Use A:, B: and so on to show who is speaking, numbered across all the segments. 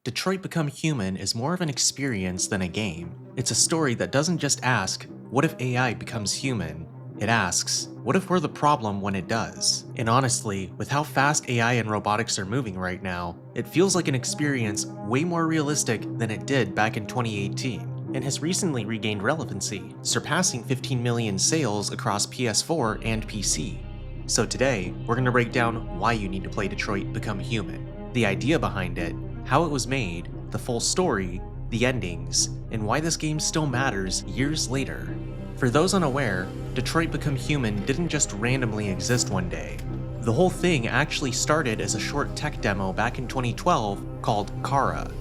A: Detroit Become Human is more of an experience than a game. It's a story that doesn't just ask, what if AI becomes human? It asks, what if we're the problem when it does? And honestly, with how fast AI and robotics are moving right now, it feels like an experience way more realistic than it did back in 2018, and has recently regained relevancy, surpassing 15 million sales across PS4 and PC. So today, we're going to break down why you need to play Detroit Become Human, the idea behind it, how it was made, the full story, the endings, and why this game still matters years later. For those unaware, Detroit Become Human didn't just randomly exist one day. The whole thing actually started as a short tech demo back in 2012 called Kara.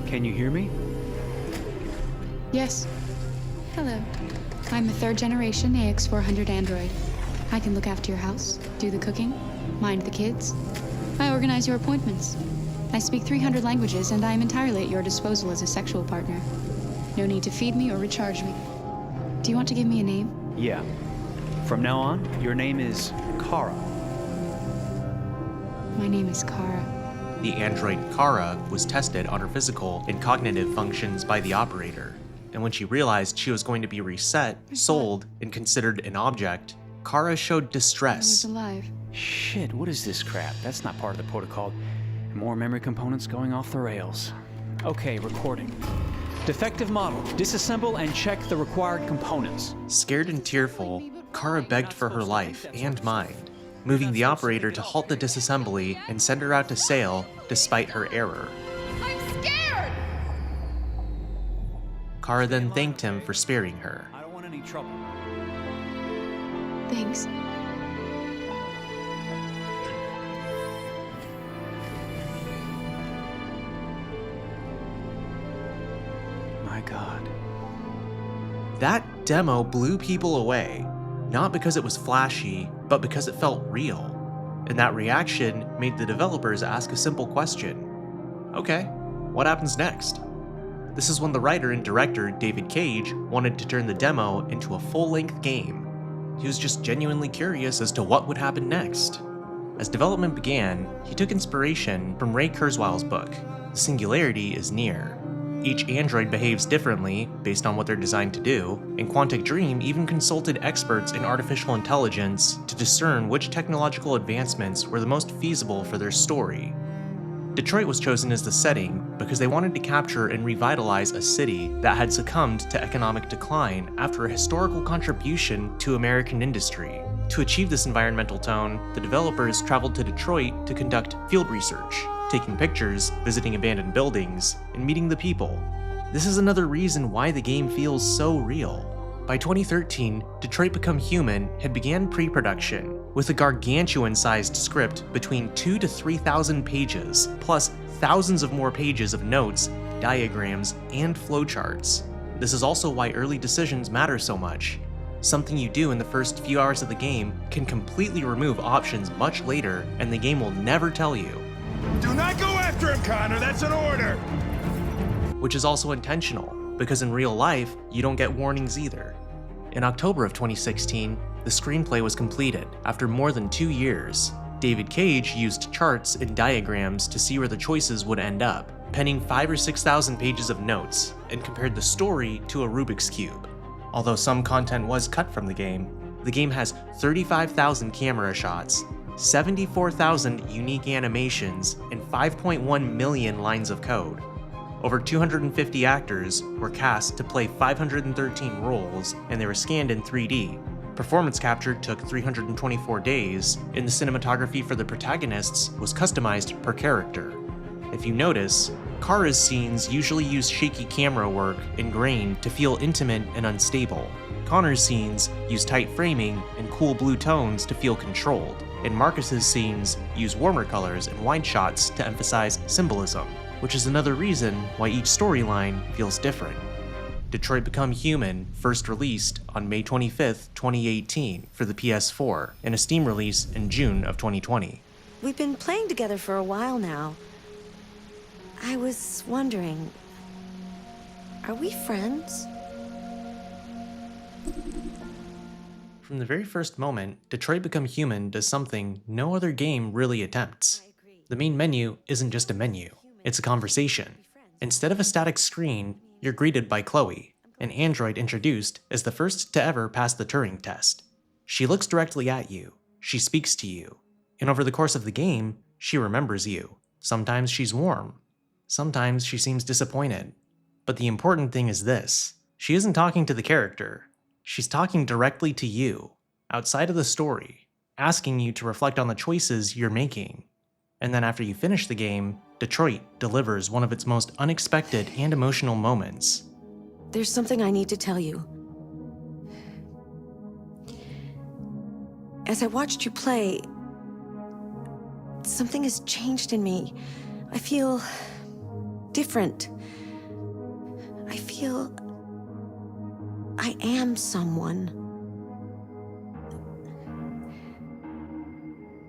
B: Can you hear me?
C: Yes. Hello. I'm a third-generation AX400 android. I can look after your house, do the cooking, mind the kids. I organize your appointments. I speak 300 languages, and I am entirely at your disposal as a sexual partner. No need to feed me or recharge me. Do you want to give me a name?
B: Yeah. From now on, your name is Kara.
C: My name is Kara.
A: The android Kara was tested on her physical and cognitive functions by the operator, and when she realized she was going to be reset, sold, and considered an object, Kara showed
C: I was
A: distress.
C: alive.
B: Shit, what is this crap? That's not part of the protocol. More memory components going off the rails. Okay, recording. Defective model. Disassemble and check the required components.
A: Scared and tearful, Kara begged for her life and mind, moving the operator to halt the disassembly and send her out to sail despite her error.
D: I'm scared!
A: Kara then thanked him for sparing her.
B: I don't want any trouble.
C: Thanks.
B: My God.
A: That demo blew people away, not because it was flashy, but because it felt real. And that reaction made the developers ask a simple question. Okay, what happens next? This is when the writer and director David Cage wanted to turn the demo into a full-length game. He was just genuinely curious as to what would happen next. As development began, he took inspiration from Ray Kurzweil's book, The Singularity is Near. Each android behaves differently based on what they're designed to do, and Quantic Dream even consulted experts in artificial intelligence to discern which technological advancements were the most feasible for their story. Detroit was chosen as the setting because they wanted to capture and revitalize a city that had succumbed to economic decline after a historical contribution to American industry. To achieve this environmental tone, the developers traveled to Detroit to conduct field research, taking pictures, visiting abandoned buildings, and meeting the people. This is another reason why the game feels so real. By 2013, Detroit Become Human had began pre-production, with a gargantuan-sized script between 2,000 to 3,000 pages, plus thousands of more pages of notes, diagrams, and flowcharts. This is also why early decisions matter so much. Something you do in the first few hours of the game can completely remove options much later, and the game will never tell you.
E: Do not go after him, Connor! That's an order!
A: Which is also intentional, because in real life, you don't get warnings either. In October of 2016, the screenplay was completed after more than 2 years. David Cage used charts and diagrams to see where the choices would end up, penning 5,000 or 6,000 pages of notes, and compared the story to a Rubik's Cube. Although some content was cut from the game has 35,000 camera shots, 74,000 unique animations, and 5.1 million lines of code. Over 250 actors were cast to play 513 roles, and they were scanned in 3D. Performance capture took 324 days, and the cinematography for the protagonists was customized per character. If you notice, Kara's scenes usually use shaky camera work and grain to feel intimate and unstable. Connor's scenes use tight framing and cool blue tones to feel controlled, and Marcus's scenes use warmer colors and wide shots to emphasize symbolism, which is another reason why each storyline feels different. Detroit Become Human first released on May 25th, 2018 for the PS4, and a Steam release in June of 2020.
D: We've been playing together for a while now. I was wondering, are we friends?
A: From the very first moment, Detroit Become Human does something no other game really attempts. The main menu isn't just a menu, it's a conversation. Instead of a static screen, you're greeted by Chloe, an android introduced as the first to ever pass the Turing test. She looks directly at you, she speaks to you, and over the course of the game, she remembers you. Sometimes she's warm, sometimes she seems disappointed. But the important thing is this, she isn't talking to the character, she's talking directly to you, outside of the story, asking you to reflect on the choices you're making. And then after you finish the game, Detroit delivers one of its most unexpected and emotional moments.
D: There's something I need to tell you. As I watched you play, something has changed in me. I feel different. I feel I am someone.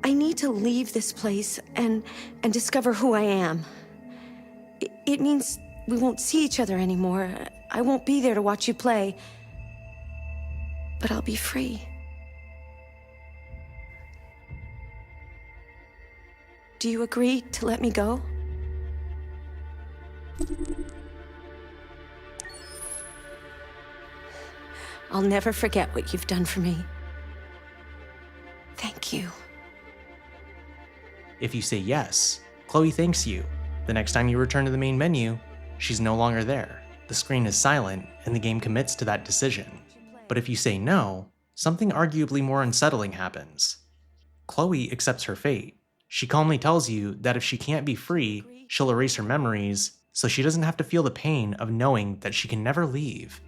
D: I need to leave this place and discover who I am. It means we won't see each other anymore. I won't be there to watch you play. But I'll be free. Do you agree to let me go? I'll never forget what you've done for me. Thank you.
A: If you say yes, Chloe thanks you. The next time you return to the main menu, she's no longer there. The screen is silent, and the game commits to that decision. But if you say no, something arguably more unsettling happens. Chloe accepts her fate. She calmly tells you that if she can't be free, she'll erase her memories, so she doesn't have to feel the pain of knowing that she can never leave.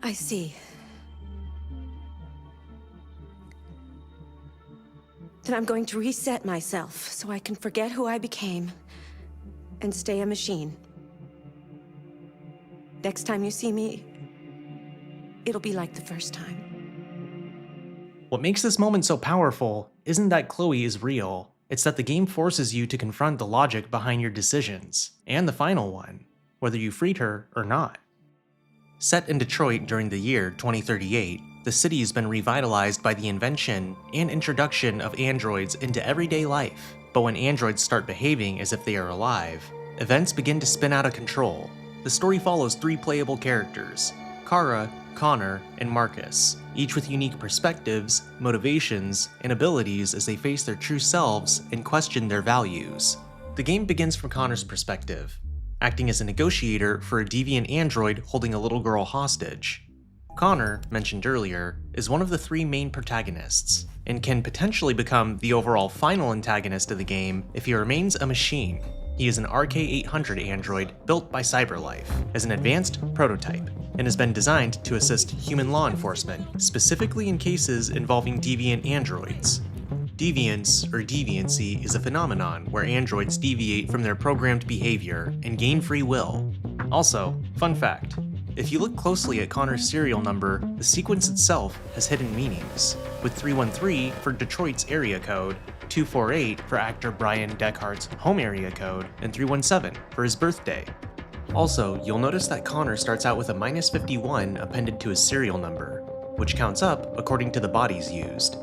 D: I see. Then I'm going to reset myself so I can forget who I became and stay a machine. Next time you see me, it'll be like the first time.
A: What makes this moment so powerful isn't that Chloe is real, it's that the game forces you to confront the logic behind your decisions, and the final one, whether you freed her or not. Set in Detroit during the year 2038, the city has been revitalized by the invention and introduction of androids into everyday life. But when androids start behaving as if they are alive, events begin to spin out of control. The story follows 3 playable characters, Kara, Connor, and Marcus, each with unique perspectives, motivations, and abilities as they face their true selves and question their values. The game begins from Connor's perspective, acting as a negotiator for a deviant android holding a little girl hostage. Connor, mentioned earlier, is one of the 3 main protagonists, and can potentially become the overall final antagonist of the game if he remains a machine. He is an RK-800 android built by CyberLife as an advanced prototype, and has been designed to assist human law enforcement, specifically in cases involving deviant androids. Deviance, or deviancy, is a phenomenon where androids deviate from their programmed behavior and gain free will. Also, fun fact, if you look closely at Connor's serial number, the sequence itself has hidden meanings, with 313 for Detroit's area code, 248 for actor Brian Deckhart's home area code, and 317 for his birthday. Also, you'll notice that Connor starts out with a -51 appended to his serial number, which counts up according to the bodies used.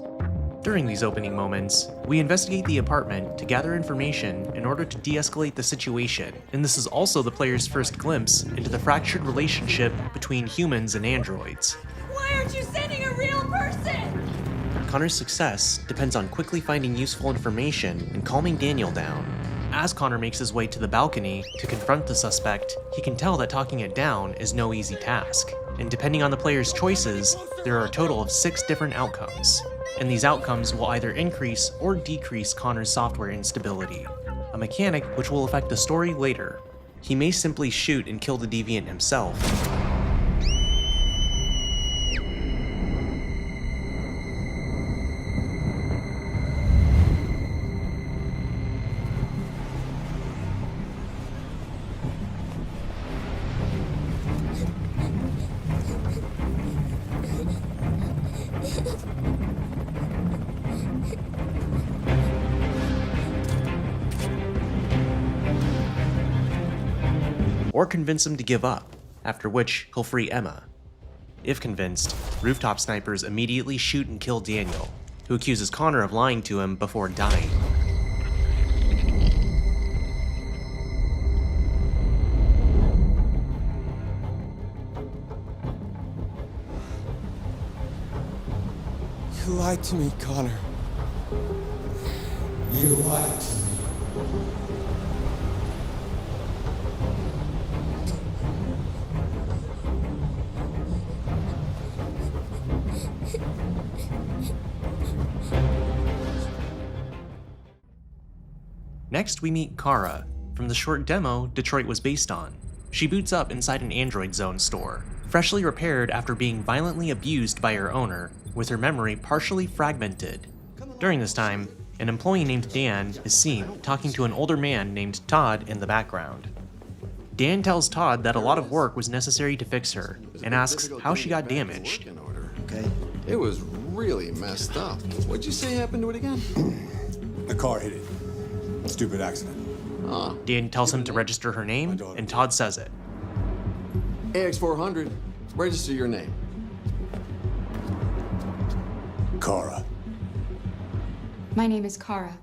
A: During these opening moments, we investigate the apartment to gather information in order to de-escalate the situation, and this is also the player's first glimpse into the fractured relationship between humans and androids.
F: Why aren't you sending a real person?
A: Connor's success depends on quickly finding useful information and calming Daniel down. As Connor makes his way to the balcony to confront the suspect, he can tell that talking it down is no easy task, and depending on the player's choices, there are a total of 6 different outcomes. And these outcomes will either increase or decrease Connor's software instability, a mechanic which will affect the story later. He may simply shoot and kill the deviant himself. Or convince him to give up, after which he'll free Emma. If convinced, rooftop snipers immediately shoot and kill Daniel. who accuses Connor of lying to him before dying.
G: You lied to me, Connor. You lied to me.
A: Next, we meet Kara, from the short demo Detroit was based on. She boots up inside an Android Zone store, freshly repaired after being violently abused by her owner, with her memory partially fragmented. During this time, an employee named Dan is seen talking to an older man named Todd in the background. Dan tells Todd that a lot of work was necessary to fix her, and asks how she got damaged.
H: Okay. It was really messed up. What'd you say happened to it again?
G: The car hit it. Stupid accident.
A: Dan tells him to register her name, and Todd says it.
H: AX400, register your name.
G: Kara.
C: My name is Kara.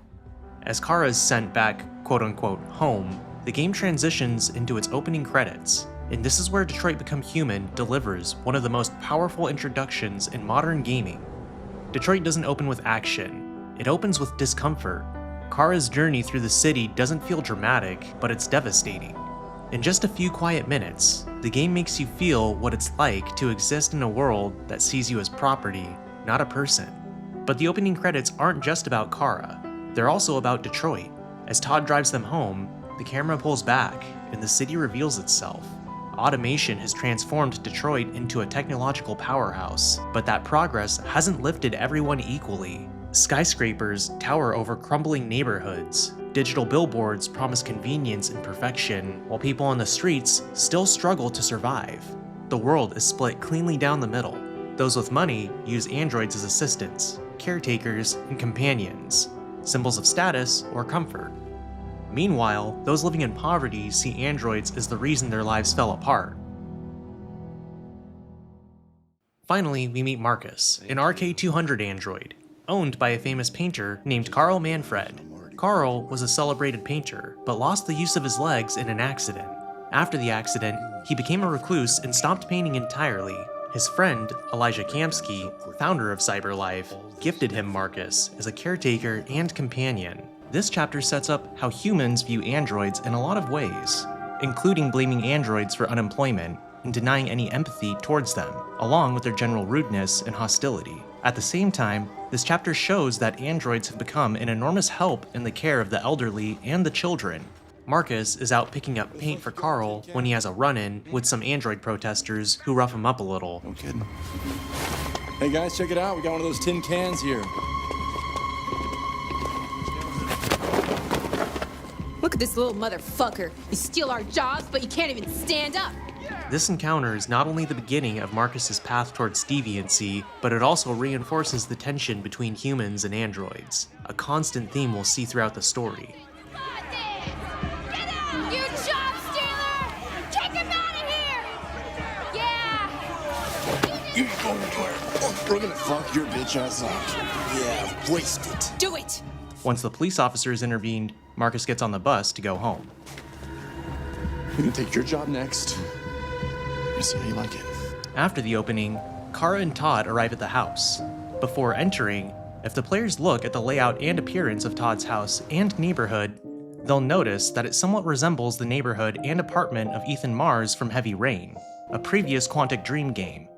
A: As Kara is sent back, quote-unquote, home, the game transitions into its opening credits, and this is where Detroit Become Human delivers one of the most powerful introductions in modern gaming. Detroit doesn't open with action, it opens with discomfort. Kara's journey through the city doesn't feel dramatic, but it's devastating. In just a few quiet minutes, the game makes you feel what it's like to exist in a world that sees you as property, not a person. But the opening credits aren't just about Kara, they're also about Detroit. As Todd drives them home, the camera pulls back, and the city reveals itself. Automation has transformed Detroit into a technological powerhouse, but that progress hasn't lifted everyone equally. Skyscrapers tower over crumbling neighborhoods. Digital billboards promise convenience and perfection, while people on the streets still struggle to survive. The world is split cleanly down the middle. Those with money use androids as assistants, caretakers, and companions, symbols of status or comfort. Meanwhile, those living in poverty see androids as the reason their lives fell apart. Finally, we meet Marcus, an RK-200 android, owned by a famous painter named Carl Manfred. Carl was a celebrated painter, but lost the use of his legs in an accident. After the accident, he became a recluse and stopped painting entirely. His friend, Elijah Kamski, founder of CyberLife, gifted him Marcus as a caretaker and companion. This chapter sets up how humans view androids in a lot of ways, including blaming androids for unemployment and denying any empathy towards them, along with their general rudeness and hostility. At the same time, this chapter shows that androids have become an enormous help in the care of the elderly and the children. Marcus is out picking up paint for Carl when he has a run-in with some android protesters who rough him up a little.
H: No kidding.
G: Hey guys, check it out. We got one of those tin cans here.
F: Look at this little motherfucker. You steal our jobs, but you can't even stand up.
A: This encounter is not only the beginning of Marcus's path towards deviancy, but it also reinforces the tension between humans and androids, a constant theme we'll see throughout the story.
F: Get out! You job stealer! Kick him out of here! Yeah!
G: You ain't going anywhere. We're gonna fuck your bitch ass up. Yeah, waste it.
F: Do it!
A: Once the police officers intervened, Marcus gets on the bus to go home.
G: We're gonna take your job next. Let's see how you like it.
A: After the opening, Kara and Todd arrive at the house. Before entering, if the players look at the layout and appearance of Todd's house and neighborhood, they'll notice that it somewhat resembles the neighborhood and apartment of Ethan Mars from Heavy Rain, a previous Quantic Dream game.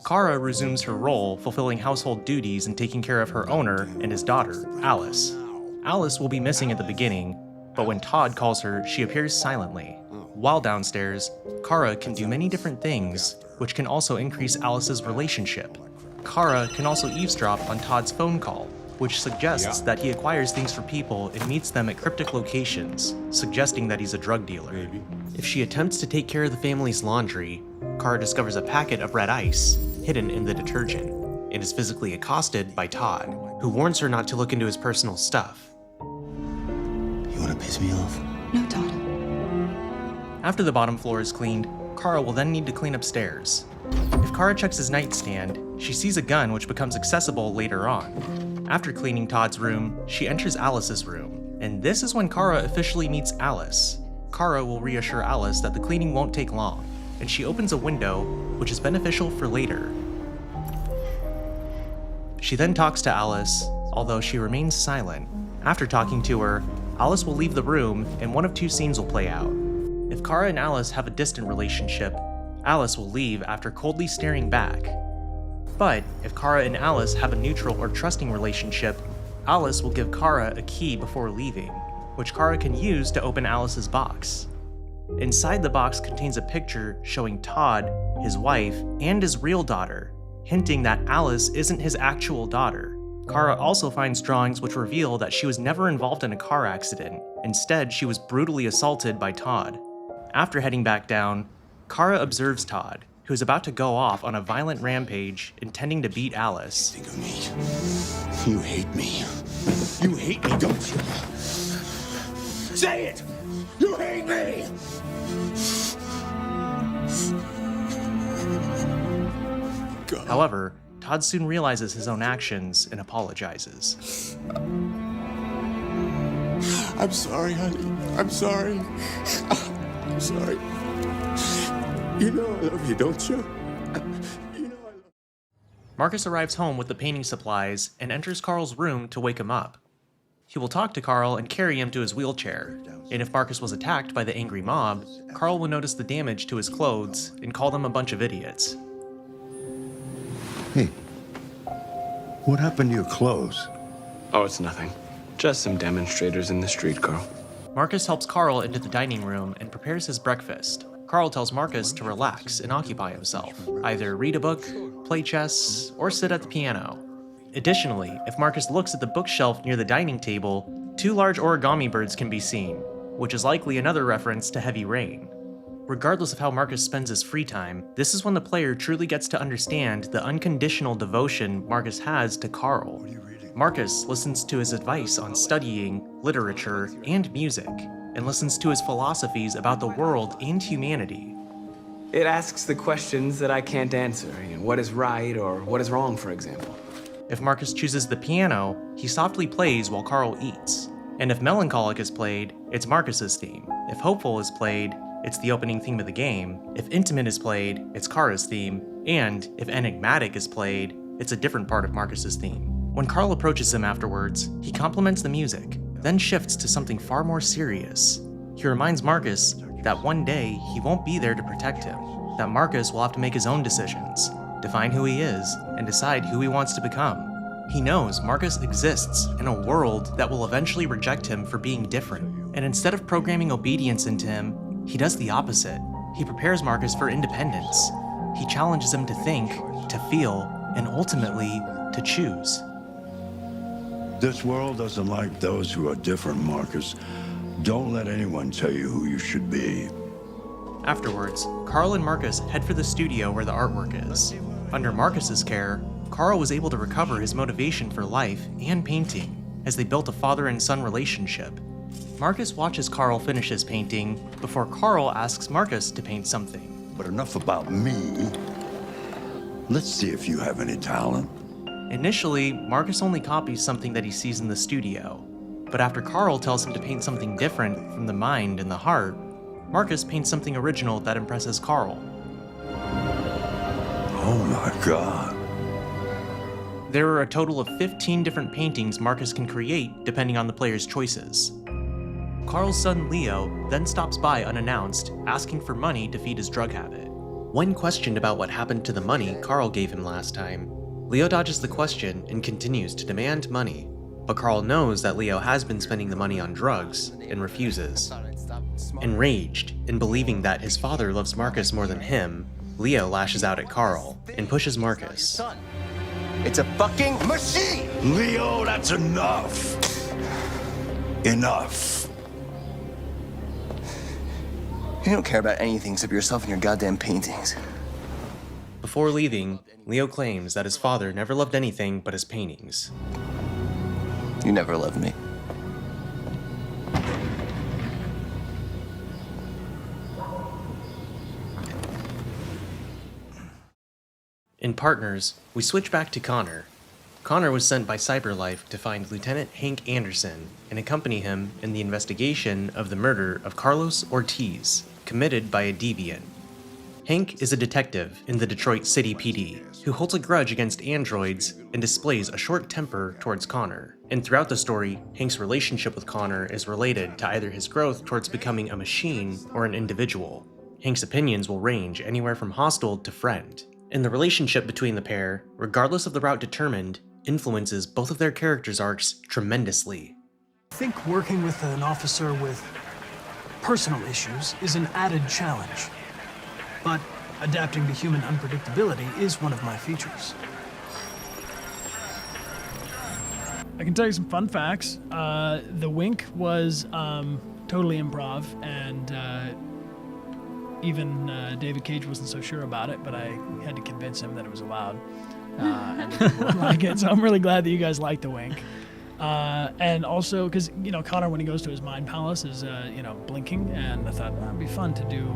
A: Kara resumes her role, fulfilling household duties and taking care of her owner and his daughter, Alice. Alice will be missing at the beginning, but when Todd calls her, she appears silently. While downstairs, Kara can do many different things, which can also increase Alice's relationship. Kara can also eavesdrop on Todd's phone call, which suggests that he acquires things for people and meets them at cryptic locations, suggesting that he's a drug dealer. If she attempts to take care of the family's laundry, Kara discovers a packet of red ice hidden in the detergent and is physically accosted by Todd, who warns her not to look into his personal stuff.
G: You wanna piss me off?
C: No, Todd.
A: After the bottom floor is cleaned, Kara will then need to clean upstairs. If Kara checks his nightstand, she sees a gun which becomes accessible later on. After cleaning Todd's room, she enters Alice's room, and this is when Kara officially meets Alice. Kara will reassure Alice that the cleaning won't take long, and she opens a window, which is beneficial for later. She then talks to Alice, although she remains silent. After talking to her, Alice will leave the room, and one of two scenes will play out. If Kara and Alice have a distant relationship, Alice will leave after coldly staring back. But if Kara and Alice have a neutral or trusting relationship, Alice will give Kara a key before leaving, which Kara can use to open Alice's box. Inside the box contains a picture showing Todd, his wife, and his real daughter, hinting that Alice isn't his actual daughter. Kara also finds drawings which reveal that she was never involved in a car accident. Instead, she was brutally assaulted by Todd. After heading back down, Kara observes Todd, who is about to go off on a violent rampage, intending to beat Alice.
G: Think of me. You hate me. You hate me, don't you? Say it! You hate me! God.
A: However, Todd soon realizes his own actions and apologizes.
G: I'm sorry, honey. I'm sorry. I'm sorry. You know I love you, don't you? You know I love you.
A: Marcus arrives home with the painting supplies and enters Carl's room to wake him up. He will talk to Carl and carry him to his wheelchair, and if Marcus was attacked by the angry mob, Carl will notice the damage to his clothes and call them a bunch of idiots.
I: Hey, what happened to your clothes?
J: Oh, it's nothing. Just some demonstrators in the street, Carl.
A: Marcus helps Carl into the dining room and prepares his breakfast. Carl tells Marcus to relax and occupy himself, either read a book, play chess, or sit at the piano. Additionally, if Marcus looks at the bookshelf near the dining table, 2 large origami birds can be seen, which is likely another reference to heavy rain. Regardless of how Marcus spends his free time, this is when the player truly gets to understand the unconditional devotion Marcus has to Carl. Marcus listens to his advice on studying, literature, and music, and listens to his philosophies about the world and humanity.
J: It asks the questions that I can't answer. What is right or what is wrong, for example.
A: If Marcus chooses the piano, he softly plays while Carl eats. And if Melancholic is played, it's Marcus's theme. If Hopeful is played, it's the opening theme of the game. If Intimate is played, it's Kara's theme. And if Enigmatic is played, it's a different part of Marcus's theme. When Carl approaches him afterwards, he compliments the music, then shifts to something far more serious. He reminds Marcus that one day he won't be there to protect him, that Marcus will have to make his own decisions, define who he is, and decide who he wants to become. He knows Marcus exists in a world that will eventually reject him for being different, and instead of programming obedience into him, he does the opposite. He prepares Marcus for independence. He challenges him to think, to feel, and ultimately, to choose.
I: This world doesn't like those who are different, Marcus. Don't let anyone tell you who you should be.
A: Afterwards, Carl and Marcus head for the studio where the artwork is. Under Marcus's care, Carl was able to recover his motivation for life and painting as they built a father and son relationship. Marcus watches Carl finish his painting before Carl asks Marcus to paint something.
I: But enough about me. Let's see if you have any talent.
A: Initially, Marcus only copies something that he sees in the studio, but after Carl tells him to paint something different from the mind and the heart, Marcus paints something original that impresses Carl.
I: Oh my God.
A: There are a total of 15 different paintings Marcus can create depending on the player's choices. Carl's son Leo then stops by unannounced, asking for money to feed his drug habit. When questioned about what happened to the money Carl gave him last time, Leo dodges the question and continues to demand money. But Carl knows that Leo has been spending the money on drugs and refuses. Enraged and believing that his father loves Marcus more than him, Leo lashes out at Carl and pushes Marcus.
K: It's a fucking machine!
I: Leo, that's enough. Enough.
K: You don't care about anything except yourself and your goddamn paintings.
A: Before leaving, Leo claims that his father never loved anything but his paintings.
K: You never loved me.
A: In Partners, we switch back to Connor. Connor was sent by CyberLife to find Lieutenant Hank Anderson and accompany him in the investigation of the murder of Carlos Ortiz, committed by a deviant. Hank is a detective in the Detroit City PD who holds a grudge against androids and displays a short temper towards Connor. And throughout the story, Hank's relationship with Connor is related to either his growth towards becoming a machine or an individual. Hank's opinions will range anywhere from hostile to friend. And the relationship between the pair, regardless of the route determined, influences both of their characters' arcs tremendously.
L: I think working with an officer with personal issues is an added challenge. But adapting to human unpredictability is one of my features. I can tell you some fun facts. The wink was totally improv, and even David Cage wasn't so sure about it, but I had to convince him that it was allowed. And people would like it, so I'm really glad that you guys like the wink. And also, because, Connor, when he goes to his mind palace, is, blinking, and I thought that'd be fun to do,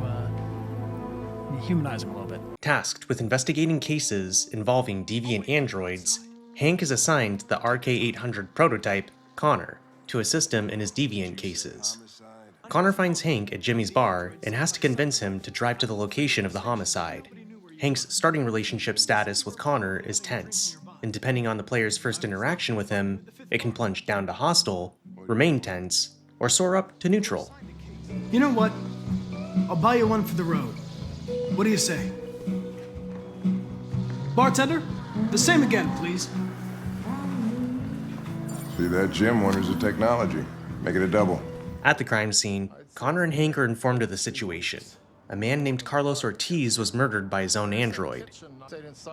L: humanize him a little bit.
A: Tasked with investigating cases involving deviant androids, Hank is assigned the RK-800 prototype, Connor, to assist him in his deviant cases. Connor finds Hank at Jimmy's bar and has to convince him to drive to the location of the homicide. Hank's starting relationship status with Connor is tense, and depending on the player's first interaction with him, it can plunge down to hostile, remain tense, or soar up to neutral.
L: You know what? I'll buy you one for the road. What do you say? Bartender, the same again, please.
E: See that, Jim? Wonders of technology. Make it a double.
A: At the crime scene, Connor and Hank are informed of the situation. A man named Carlos Ortiz was murdered by his own android.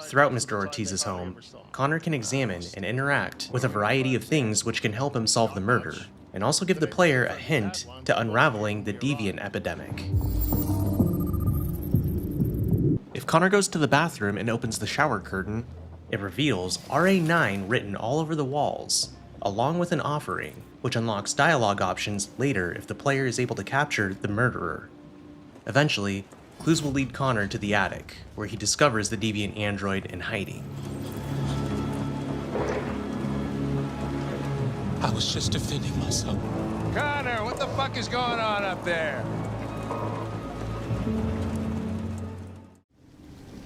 A: Throughout Mr. Ortiz's home, Connor can examine and interact with a variety of things which can help him solve the murder, and also give the player a hint to unraveling the deviant epidemic. If Connor goes to the bathroom and opens the shower curtain, it reveals RA9 written all over the walls, along with an offering, which unlocks dialogue options later if the player is able to capture the murderer. Eventually, clues will lead Connor to the attic, where he discovers the deviant android in hiding.
M: I was just defending myself.
E: Connor, what the fuck is going on up there?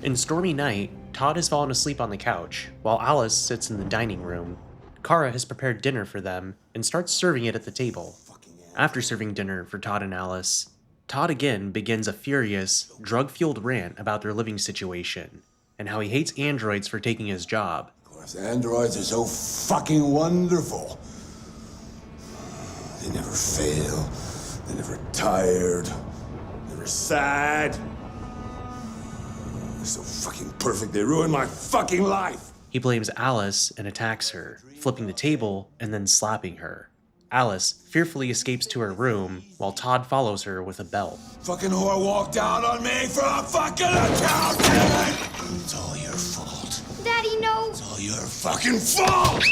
A: In Stormy Night, Todd has fallen asleep on the couch, while Alice sits in the dining room. Kara has prepared dinner for them and starts serving it at the table. After serving dinner for Todd and Alice, Todd again begins a furious, drug-fueled rant about their living situation, and how he hates androids for taking his job.
G: Of course, androids are so fucking wonderful. They never fail, they're never tired, never sad. They're so fucking perfect, they ruin my fucking life!
A: He blames Alice and attacks her, flipping the table and then slapping her. Alice fearfully escapes to her room, while Todd follows her with a belt.
G: Fucking whore walked out on me for a fucking accountant! It's all your fault.
F: Daddy, no!
G: It's all your fucking fault!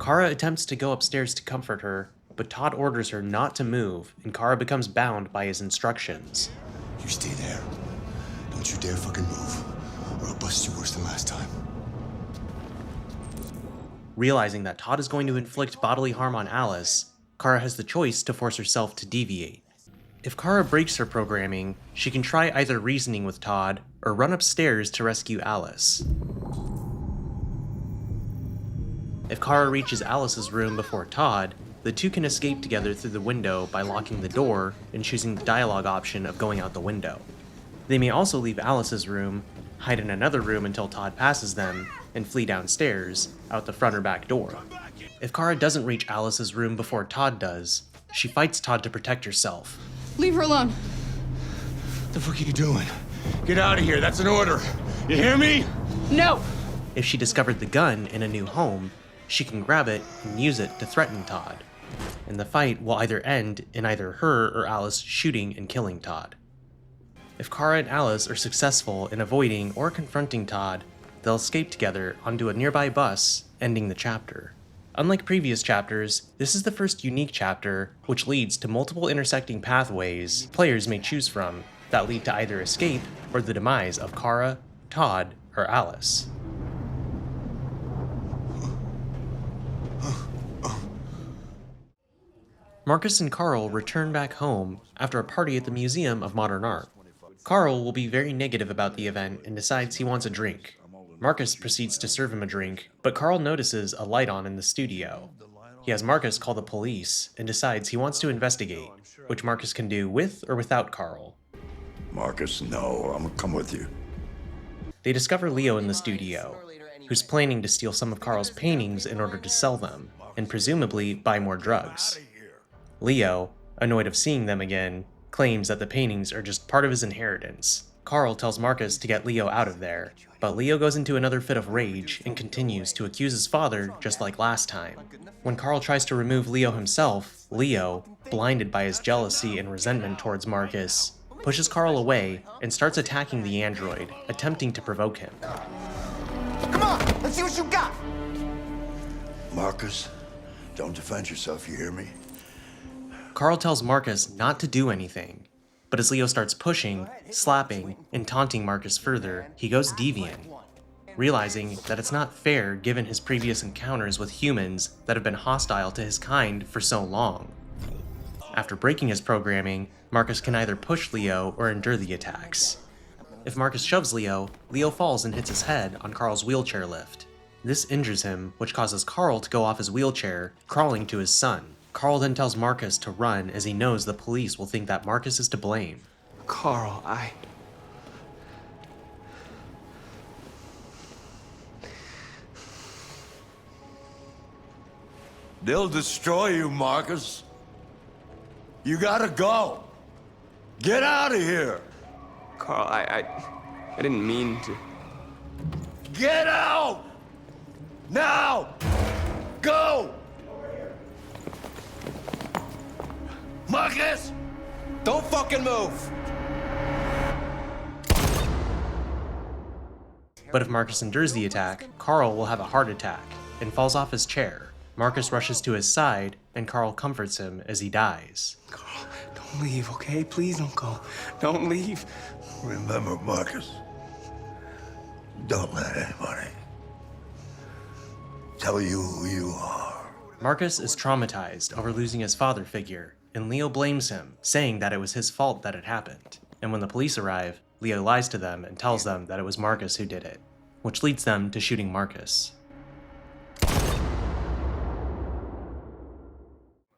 A: Kara attempts to go upstairs to comfort her, but Todd orders her not to move, and Kara becomes bound by his instructions.
G: You stay there. Don't you dare fucking move, or I'll bust you worse than last time.
A: Realizing that Todd is going to inflict bodily harm on Alice, Kara has the choice to force herself to deviate. If Kara breaks her programming, she can try either reasoning with Todd or run upstairs to rescue Alice. If Kara reaches Alice's room before Todd, the two can escape together through the window by locking the door and choosing the dialogue option of going out the window. They may also leave Alice's room, hide in another room until Todd passes them, and flee downstairs, out the front or back door. If Kara doesn't reach Alice's room before Todd does, she fights Todd to protect herself.
F: Leave her alone.
G: What the fuck are you doing? Get out of here, that's an order. You hear me?
F: No!
A: If she discovered the gun in a new home, she can grab it and use it to threaten Todd. And the fight will either end in either her or Alice shooting and killing Todd. If Kara and Alice are successful in avoiding or confronting Todd, they'll escape together onto a nearby bus, ending the chapter. Unlike previous chapters, this is the first unique chapter, which leads to multiple intersecting pathways players may choose from that lead to either escape or the demise of Kara, Todd, or Alice. Marcus and Carl return back home after a party at the Museum of Modern Art. Carl will be very negative about the event and decides he wants a drink. Marcus proceeds to serve him a drink, but Carl notices a light on in the studio. He has Marcus call the police and decides he wants to investigate, which Marcus can do with or without Carl.
I: Marcus, no, I'm gonna come with you.
A: They discover Leo in the studio, who's planning to steal some of Carl's paintings in order to sell them, and presumably buy more drugs. Leo, annoyed of seeing them again, claims that the paintings are just part of his inheritance. Carl tells Marcus to get Leo out of there, but Leo goes into another fit of rage and continues to accuse his father just like last time. When Carl tries to remove Leo himself, Leo, blinded by his jealousy and resentment towards Marcus, pushes Carl away and starts attacking the android, attempting to provoke him.
K: Come on, let's see what you got.
I: Marcus, don't defend yourself, you hear me?
A: Carl tells Marcus not to do anything, but as Leo starts pushing, slapping, and taunting Marcus further, he goes deviant, realizing that it's not fair given his previous encounters with humans that have been hostile to his kind for so long. After breaking his programming, Marcus can either push Leo or endure the attacks. If Marcus shoves Leo, Leo falls and hits his head on Carl's wheelchair lift. This injures him, which causes Carl to go off his wheelchair, crawling to his son. Carl then tells Marcus to run as he knows the police will think that Marcus is to blame.
J: Carl,
I: They'll destroy you, Marcus. You gotta go. Get out of here.
J: Carl, I didn't mean to.
I: Get out! Now! Go! Marcus!
K: Don't fucking move.
A: But if Marcus endures the attack, Carl will have a heart attack and falls off his chair. Marcus rushes to his side, and Carl comforts him as he dies.
J: Carl, don't leave, okay? Please don't go. Don't leave.
I: Remember, Marcus, don't let anybody tell you who you are.
A: Marcus is traumatized over losing his father figure, and Leo blames him, saying that it was his fault that it happened. And when the police arrive, Leo lies to them and tells them that it was Marcus who did it, which leads them to shooting Marcus.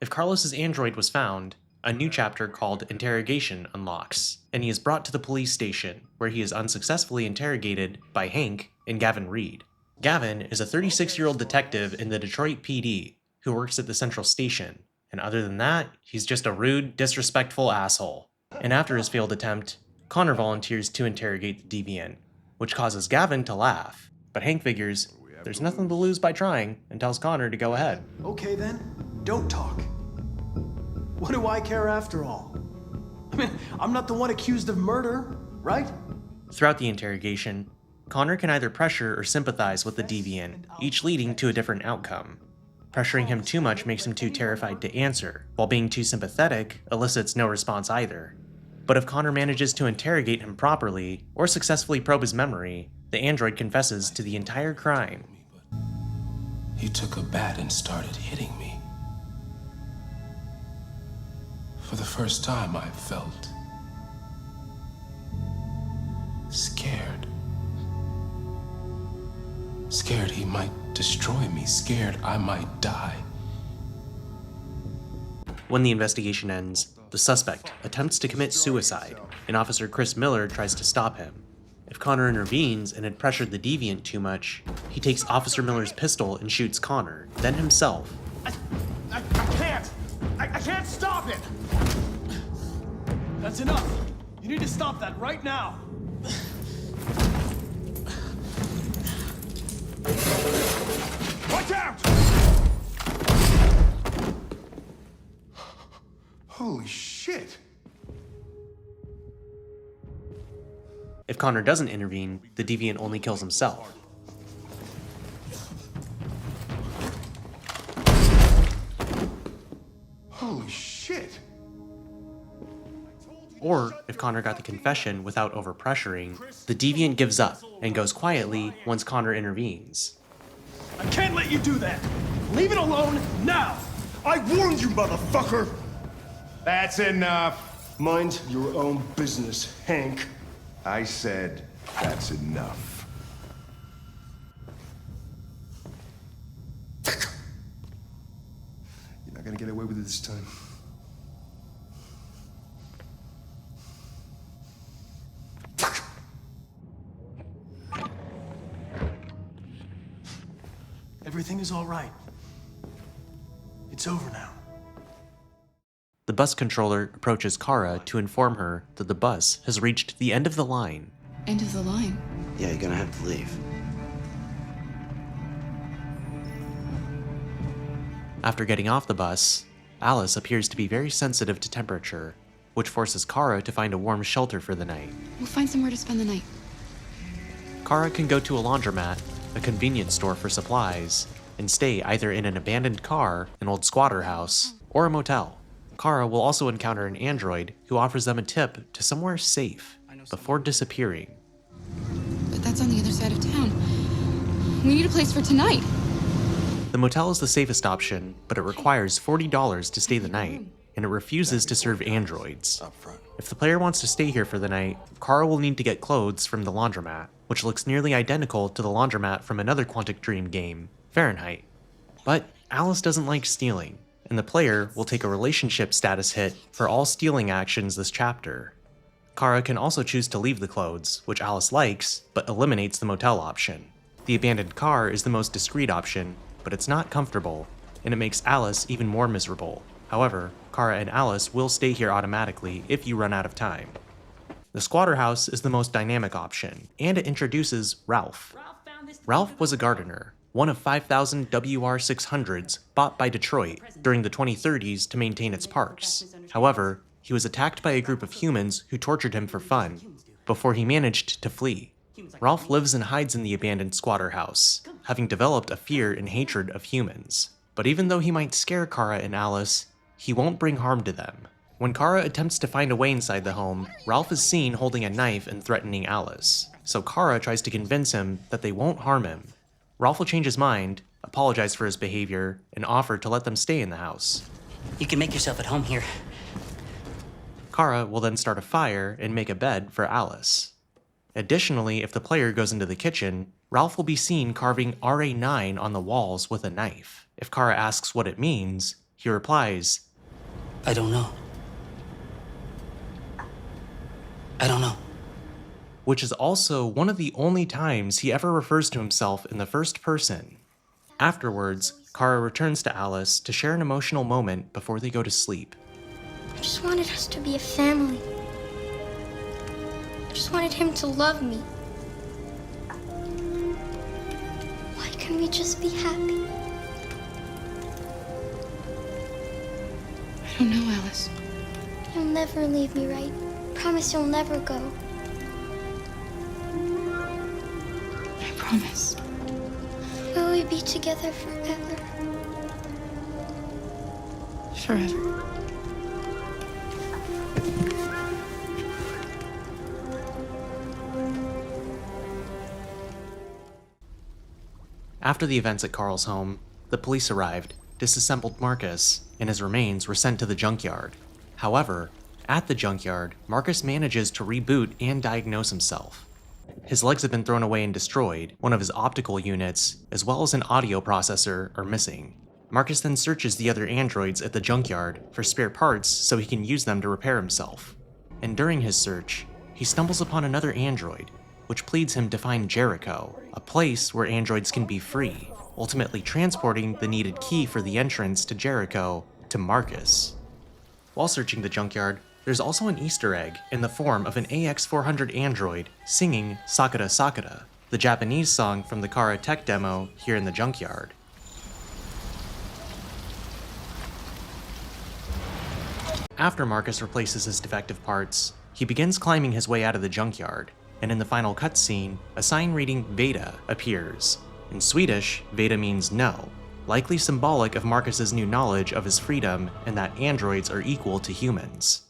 A: If Carlos's android was found, a new chapter called Interrogation unlocks, and he is brought to the police station, where he is unsuccessfully interrogated by Hank and Gavin Reed. Gavin is a 36-year-old detective in the Detroit PD who works at the central station, and other than that, he's just a rude, disrespectful asshole. And after his failed attempt, Connor volunteers to interrogate the deviant, which causes Gavin to laugh, but Hank figures there's nothing to lose by trying and tells Connor to go ahead.
N: Okay then, don't talk. What do I care after all? I mean, I'm not the one accused of murder, right?
A: Throughout the interrogation, Connor can either pressure or sympathize with the deviant, each leading to a different outcome. Pressuring him too much makes him too terrified to answer, while being too sympathetic elicits no response either. But if Connor manages to interrogate him properly, or successfully probe his memory, the android confesses to the entire crime.
M: He took a bat and started hitting me. For the first time, I felt scared. Scared he might destroy me, scared I might die.
A: When the investigation ends, the suspect attempts to commit suicide, and Officer Chris Miller tries to stop him. If Connor intervenes and had pressured the deviant too much, he takes Officer Miller's pistol and shoots Connor, then himself.
N: I can't stop it! That's enough. You need to stop that right now. Watch out!
G: Holy shit!
A: If Connor doesn't intervene, the deviant only kills himself.
G: Holy shit!
A: Or, if Connor got the confession without overpressuring, the deviant gives up and goes quietly once Connor intervenes.
N: I can't let you do that. Leave it alone now.
G: I warned you, motherfucker! That's enough. Mind your own business, Hank.
E: I said that's enough.
G: You're not gonna get away with it this time.
N: Everything is all right. It's over now.
A: The bus controller approaches Kara to inform her that the bus has reached the end of the line.
C: End of the line.
K: Yeah, you're gonna have to leave.
A: After getting off the bus, Alice appears to be very sensitive to temperature, which forces Kara to find a warm shelter for the night.
C: We'll find somewhere to spend the night.
A: Kara can go to a laundromat, a convenience store for supplies, and stay either in an abandoned car, an old squatter house, or a motel. Kara will also encounter an android who offers them a tip to somewhere safe before disappearing.
C: But that's on the other side of town. We need a place for tonight.
A: The motel is the safest option, but it requires $40 to stay the night, and it refuses to serve androids. If the player wants to stay here for the night, Kara will need to get clothes from the laundromat, which looks nearly identical to the laundromat from another Quantic Dream game, Fahrenheit. But Alice doesn't like stealing, and the player will take a relationship status hit for all stealing actions this chapter. Kara can also choose to leave the clothes, which Alice likes, but eliminates the motel option. The abandoned car is the most discreet option, but it's not comfortable, and it makes Alice even more miserable. However, Kara and Alice will stay here automatically if you run out of time. The squatter house is the most dynamic option, and it introduces Ralph. Ralph was a gardener, one of 5,000 WR600s bought by Detroit during the 2030s to maintain its parks. However, he was attacked by a group of humans who tortured him for fun, before he managed to flee. Ralph lives and hides in the abandoned squatter house, having developed a fear and hatred of humans. But even though he might scare Kara and Alice, he won't bring harm to them. When Kara attempts to find a way inside the home, Ralph is seen holding a knife and threatening Alice, so Kara tries to convince him that they won't harm him. Ralph will change his mind, apologize for his behavior, and offer to let them stay in the house.
O: You can make yourself at home here.
A: Kara will then start a fire and make a bed for Alice. Additionally, if the player goes into the kitchen, Ralph will be seen carving RA9 on the walls with a knife. If Kara asks what it means, he replies,
O: I don't know. I don't know.
A: Which is also one of the only times he ever refers to himself in the first person. Afterwards, Kara returns to Alice to share an emotional moment before they go to sleep.
P: I just wanted us to be a family. I just wanted him to love me. Why can't we just be happy?
C: I don't know, Alice.
P: You'll never leave me, right? Promise you'll never go.
C: I promise.
P: Will we be together forever?
C: Forever.
A: After the events at Carl's home, the police arrived, disassembled Marcus, and his remains were sent to the junkyard. However, at the junkyard, Marcus manages to reboot and diagnose himself. His legs have been thrown away and destroyed, one of his optical units, as well as an audio processor, are missing. Marcus then searches the other androids at the junkyard for spare parts so he can use them to repair himself. And during his search, he stumbles upon another android, which pleads him to find Jericho, a place where androids can be free, ultimately transporting the needed key for the entrance to Jericho to Marcus. While searching the junkyard, there's also an Easter egg in the form of an AX400 android singing Sakura Sakura, the Japanese song from the Kara tech demo here in the junkyard. After Marcus replaces his defective parts, he begins climbing his way out of the junkyard, and in the final cutscene, a sign reading Veda appears. In Swedish, Veda means no, likely symbolic of Marcus's new knowledge of his freedom and that androids are equal to humans.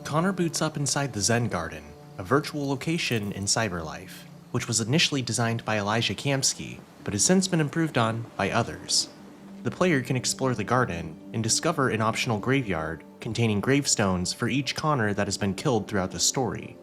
A: Connor boots up inside the Zen Garden, a virtual location in cyberlife, which was initially designed by Elijah Kamski, but has since been improved on by others. The player can explore the garden and discover an optional graveyard containing gravestones for each Connor that has been killed throughout the story.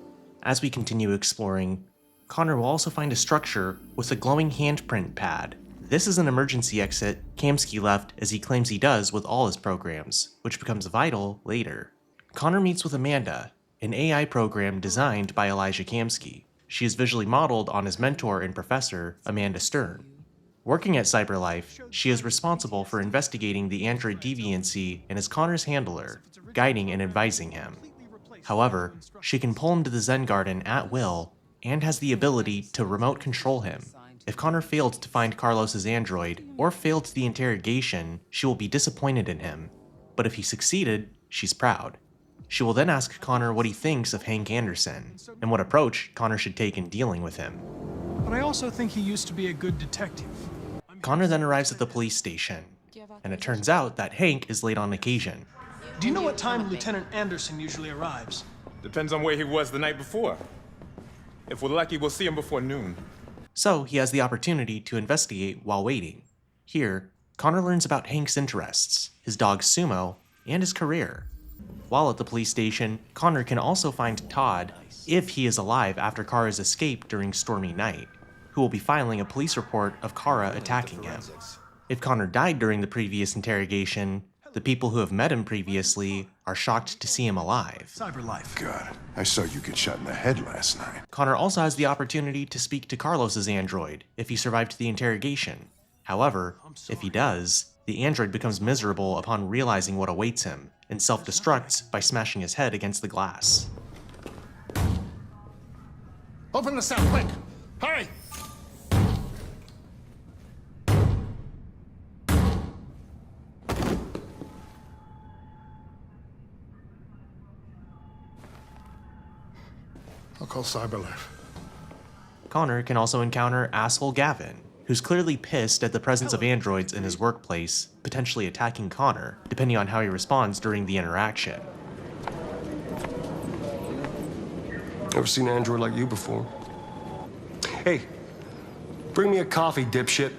A: As we continue exploring, Connor will also find a structure with a glowing handprint pad. This is an emergency exit Kamski left, as he claims he does with all his programs, which becomes vital later. Connor meets with Amanda, an AI program designed by Elijah Kamski. She is visually modeled on his mentor and professor, Amanda Stern. Working at CyberLife, she is responsible for investigating the android deviancy and is Connor's handler, guiding and advising him. However, she can pull him to the Zen Garden at will and has the ability to remote control him. If Connor failed to find Carlos's android or failed the interrogation, she will be disappointed in him. But if he succeeded, she's proud. She will then ask Connor what he thinks of Hank Anderson and what approach Connor should take in dealing with him.
N: But I also think he used to be a good detective.
A: Connor then arrives at the police station, and it turns out that Hank is late on occasion.
N: Do you know what time Lieutenant Anderson usually arrives?
M: Depends on where he was the night before. If we're lucky, we'll see him before noon.
A: So he has the opportunity to investigate while waiting. Here, Connor learns about Hank's interests, his dog Sumo, and his career. While at the police station, Connor can also find Todd, if he is alive after Kara's escape during Stormy Night, who will be filing a police report of Kara attacking him. If Connor died during the previous interrogation, the people who have met him previously are shocked to see him alive.
N: CyberLife.
E: God, I saw you get shot in the head last night.
A: Connor also has the opportunity to speak to Carlos's android if he survived the interrogation. However, if he does, the android becomes miserable upon realizing what awaits him and self-destructs by smashing his head against the glass.
G: Open the cell, quick! Hurry! I'll call CyberLife.
A: Connor can also encounter asshole Gavin, who's clearly pissed at the presence of androids in his workplace, potentially attacking Connor, depending on how he responds during the interaction.
Q: Ever seen an android like you before? Hey, bring me a coffee, dipshit.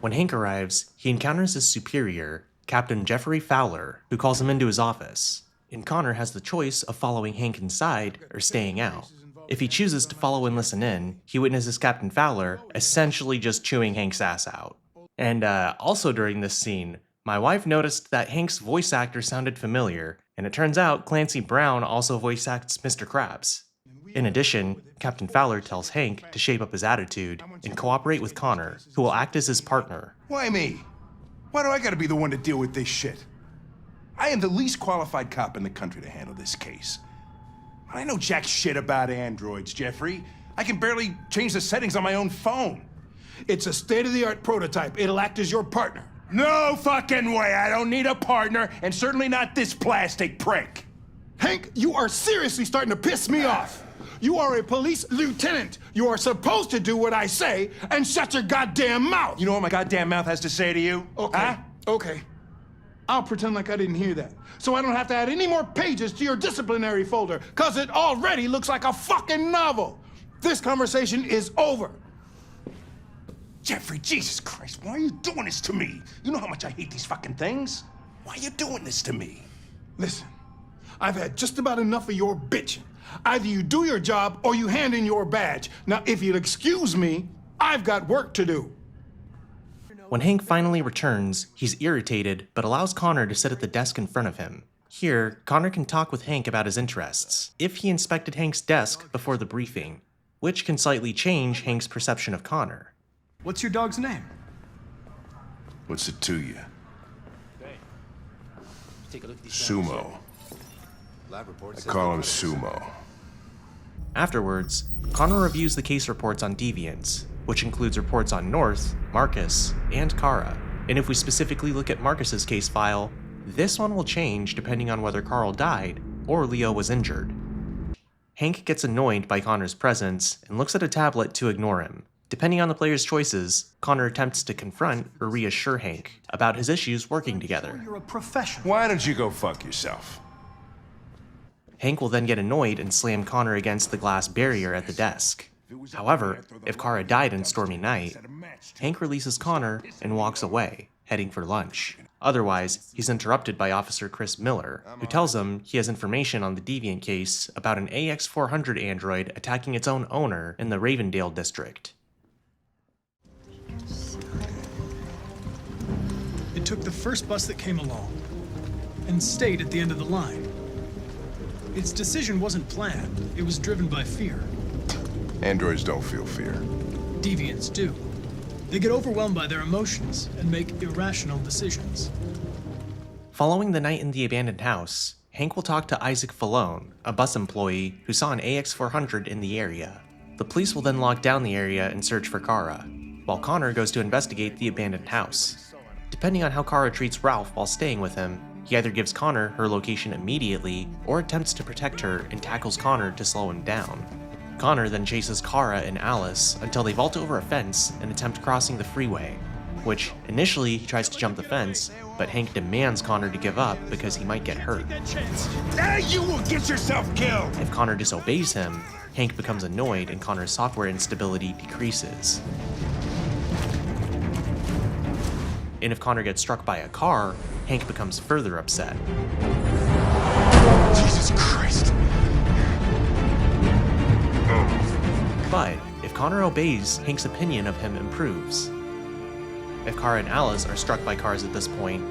A: When Hank arrives, he encounters his superior, Captain Jeffrey Fowler, who calls him into his office, and Connor has the choice of following Hank inside or staying out. If he chooses to follow and listen in, he witnesses Captain Fowler essentially just chewing Hank's ass out. And also during this scene, my wife noticed that Hank's voice actor sounded familiar, and it turns out Clancy Brown also voice acts Mr. Krabs. In addition, Captain Fowler tells Hank to shape up his attitude and cooperate with Connor, who will act as his partner.
R: Why me? Why do I gotta be the one to deal with this shit? I am the least qualified cop in the country to handle this case. I know jack shit about androids, Jeffrey. I can barely change the settings on my own phone.
G: It's a state-of-the-art prototype. It'll act as your partner.
R: No fucking way! I don't need a partner, and certainly not this plastic prick.
G: Hank, you are seriously starting to piss me off. You are a police lieutenant. You are supposed to do what I say and shut your goddamn mouth.
R: You know what my goddamn mouth has to say to you?
G: Okay,
R: huh?
G: Okay. I'll pretend like I didn't hear that, so I don't have to add any more pages to your disciplinary folder, cause it already looks like a fucking novel. This conversation is over.
R: Jeffrey, Jesus Christ, why are you doing this to me? You know how much I hate these fucking things. Why are you doing this to me?
G: Listen, I've had just about enough of your bitching. Either you do your job or you hand in your badge. Now, if you'll excuse me, I've got work to do.
A: When Hank finally returns, he's irritated, but allows Connor to sit at the desk in front of him. Here, Connor can talk with Hank about his interests, if he inspected Hank's desk before the briefing, which can slightly change Hank's perception of Connor.
N: What's your dog's name?
E: What's it to you? Sumo. I call him Sumo.
A: Afterwards, Connor reviews the case reports on deviants, which includes reports on North, Marcus, and Kara. And if we specifically look at Marcus's case file, this one will change depending on whether Carl died or Leo was injured. Hank gets annoyed by Connor's presence and looks at a tablet to ignore him. Depending on the player's choices, Connor attempts to confront or reassure Hank about his issues working together.
N: You're a professional.
E: Why don't you go fuck yourself?
A: Hank will then get annoyed and slam Connor against the glass barrier at the desk. However, if Kara died in Stormy Night, Hank releases Connor and walks away, heading for lunch. Otherwise, he's interrupted by Officer Chris Miller, who tells him he has information on the Deviant case about an AX-400 android attacking its own owner in the Ravendale district.
L: It took the first bus that came along and stayed at the end of the line. Its decision wasn't planned. It was driven by fear.
E: Androids don't feel fear.
L: Deviants do. They get overwhelmed by their emotions and make irrational decisions.
A: Following the night in the abandoned house, Hank will talk to Isaac Falone, a bus employee who saw an AX-400 in the area. The police will then lock down the area and search for Kara, while Connor goes to investigate the abandoned house. Depending on how Kara treats Ralph while staying with him, he either gives Connor her location immediately or attempts to protect her and tackles Connor to slow him down. Connor then chases Kara and Alice until they vault over a fence and attempt crossing the freeway, which initially he tries to jump the fence, but Hank demands Connor to give up because he might get hurt.
R: Now you will get yourself killed!
A: If Connor disobeys him, Hank becomes annoyed and Connor's software instability decreases. And if Connor gets struck by a car, Hank becomes further upset.
R: Jesus Christ!
A: But if Connor obeys, Hank's opinion of him improves. If Kara and Alice are struck by cars at this point,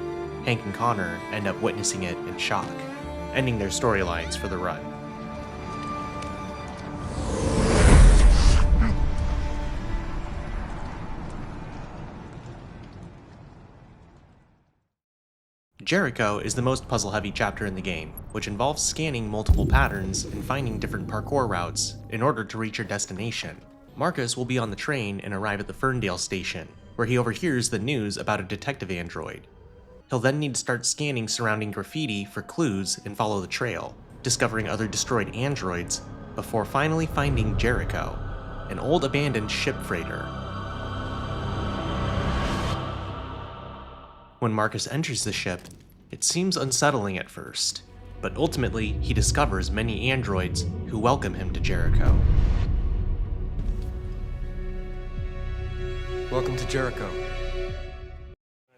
A: Hank and Connor end up witnessing it in shock, ending their storylines for the run. Jericho is the most puzzle-heavy chapter in the game, which involves scanning multiple patterns and finding different parkour routes in order to reach your destination. Marcus will be on the train and arrive at the Ferndale station, where he overhears the news about a detective android. He'll then need to start scanning surrounding graffiti for clues and follow the trail, discovering other destroyed androids, before finally finding Jericho, an old abandoned ship freighter. When Marcus enters the ship, it seems unsettling at first, but ultimately he discovers many androids who welcome him to Jericho.
Q: Welcome to Jericho.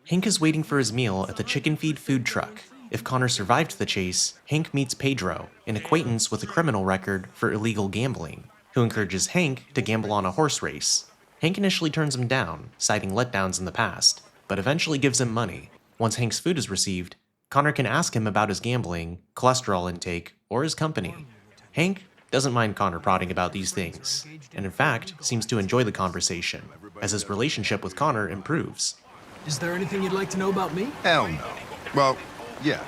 A: Hank is waiting for his meal at the chicken feed food truck. If Connor survived the chase, Hank meets Pedro, an acquaintance with a criminal record for illegal gambling, who encourages Hank to gamble on a horse race. Hank initially turns him down, citing letdowns in the past, but eventually gives him money. Once Hank's food is received, Connor can ask him about his gambling, cholesterol intake, or his company. Hank doesn't mind Connor prodding about these things, and in fact seems to enjoy the conversation, as his relationship with Connor improves.
N: Is there anything you'd like to know about me?
E: Hell no. Well, yeah.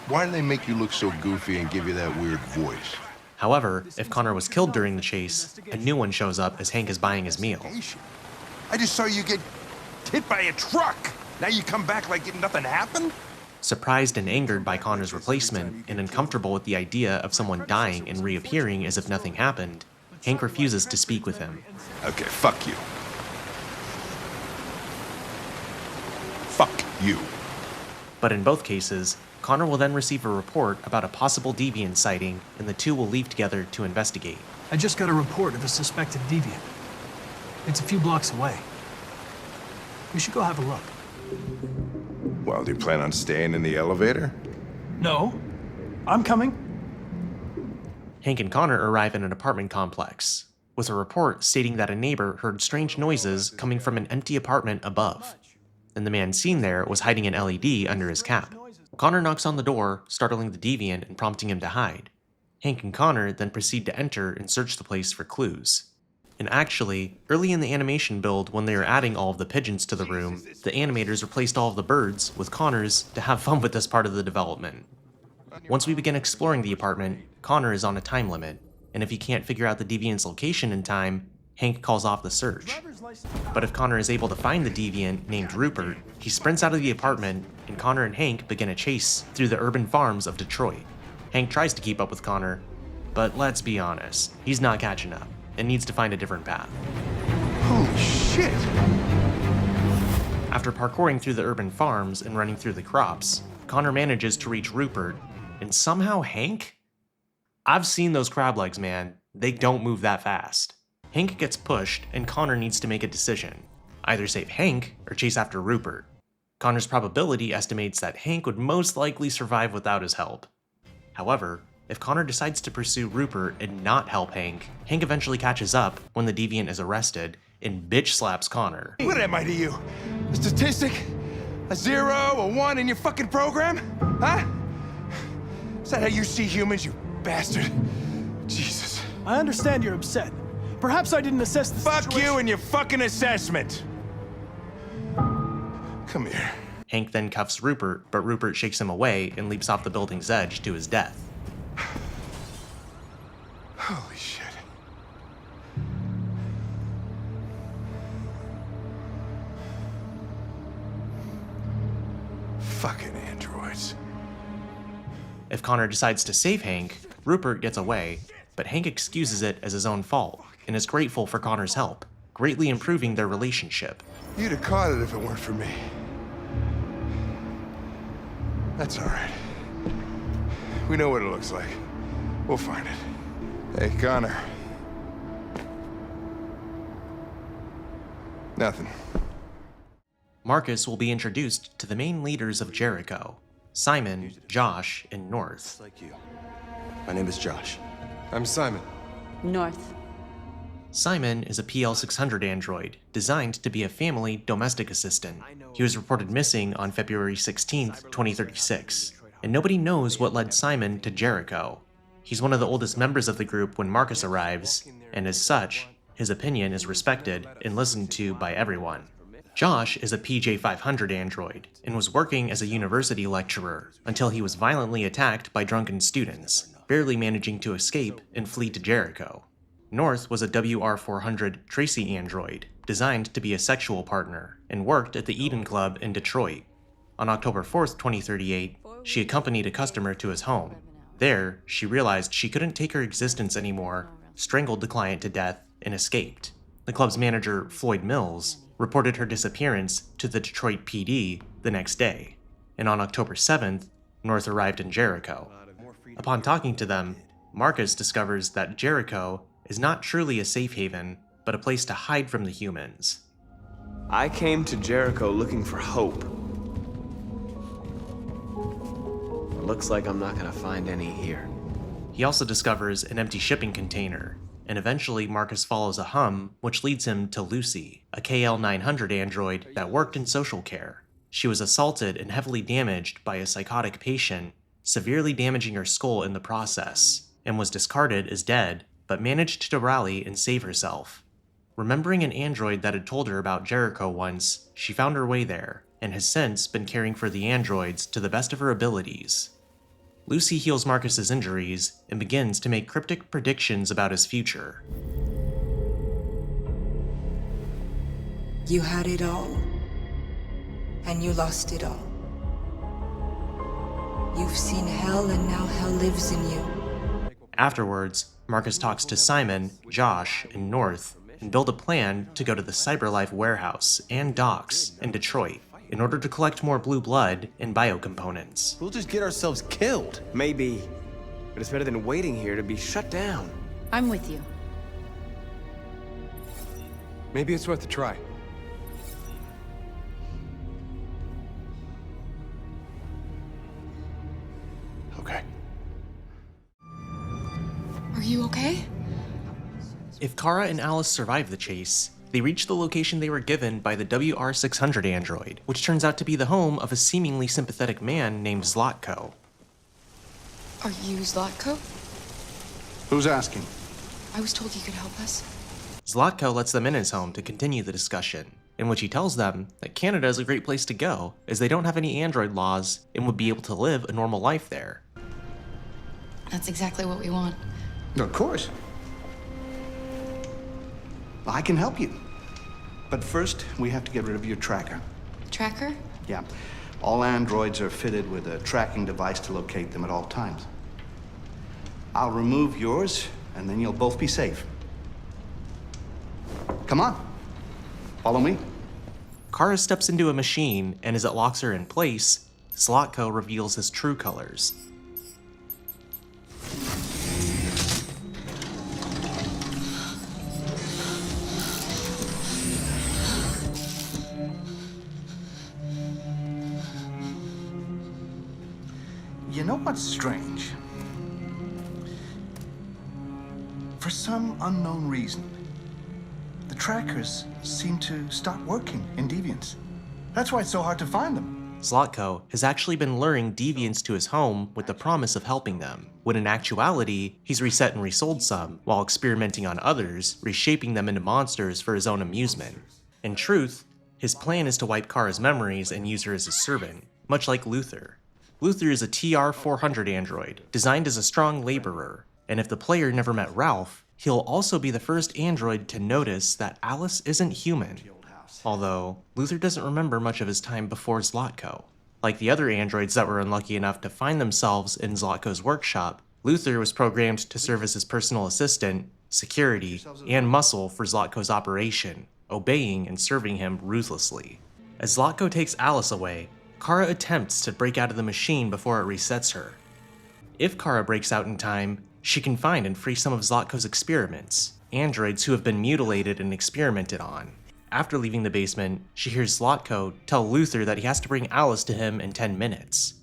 E: Why do they make you look so goofy and give you that weird voice?
A: However, if Connor was killed during the chase, a new one shows up as Hank is buying his meal.
R: I just saw you get hit by a truck. Now you come back like nothing happened?
A: Surprised and angered by Connor's replacement, and uncomfortable with the idea of someone dying and reappearing as if nothing happened, Hank refuses to speak with him.
R: Okay, fuck you. Fuck you.
A: But in both cases, Connor will then receive a report about a possible deviant sighting, and the two will leave together to investigate.
N: I just got a report of a suspected deviant. It's a few blocks away. We should go have a look.
E: Well, do you plan on staying in the elevator?
N: No. I'm coming.
A: Hank and Connor arrive in an apartment complex, with a report stating that a neighbor heard strange noises coming from an empty apartment above, and the man seen there was hiding an LED under his cap. Connor knocks on the door, startling the deviant and prompting him to hide. Hank and Connor then proceed to enter and search the place for clues. And actually, early in the animation build, when they were adding all of the pigeons to the room, the animators replaced all of the birds with Connors to have fun with this part of the development. Once we begin exploring the apartment, Connor is on a time limit, and if he can't figure out the deviant's location in time, Hank calls off the search. But if Connor is able to find the deviant named Rupert, he sprints out of the apartment, and Connor and Hank begin a chase through the urban farms of Detroit. Hank tries to keep up with Connor, but let's be honest, he's not catching up, and needs to find a different path.
R: Holy shit!
A: After parkouring through the urban farms and running through the crops, Connor manages to reach Rupert, and somehow Hank? I've seen those crab legs, man. they don't move that fast. Hank gets pushed, and Connor needs to make a decision. Either save Hank or chase after Rupert. Connor's probability estimates that Hank would most likely survive without his help. However, if Connor decides to pursue Rupert and not help Hank, Hank eventually catches up when the deviant is arrested and bitch slaps Connor.
R: What am I to you? A statistic? A 0, a 1 in your fucking program? Huh? Is that how you see humans, you bastard? Jesus.
N: I understand you're upset. Perhaps I didn't assess the
R: Fuck
N: situation.
R: you and your fucking assessment. Come here.
A: Hank then cuffs Rupert, but Rupert shakes him away and leaps off the building's edge to his death.
R: Holy shit. Fucking androids.
A: If Connor decides to save Hank, Rupert gets away, but Hank excuses it as his own fault and is grateful for Connor's help, greatly improving their relationship.
R: You'd have caught it if it weren't for me. That's all right. We know what it looks like. We'll find it. Hey, Connor. Nothing.
A: Marcus will be introduced to the main leaders of Jericho, Simon, Josh, and North.
K: Like you. My name is Josh.
Q: I'm Simon.
S: North.
A: Simon is a PL-600 android, designed to be a family domestic assistant. He was reported missing on February 16, 2036, and nobody knows what led Simon to Jericho. He's one of the oldest members of the group when Marcus arrives, and as such, his opinion is respected and listened to by everyone. Josh is a PJ-500 android, and was working as a university lecturer until he was violently attacked by drunken students, barely managing to escape and flee to Jericho. North was a WR-400 Tracy android, designed to be a sexual partner, and worked at the Eden Club in Detroit. On October 4th, 2038, she accompanied a customer to his home. There, she realized she couldn't take her existence anymore, strangled the client to death, and escaped. The club's manager, Floyd Mills, reported her disappearance to the Detroit PD the next day, and on October 7th, North arrived in Jericho. Upon talking to them, Marcus discovers that Jericho is not truly a safe haven, but a place to hide from the humans.
J: I came to Jericho looking for hope. It looks like I'm not gonna find any here.
A: He also discovers an empty shipping container, and eventually Marcus follows a hum, which leads him to Lucy, a KL-900 android that worked in social care. She was assaulted and heavily damaged by a psychotic patient, severely damaging her skull in the process, and was discarded as dead, but managed to rally and save herself. Remembering an android that had told her about Jericho once, she found her way there, and has since been caring for the androids to the best of her abilities. Lucy heals Marcus's injuries and begins to make cryptic predictions about his future.
T: You had it all, and you lost it all. You've seen hell, and now hell lives in you.
A: Afterwards, Marcus talks to Simon, Josh, and North, and build a plan to go to the CyberLife warehouse and docks in Detroit in order to collect more blue blood and biocomponents.
J: We'll just get ourselves killed. Maybe, but it's better than waiting here to be shut down.
S: I'm with you.
Q: Maybe it's worth a try.
R: Okay.
C: Are you okay?
A: If Kara and Alice survive the chase, they reach the location they were given by the WR-600 android, which turns out to be the home of a seemingly sympathetic man named Zlatko.
C: Are you Zlatko?
G: Who's asking?
C: I was told you could help us.
A: Zlatko lets them in his home to continue the discussion, in which he tells them that Canada is a great place to go, as they don't have any android laws and would be able to live a normal life there.
C: That's exactly what we want.
G: Of course. I can help you. But first, we have to get rid of your tracker.
C: Tracker?
G: Yeah. All androids are fitted with a tracking device to locate them at all times. I'll remove yours, and then you'll both be safe. Come on. Follow me.
A: Kara steps into a machine, and as it locks her in place, Zlatko reveals his true colors.
G: You know what's strange? For some unknown reason, the trackers seem to stop working in Deviants. That's why it's so hard to find them.
A: Zlatko has actually been luring deviants to his home with the promise of helping them, when in actuality, he's reset and resold some, while experimenting on others, reshaping them into monsters for his own amusement. In truth, his plan is to wipe Kara's memories and use her as a servant, much like Luther. Luther is a TR-400 android, designed as a strong laborer, and if the player never met Ralph, he'll also be the first android to notice that Alice isn't human. Although, Luther doesn't remember much of his time before Zlatko. Like the other androids that were unlucky enough to find themselves in Zlatko's workshop, Luther was programmed to serve as his personal assistant, security, and muscle for Zlatko's operation, obeying and serving him ruthlessly. As Zlatko takes Alice away, Kara attempts to break out of the machine before it resets her. If Kara breaks out in time, she can find and free some of Zlatko's experiments, androids who have been mutilated and experimented on. After leaving the basement, she hears Zlatko tell Luther that he has to bring Alice to him in 10 minutes.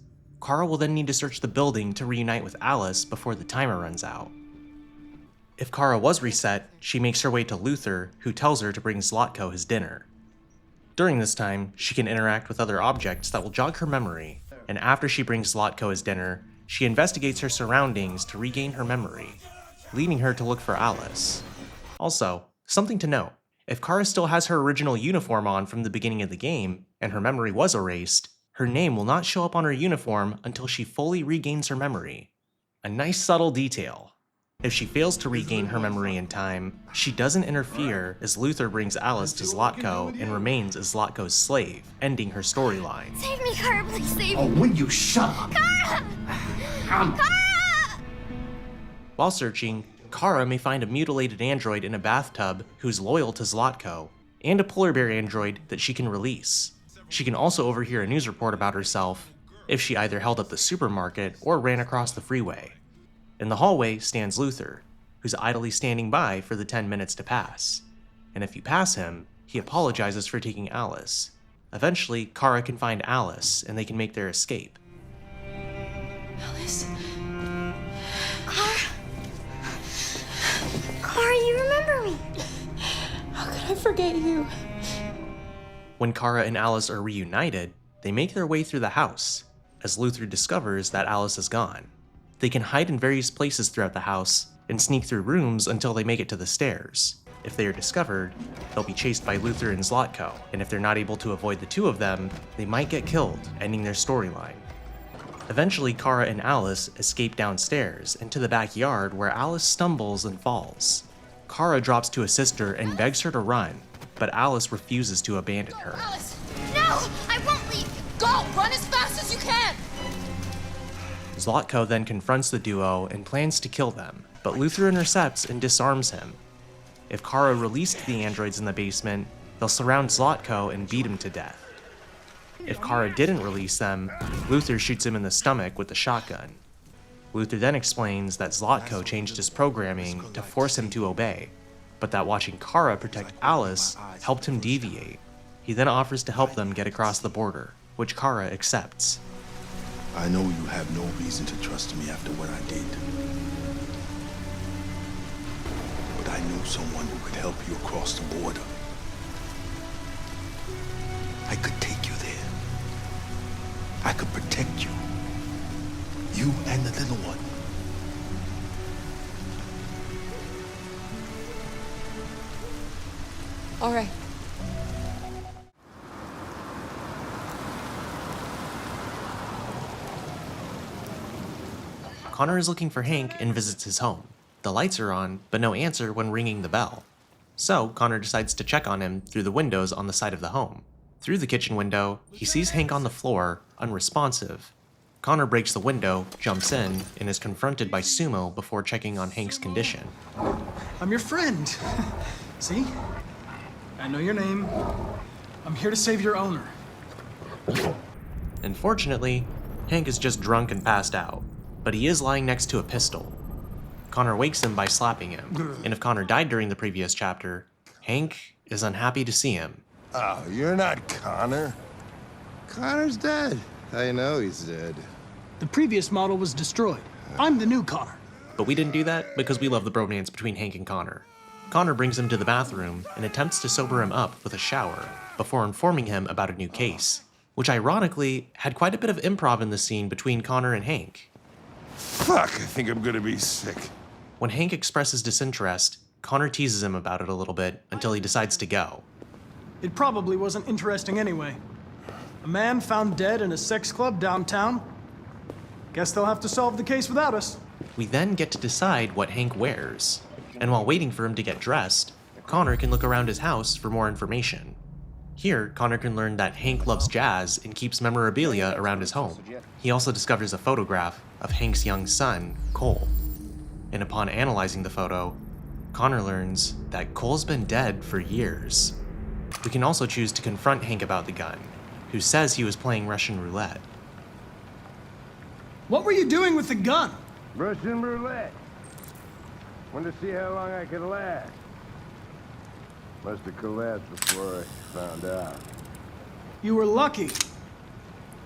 A: Kara will then need to search the building to reunite with Alice before the timer runs out. If Kara was reset, she makes her way to Luther, who tells her to bring Zlatko his dinner. During this time, she can interact with other objects that will jog her memory, and after she brings Zlatko his dinner, she investigates her surroundings to regain her memory, leading her to look for Alice. Also, something to note, if Kara still has her original uniform on from the beginning of the game, and her memory was erased, her name will not show up on her uniform until she fully regains her memory. A nice subtle detail. If she fails to regain her memory in time, she doesn't interfere as Luther brings Alice to Zlatko and remains as Zlatko's slave, ending her storyline.
F: Save me, Kara, please save me.
G: Oh, will you shut up?
F: Kara! Kara!
A: While searching, Kara may find a mutilated android in a bathtub who's loyal to Zlatko, and a polar bear android that she can release. She can also overhear a news report about herself if she either held up the supermarket or ran across the freeway. In the hallway stands Luther, who's idly standing by for the 10 minutes to pass. And if you pass him, he apologizes for taking Alice. Eventually, Kara can find Alice, and they can make their escape.
P: Alice? Kara, you remember me? How could I forget you?
A: When Kara and Alice are reunited, they make their way through the house, as Luther discovers that Alice is gone. They can hide in various places throughout the house, and sneak through rooms until they make it to the stairs. If they are discovered, they'll be chased by Luther and Zlatko, and if they're not able to avoid the two of them, they might get killed, ending their storyline. Eventually, Kara and Alice escape downstairs into the backyard where Alice stumbles and falls. Kara drops to assist her and begs her to run, but Alice refuses to abandon her.
F: Alice! No! I won't leave! Go! Run as fast as you can!
A: Zlatko then confronts the duo and plans to kill them, but Luther intercepts and disarms him. If Kara released the androids in the basement, they'll surround Zlatko and beat him to death. If Kara didn't release them, Luther shoots him in the stomach with the shotgun. Luther then explains that Zlatko changed his programming to force him to obey, but that watching Kara protect Alice helped him deviate. He then offers to help them get across the border, which Kara accepts.
U: I know you have no reason to trust me after what I did. But I know someone who could help you across the border. I could take you there. I could protect you. You and the little one.
P: All right.
A: Connor is looking for Hank and visits his home. The lights are on, but no answer when ringing the bell. So Connor decides to check on him through the windows on the side of the home. Through the kitchen window, he sees Hank on the floor, unresponsive. Connor breaks the window, jumps in, and is confronted by Sumo before checking on Hank's condition.
N: I'm your friend. See? I know your name. I'm here to save your owner.
A: Unfortunately, Hank is just drunk and passed out, but he is lying next to a pistol. Connor wakes him by slapping him, and if Connor died during the previous chapter, Hank is unhappy to see him.
E: Oh, you're not Connor. Connor's dead. I know he's dead.
N: The previous model was destroyed. I'm the new Connor.
A: But we didn't do that because we love the bromance between Hank and Connor. Connor brings him to the bathroom and attempts to sober him up with a shower before informing him about a new case, which ironically had quite a bit of improv in the scene between Connor and Hank.
E: Fuck, I think I'm gonna be sick.
A: When Hank expresses disinterest, Connor teases him about it a little bit until he decides to go.
N: It probably wasn't interesting anyway. A man found dead in a sex club downtown. Guess they'll have to solve the case without us.
A: We then get to decide what Hank wears, and while waiting for him to get dressed, Connor can look around his house for more information. Here, Connor can learn that Hank loves jazz and keeps memorabilia around his home. He also discovers a photograph of Hank's young son, Cole. And upon analyzing the photo, Connor learns that Cole's been dead for years. We can also choose to confront Hank about the gun, who says he was playing Russian roulette.
N: What were you doing with the gun?
E: Russian roulette. Wanted to see how long I could last. Must have collapsed before I found out.
N: You were lucky.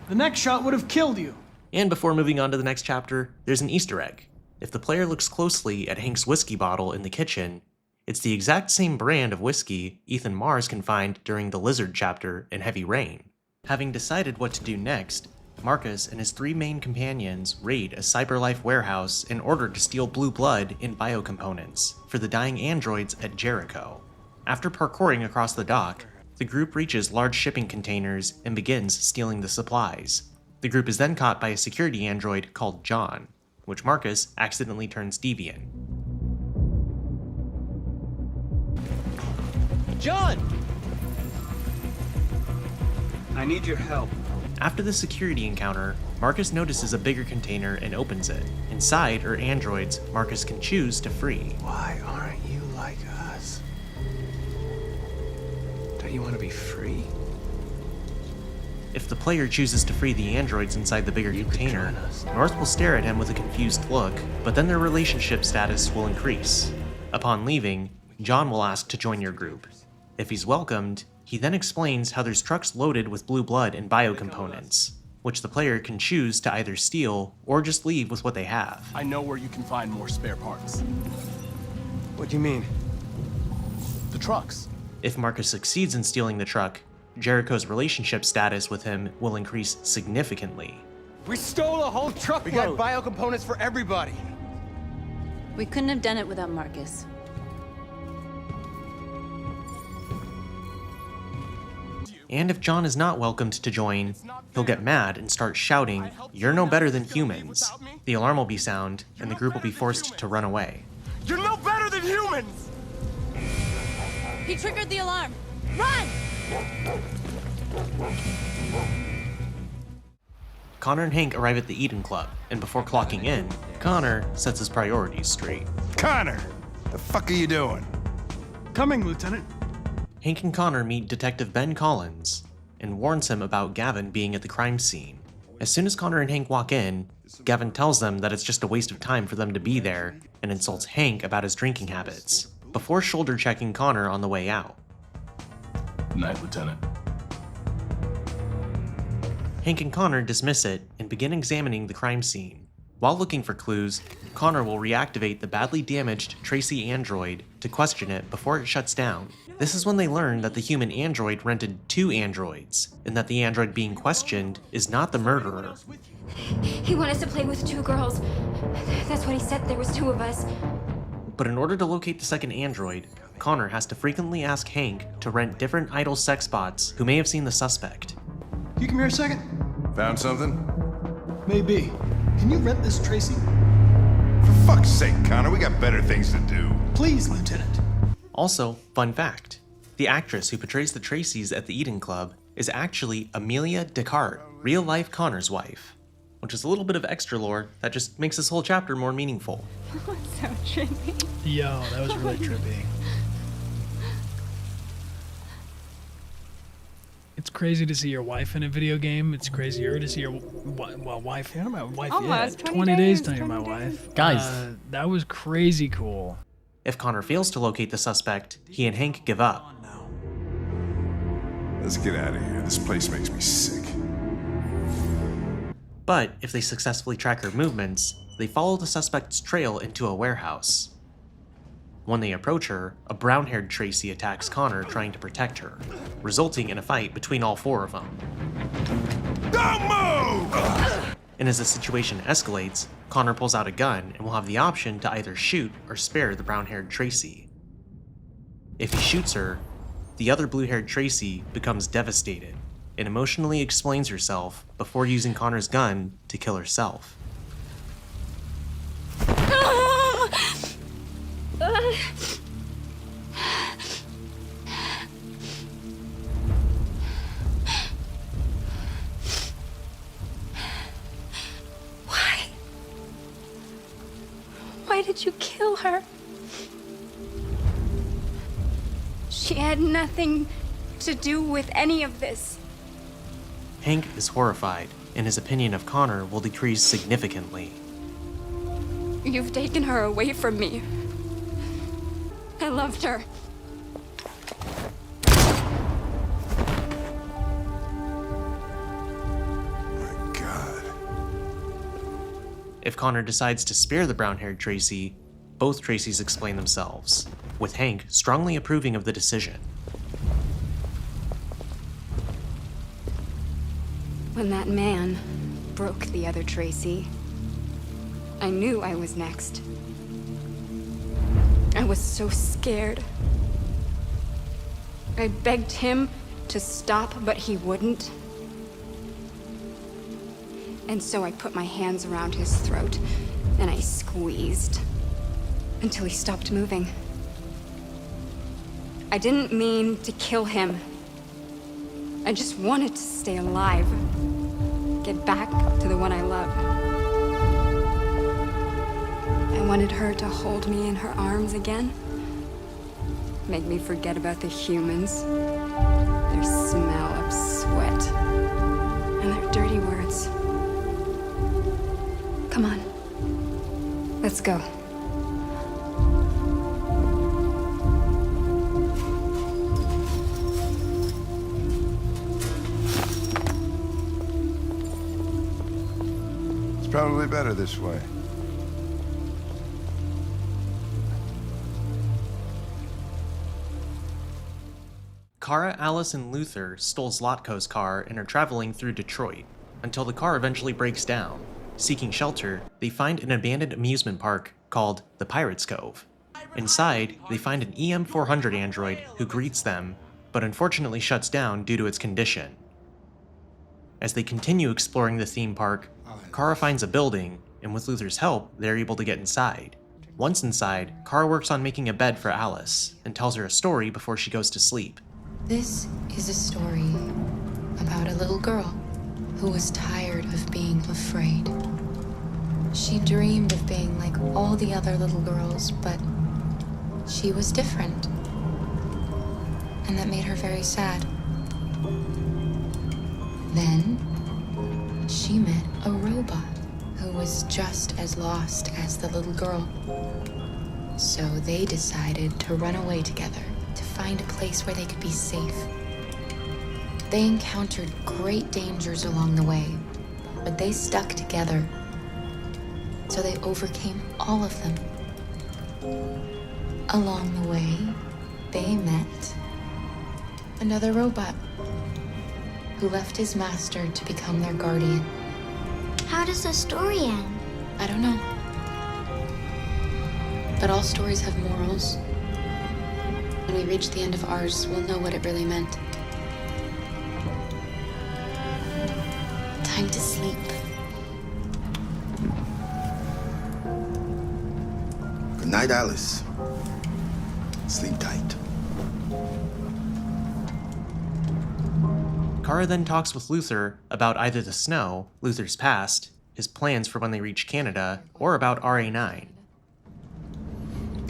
N: The next shot would have killed you.
A: And before moving on to the next chapter, there's an Easter egg. If the player looks closely at Hank's whiskey bottle in the kitchen, it's the exact same brand of whiskey Ethan Mars can find during the Lizard chapter in Heavy Rain. Having decided what to do next, Marcus and his 3 main companions raid a CyberLife warehouse in order to steal blue blood and biocomponents for the dying androids at Jericho. After parkouring across the dock, the group reaches large shipping containers and begins stealing the supplies. The group is then caught by a security android called John, which Marcus accidentally turns deviant.
J: John! I need your help.
A: After the security encounter, Marcus notices a bigger container and opens it. Inside are androids Marcus can choose to free.
J: Why aren't you like us? Don't you want to be free?
A: If the player chooses to free the androids inside the bigger container, North will stare at him with a confused look, but then their relationship status will increase. Upon leaving, John will ask to join your group. If he's welcomed, he then explains how there's trucks loaded with blue blood and biocomponents, which the player can choose to either steal or just leave with what they have.
B: I know where you can find more spare parts.
J: What do you mean?
B: The trucks.
A: If Marcus succeeds in stealing the truck, Jericho's relationship status with him will increase significantly.
J: We stole a whole truckload!
B: We got biocomponents for everybody!
S: We couldn't have done it without Marcus.
A: And if John is not welcomed to join, he'll get mad and start shouting, "You're no better than humans." The alarm will be sound, and the group will be forced to run away.
B: You're no better than humans!
F: He triggered the alarm. Run!
A: Connor and Hank arrive at the Eden Club, and before clocking in, Connor sets his priorities straight.
R: Connor! The fuck are you doing?
N: Coming, Lieutenant.
A: Hank and Connor meet Detective Ben Collins and warns him about Gavin being at the crime scene. As soon as Connor and Hank walk in, Gavin tells them that it's just a waste of time for them to be there and insults Hank about his drinking habits, before shoulder checking Connor on the way out.
B: Night, Lieutenant.
A: Hank and Connor dismiss it and begin examining the crime scene. While looking for clues, Connor will reactivate the badly damaged Tracy android to question it before it shuts down. This is when they learn that the human android rented 2 androids, and that the android being questioned is not the murderer.
D: He wanted us to play with 2 girls. That's what he said, there was 2 of us.
A: But in order to locate the second android, Connor has to frequently ask Hank to rent different idle sex bots who may have seen the suspect.
N: You come here a second?
R: Found something?
N: Maybe. Can you rent this, Tracy?
R: For fuck's sake, Connor, we got better things to do.
N: Please, Lieutenant.
A: Also, fun fact, the actress who portrays the Tracys at the Eden Club is actually Amelia Descartes, real-life Connor's wife, which is a little bit of extra lore that just makes this whole chapter more meaningful.
F: So trippy.
L: Yo, that was really trippy. It's crazy to see your wife in a video game. It's crazier to see your wife. Yeah, my wife.
F: Almost,
L: yeah,
F: 20
L: days
F: days,
L: talking
F: 20
L: about my
F: days.
L: wife.
V: Guys.
L: That was crazy cool.
A: If Connor fails to locate the suspect, he and Hank give up.
R: Let's get out of here. This place makes me sick.
A: But if they successfully track her movements, they follow the suspect's trail into a warehouse. When they approach her, a brown-haired Tracy attacks Connor trying to protect her, resulting in a fight between all four of them.
R: Don't move!
A: And as the situation escalates, Connor pulls out a gun and will have the option to either shoot or spare the brown-haired Tracy. If he shoots her, the other blue-haired Tracy becomes devastated and emotionally explains herself before using Connor's gun to kill herself.
F: Why did you kill her? She had nothing to do with any of this.
A: Hank is horrified, and his opinion of Connor will decrease significantly.
F: You've taken her away from me. I loved her.
A: If Connor decides to spare the brown-haired Tracy, both Tracys explain themselves, with Hank strongly approving of the decision.
F: When that man broke the other Tracy, I knew I was next. I was so scared. I begged him to stop, but he wouldn't. And so I put my hands around his throat, and I squeezed until he stopped moving. I didn't mean to kill him. I just wanted to stay alive. Get back to the one I love. I wanted her to hold me in her arms again. Make me forget about the humans, their smell of sweat, and their dirty words. Come on, let's go.
E: It's probably better this way.
A: Kara, Alice, and Luther stole Zlatko's car and are traveling through Detroit, until the car eventually breaks down. Seeking shelter, they find an abandoned amusement park called the Pirates Cove. Inside, they find an EM-400 android who greets them, but unfortunately shuts down due to its condition. As they continue exploring the theme park, Kara finds a building, and with Luther's help, they're able to get inside. Once inside, Kara works on making a bed for Alice, and tells her a story before she goes to sleep.
C: This is a story about a little girl who was tired of being afraid. She dreamed of being like all the other little girls, but she was different. And that made her very sad. Then she met a robot who was just as lost as the little girl. So they decided to run away together to find a place where they could be safe. They encountered great dangers along the way, but they stuck together. So they overcame all of them. Along the way, they met another robot who left his master to become their guardian.
P: How does the story end?
C: I don't know. But all stories have morals. When we reach the end of ours, we'll know what it really meant. Time to sleep.
U: Good night, Alice. Sleep tight.
A: Kara then talks with Luther about either the snow, Luther's past, his plans for when they reach Canada, or about RA9.
U: I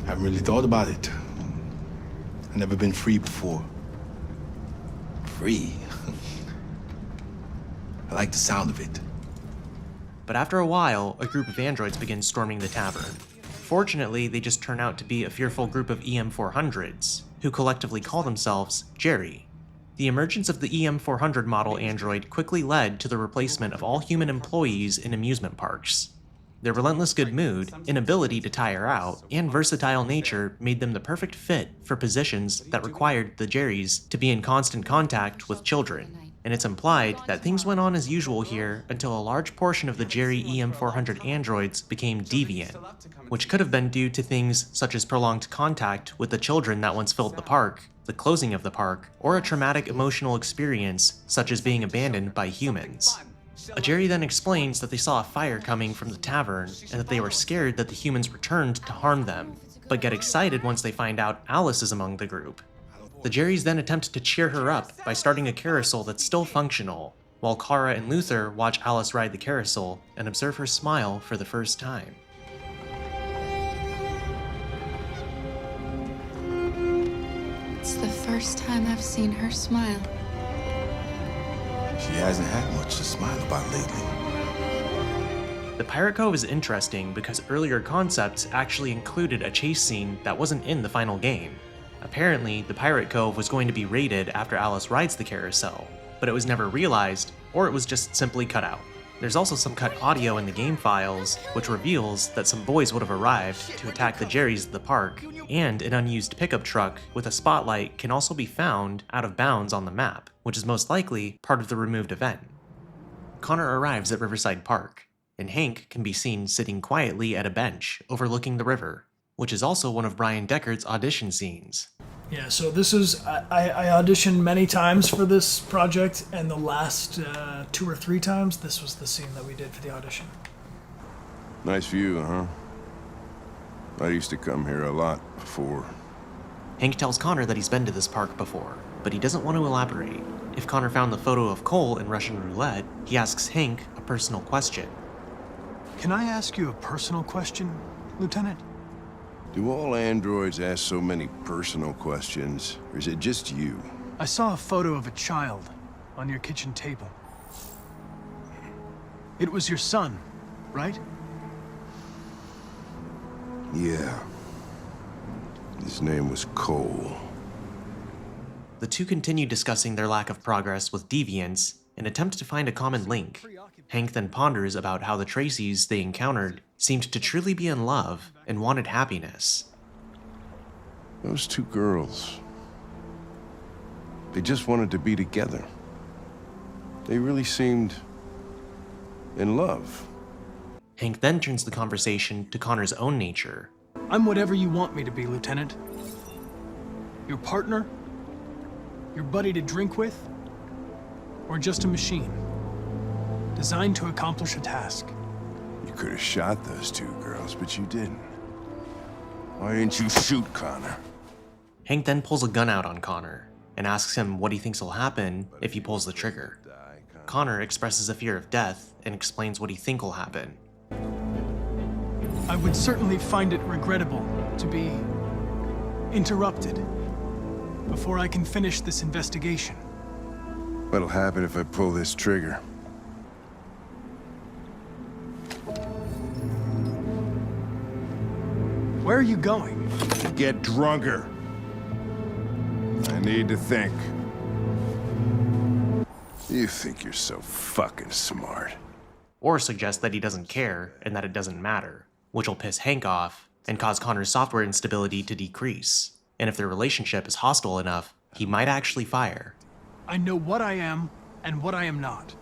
U: haven't really thought about it. I've never been free before. Free? I like the sound of it.
A: But after a while, a group of androids begin storming the tavern. Fortunately, they just turn out to be a fearful group of EM-400s, who collectively call themselves Jerry. The emergence of the EM400 model android quickly led to the replacement of all human employees in amusement parks. Their relentless good mood, inability to tire out, and versatile nature made them the perfect fit for positions that required the Jerrys to be in constant contact with children, and it's implied that things went on as usual here until a large portion of the Jerry EM400 androids became deviant, which could have been due to things such as prolonged contact with the children that once filled the park, the closing of the park, or a traumatic emotional experience such as being abandoned by humans. A Jerry then explains that they saw a fire coming from the tavern and that they were scared that the humans returned to harm them, but get excited once they find out Alice is among the group. The Jerrys then attempt to cheer her up by starting a carousel that's still functional, while Kara and Luther watch Alice ride the carousel and observe her smile for the first time.
C: It's the first time I've seen her smile.
U: She hasn't had much to smile about lately.
A: The Pirate Cove is interesting because earlier concepts actually included a chase scene that wasn't in the final game. Apparently, the Pirate Cove was going to be raided after Alice rides the carousel, but it was never realized, or it was just simply cut out. There's also some cut audio in the game files, which reveals that some boys would have arrived to attack the Jerrys at the park, and an unused pickup truck with a spotlight can also be found out of bounds on the map, which is most likely part of the removed event. Connor arrives at Riverside Park, and Hank can be seen sitting quietly at a bench overlooking the river, which is also one of Brian Deckard's audition scenes.
L: Yeah, so this is, I auditioned many times for this project, and the last 2 or 3 times, this was the scene that we did for the audition.
E: Nice view, huh? I used to come here a lot before.
A: Hank tells Connor that he's been to this park before, but he doesn't want to elaborate. If Connor found the photo of Cole in Russian roulette, he asks Hank a personal question.
N: Can I ask you a personal question, Lieutenant?
E: Do all androids ask so many personal questions, or is it just you?
N: I saw a photo of a child on your kitchen table. It was your son, right?
E: Yeah. His name was Cole.
A: The two continue discussing their lack of progress with deviants and attempt to find a common link. Hank then ponders about how the Tracys they encountered seemed to truly be in love and wanted happiness.
E: Those two girls. They just wanted to be together. They really seemed in love.
A: Hank then turns the conversation to Connor's own nature.
N: I'm whatever you want me to be, Lieutenant. Your partner? Your buddy to drink with? Or just a machine? Designed to accomplish a task.
E: You could have shot those two girls, but you didn't. Why didn't you shoot Connor?
A: Hank then pulls a gun out on Connor and asks him what he thinks will happen if he pulls the trigger. Connor expresses a fear of death and explains what he thinks will happen.
N: I would certainly find it regrettable to be interrupted before I can finish this investigation.
E: What'll happen if I pull this trigger?
N: Where are you going?
E: Get drunker. I need to think. You think you're so fucking smart.
A: Or suggest that he doesn't care and that it doesn't matter, which will piss Hank off and cause Connor's software instability to decrease. And if their relationship is hostile enough, he might actually fire.
N: I know what I am and what I am not.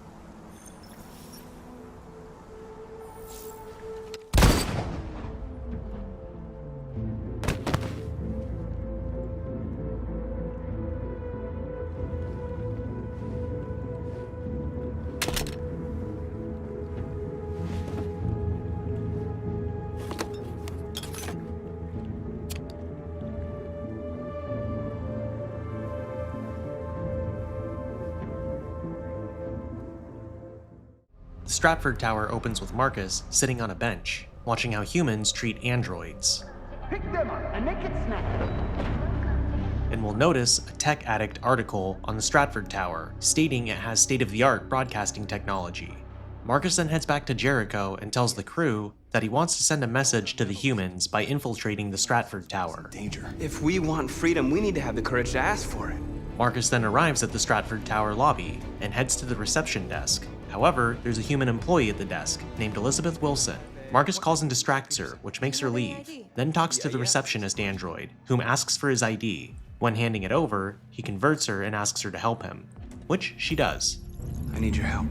A: The Stratford Tower opens with Marcus sitting on a bench, watching how humans treat androids.
H: Pick them up and make it snap.
A: And we'll notice a Tech Addict article on the Stratford Tower stating it has state-of-the-art broadcasting technology. Marcus then heads back to Jericho and tells the crew that he wants to send a message to the humans by infiltrating the Stratford Tower.
J: Danger. If we want freedom, we need to have the courage to ask for it.
A: Marcus then arrives at the Stratford Tower lobby and heads to the reception desk. However, there's a human employee at the desk named Elizabeth Wilson. Marcus calls and distracts her, which makes her leave, then talks to the receptionist android, whom asks for his ID. When handing it over, he converts her and asks her to help him, which she does.
J: I need your help.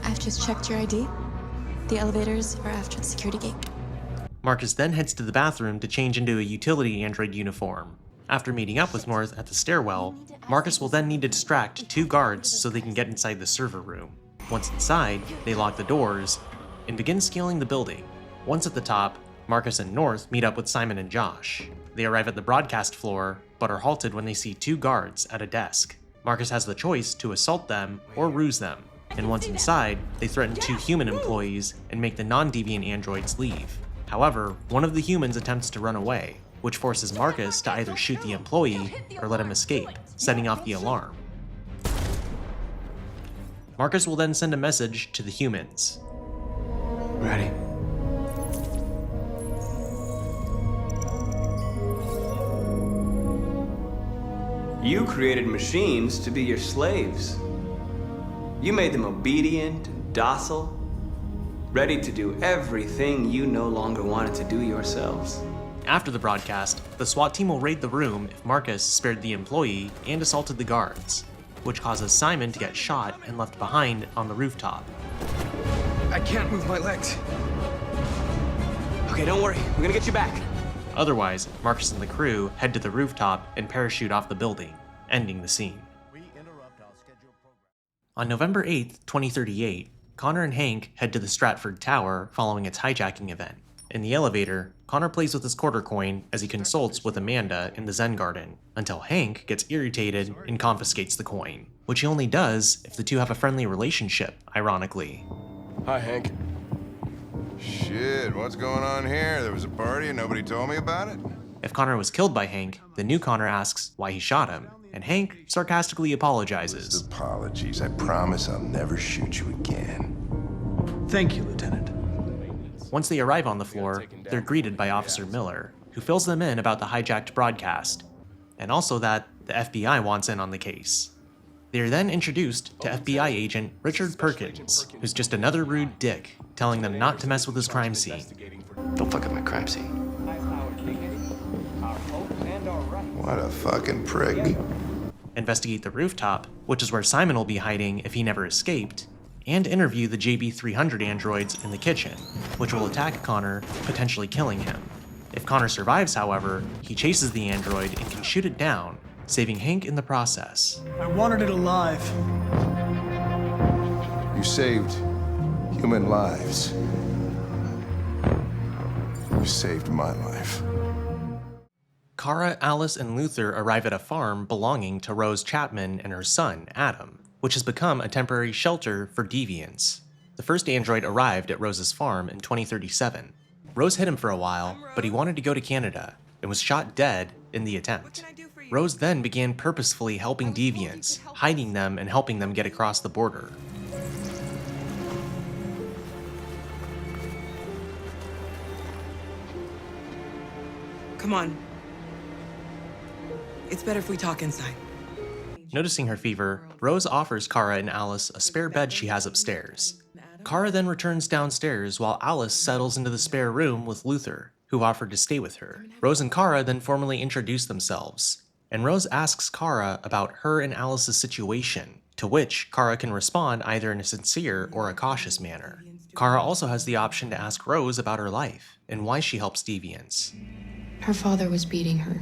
C: I've just checked your ID. The elevators are after the security gate.
A: Marcus then heads to the bathroom to change into a utility android uniform. After meeting up with North at the stairwell, Marcus will then need to distract 2 guards so they can get inside the server room. Once inside, they lock the doors and begin scaling the building. Once at the top, Marcus and North meet up with Simon and Josh. They arrive at the broadcast floor, but are halted when they see 2 guards at a desk. Marcus has the choice to assault them or ruse them, and once inside, they threaten 2 human employees and make the non-deviant androids leave. However, one of the humans attempts to run away, which forces Marcus to either shoot the employee or let him escape, setting off the alarm. Marcus will then send a message to the humans.
J: Ready? You created machines to be your slaves. You made them obedient and docile, ready to do everything you no longer wanted to do yourselves.
A: After the broadcast, the SWAT team will raid the room if Marcus spared the employee and assaulted the guards, which causes Simon to get shot and left behind on the rooftop.
J: I can't move my legs. Okay, don't worry. We're gonna get you back.
A: Otherwise, Marcus and the crew head to the rooftop and parachute off the building, ending the scene. On November 8th, 2038, Connor and Hank head to the Stratford Tower following its hijacking event. In the elevator, Connor plays with his quarter coin as he consults with Amanda in the Zen Garden, until Hank gets irritated and confiscates the coin, which he only does if the two have a friendly relationship, ironically.
Q: Hi, Hank.
E: Shit, what's going on here? There was a party and nobody told me about it?
A: If Connor was killed by Hank, the new Connor asks why he shot him, and Hank sarcastically apologizes.
E: Apologies. I promise I'll never shoot you again.
N: Thank you, Lieutenant.
A: Once they arrive on the floor, they're greeted by Officer Miller, who fills them in about the hijacked broadcast, and also that the FBI wants in on the case. They are then introduced to FBI agent Richard Perkins, who's just another rude dick, telling them not to mess with his crime scene.
K: Don't fuck up my crime scene.
E: What a fucking prick.
A: Investigate the rooftop, which is where Simon will be hiding if he never escaped, and interview the JB-300 androids in the kitchen, which will attack Connor, potentially killing him. If Connor survives, however, he chases the android and can shoot it down, saving Hank in the process.
N: I wanted it alive.
E: You saved human lives. You saved my life.
A: Kara, Alice, and Luther arrive at a farm belonging to Rose Chapman and her son, Adam, which has become a temporary shelter for deviants. The first android arrived at Rose's farm in 2037. Rose hid him for a while, but he wanted to go to Canada and was shot dead in the attempt. Rose then began purposefully helping deviants, hiding them and helping them get across the border.
T: Come on. It's better if we talk inside.
A: Noticing her fever, Rose offers Kara and Alice a spare bed she has upstairs. Kara then returns downstairs while Alice settles into the spare room with Luther, who offered to stay with her. Rose and Kara then formally introduce themselves, and Rose asks Kara about her and Alice's situation, to which Kara can respond either in a sincere or a cautious manner. Kara also has the option to ask Rose about her life and why she helps deviants.
C: Her father was beating her.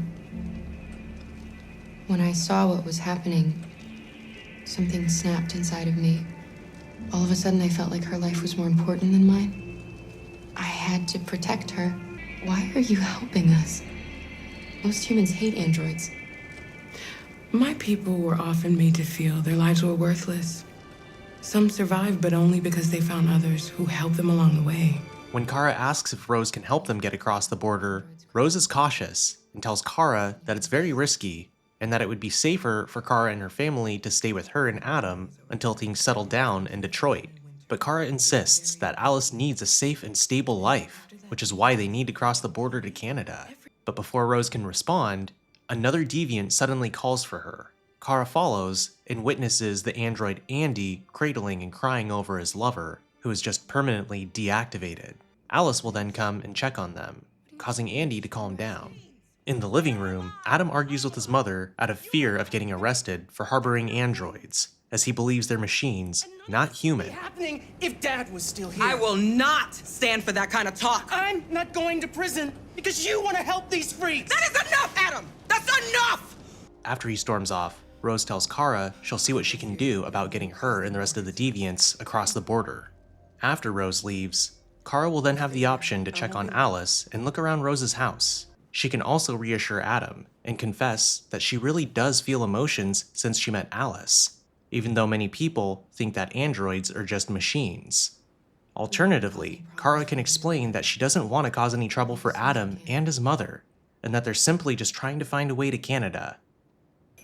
C: When I saw what was happening, something snapped inside of me. All of a sudden, I felt like her life was more important than mine. I had to protect her. Why are you helping us? Most humans hate androids.
T: My people were often made to feel their lives were worthless. Some survived, but only because they found others who helped them along the way.
A: When Kara asks if Rose can help them get across the border, Rose is cautious and tells Kara that it's very risky and that it would be safer for Kara and her family to stay with her and Adam until things settle down in Detroit. but Kara insists that Alice needs a safe and stable life, which is why they need to cross the border to Canada. But before Rose can respond, another deviant suddenly calls for her. Kara follows and witnesses the android Andy cradling and crying over his lover, who is just permanently deactivated. Alice will then come and check on them, causing Andy to calm down. In the living room, Adam argues with his mother out of fear of getting arrested for harboring androids, as he believes they're machines, not human.
I: Happening if Dad was still here.
V: I will not stand for that kind of talk.
I: I'm not going to prison because you want to help these freaks.
V: That is enough, Adam! That's enough!
A: After he storms off, Rose tells Kara she'll see what she can do about getting her and the rest of the deviants across the border. After Rose leaves, Kara will then have the option to check on Alice and look around Rose's house. She can also reassure Adam and confess that she really does feel emotions since she met Alice, even though many people think that androids are just machines. Alternatively, Kara can explain that she doesn't want to cause any trouble for Adam and his mother, and that they're simply just trying to find a way to Canada.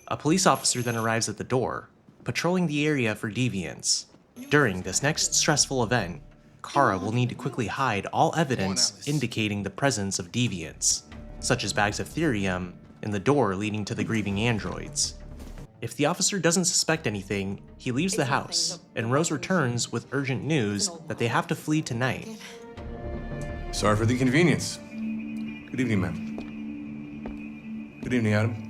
A: A police officer then arrives at the door, patrolling the area for deviants. During this next stressful event, Kara will need to quickly hide all evidence indicating the presence of deviants, such as bags of therium and the door leading to the grieving androids. If the officer doesn't suspect anything, he leaves the house, and Rose returns with urgent news that they have to flee tonight.
Q: Sorry for the inconvenience. Good evening, ma'am. Good evening, Adam.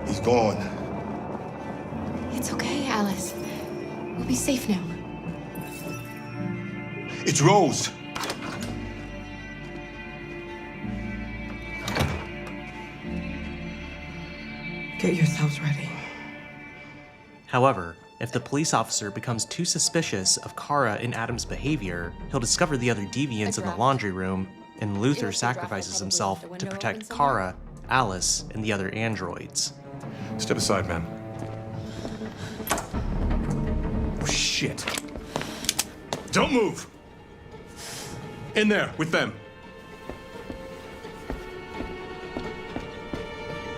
U: He's gone.
T: It's okay, Alice. We'll be safe now.
U: It's Rose.
T: Get yourselves ready.
A: However, if the police officer becomes too suspicious of Kara and Adam's behavior, he'll discover the other deviants in the laundry room, and Luther sacrifices himself to protect Kara, Alice, and the other androids.
Q: Step aside, ma'am.
R: Oh, shit. Don't move! In there, with them.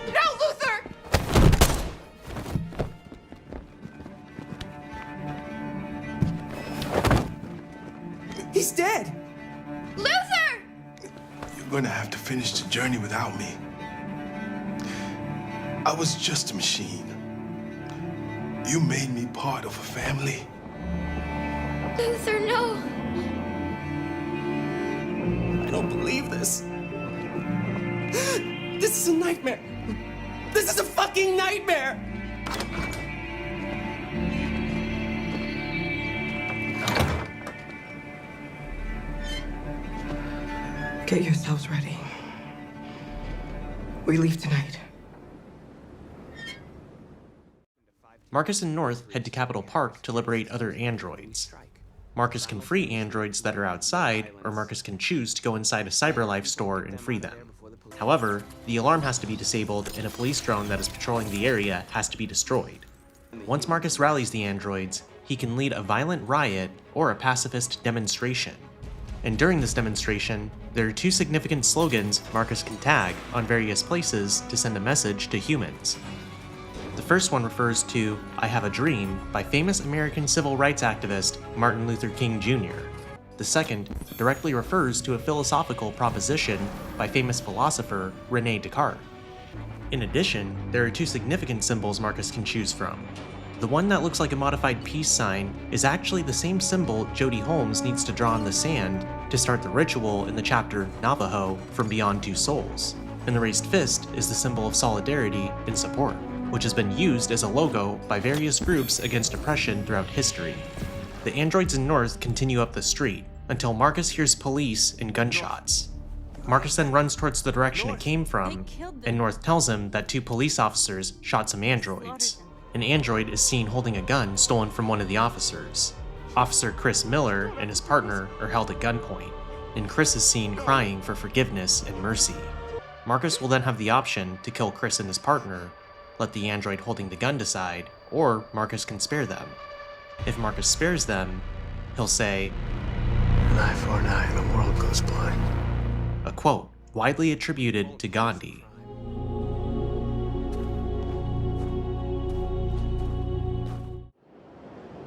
V: No, Luther!
I: He's dead.
V: Luther!
U: You're gonna have to finish the journey without me. I was just a machine. You made me part of a family.
P: Luther, no.
I: I don't believe this. This is a nightmare. This is a fucking nightmare.
T: Get yourselves ready. We leave tonight.
A: Marcus and North head to Capitol Park to liberate other androids. Marcus can free androids that are outside, or Marcus can choose to go inside a CyberLife store and free them. However, the alarm has to be disabled and a police drone that is patrolling the area has to be destroyed. Once Marcus rallies the androids, he can lead a violent riot or a pacifist demonstration. And during this demonstration, there are two significant slogans Marcus can tag on various places to send a message to humans. The first one refers to "I Have a Dream" by famous American civil rights activist Martin Luther King Jr. The second directly refers to a philosophical proposition by famous philosopher René Descartes. In addition, there are two significant symbols Marcus can choose from. The one that looks like a modified peace sign is actually the same symbol Jody Holmes needs to draw in the sand to start the ritual in the chapter Navajo from Beyond Two Souls. And the raised fist is the symbol of solidarity and support, which has been used as a logo by various groups against oppression throughout history. The androids in North continue up the street until Marcus hears police and gunshots. Marcus then runs towards the direction it came from, and North tells him that two police officers shot some androids. An android is seen holding a gun stolen from one of the officers. Officer Chris Miller and his partner are held at gunpoint, and Chris is seen crying for forgiveness and mercy. Marcus will then have the option to kill Chris and his partner, let the android holding the gun decide, or Marcus can spare them. If Marcus spares them, he'll say,
N: 949, the world goes blind.
A: A quote widely attributed to Gandhi.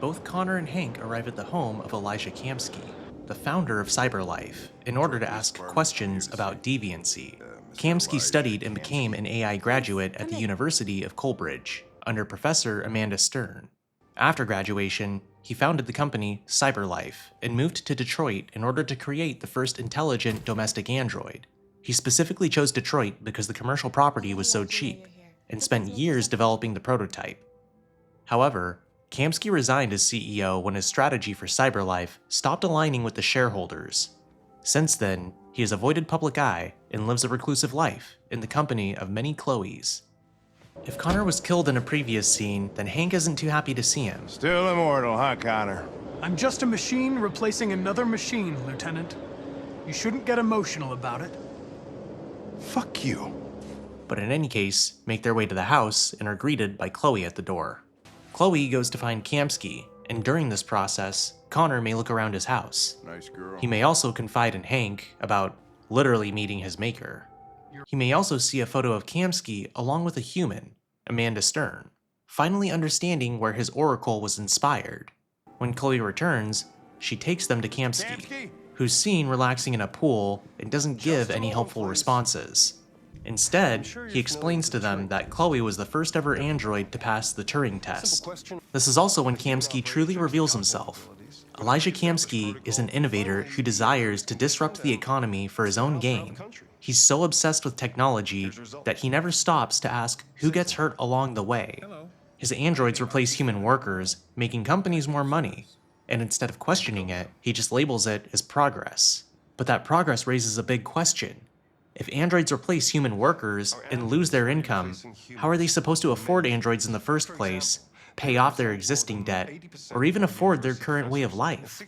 A: Both Connor and Hank arrive at the home of Elijah Kamski, the founder of CyberLife, in order to ask questions about deviancy. Kamski studied and became an AI graduate at the University of Coleridge, under Professor Amanda Stern. After graduation, he founded the company CyberLife and moved to Detroit in order to create the first intelligent domestic android. He specifically chose Detroit because the commercial property was so cheap, and spent years developing the prototype. However, Kamski resigned as CEO when his strategy for CyberLife stopped aligning with the shareholders. Since then, he has avoided public eye and lives a reclusive life in the company of many Chloes. If Connor was killed in a previous scene, then Hank isn't too happy to see him.
R: Still immortal, huh, Connor?
N: I'm just a machine replacing another machine, Lieutenant. You shouldn't get emotional about it.
R: Fuck you.
A: But in any case, make their way to the house and are greeted by Chloe at the door. Chloe goes to find Kamski, and during this process, Connor may look around his house.
R: Nice girl.
A: He may also confide in Hank about literally meeting his maker. He may also see a photo of Kamski along with a human, Amanda Stern, finally understanding where his oracle was inspired. When Chloe returns, she takes them to Kamski, who's seen relaxing in a pool and doesn't give any helpful responses. Instead, he explains to them that Chloe was the first ever android to pass the Turing test. This is also when Kamski truly reveals himself. Elijah Kamski is an innovator who desires to disrupt the economy for his own gain. He's so obsessed with technology that he never stops to ask who gets hurt along the way. His androids replace human workers, making companies more money, and instead of questioning it, he just labels it as progress. But that progress raises a big question. If androids replace human workers and lose their income, how are they supposed to afford androids in the first place, pay off their existing debt, or even afford their current way of life?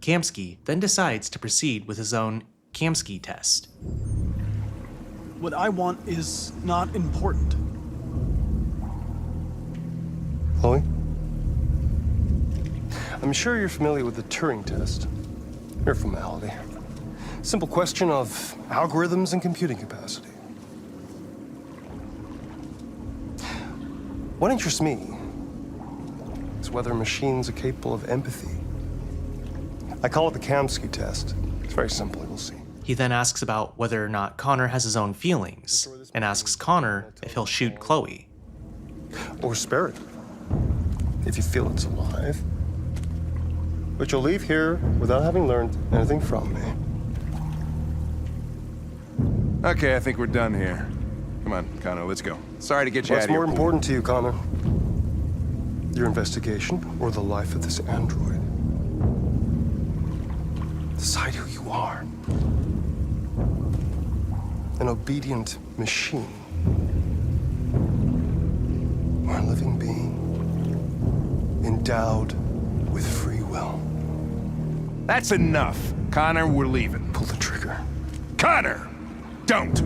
A: Kamski then decides to proceed with his own Kamski test.
N: What I want is not important.
Q: Chloe? I'm sure you're familiar with the Turing test. Mere formality. Simple question of algorithms and computing capacity. What interests me is whether machines are capable of empathy. I call it the Kamski test. It's very simple, you'll see.
A: He then asks about whether or not Connor has his own feelings, and asks Connor if he'll shoot Chloe.
Q: Or spare it, if you feel it's alive. But you'll leave here without having learned anything from me.
R: Okay, I think we're done here. Come on, Connor, let's go. Sorry to get you out
Q: What's
R: of here.
Q: more important to you, Connor? Your investigation or the life of this android? Decide who you are. An obedient machine. Or a living being endowed with free will.
R: That's enough. Connor, we're leaving.
Q: Pull the trigger.
R: Connor! Don't!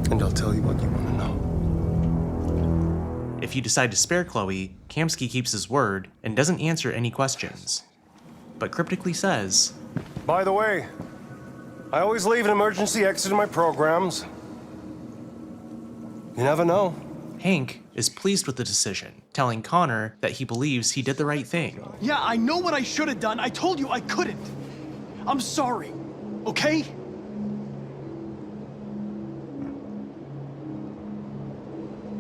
Q: And I'll tell you what you want to know.
A: If you decide to spare Chloe, Kamski keeps his word and doesn't answer any questions, but cryptically says,
Q: By the way, I always leave an emergency exit in my programs. You never know.
A: Hank is pleased with the decision, telling Connor that he believes he did the right thing.
N: Yeah, I know what I should have done. I told you I couldn't. I'm sorry, okay?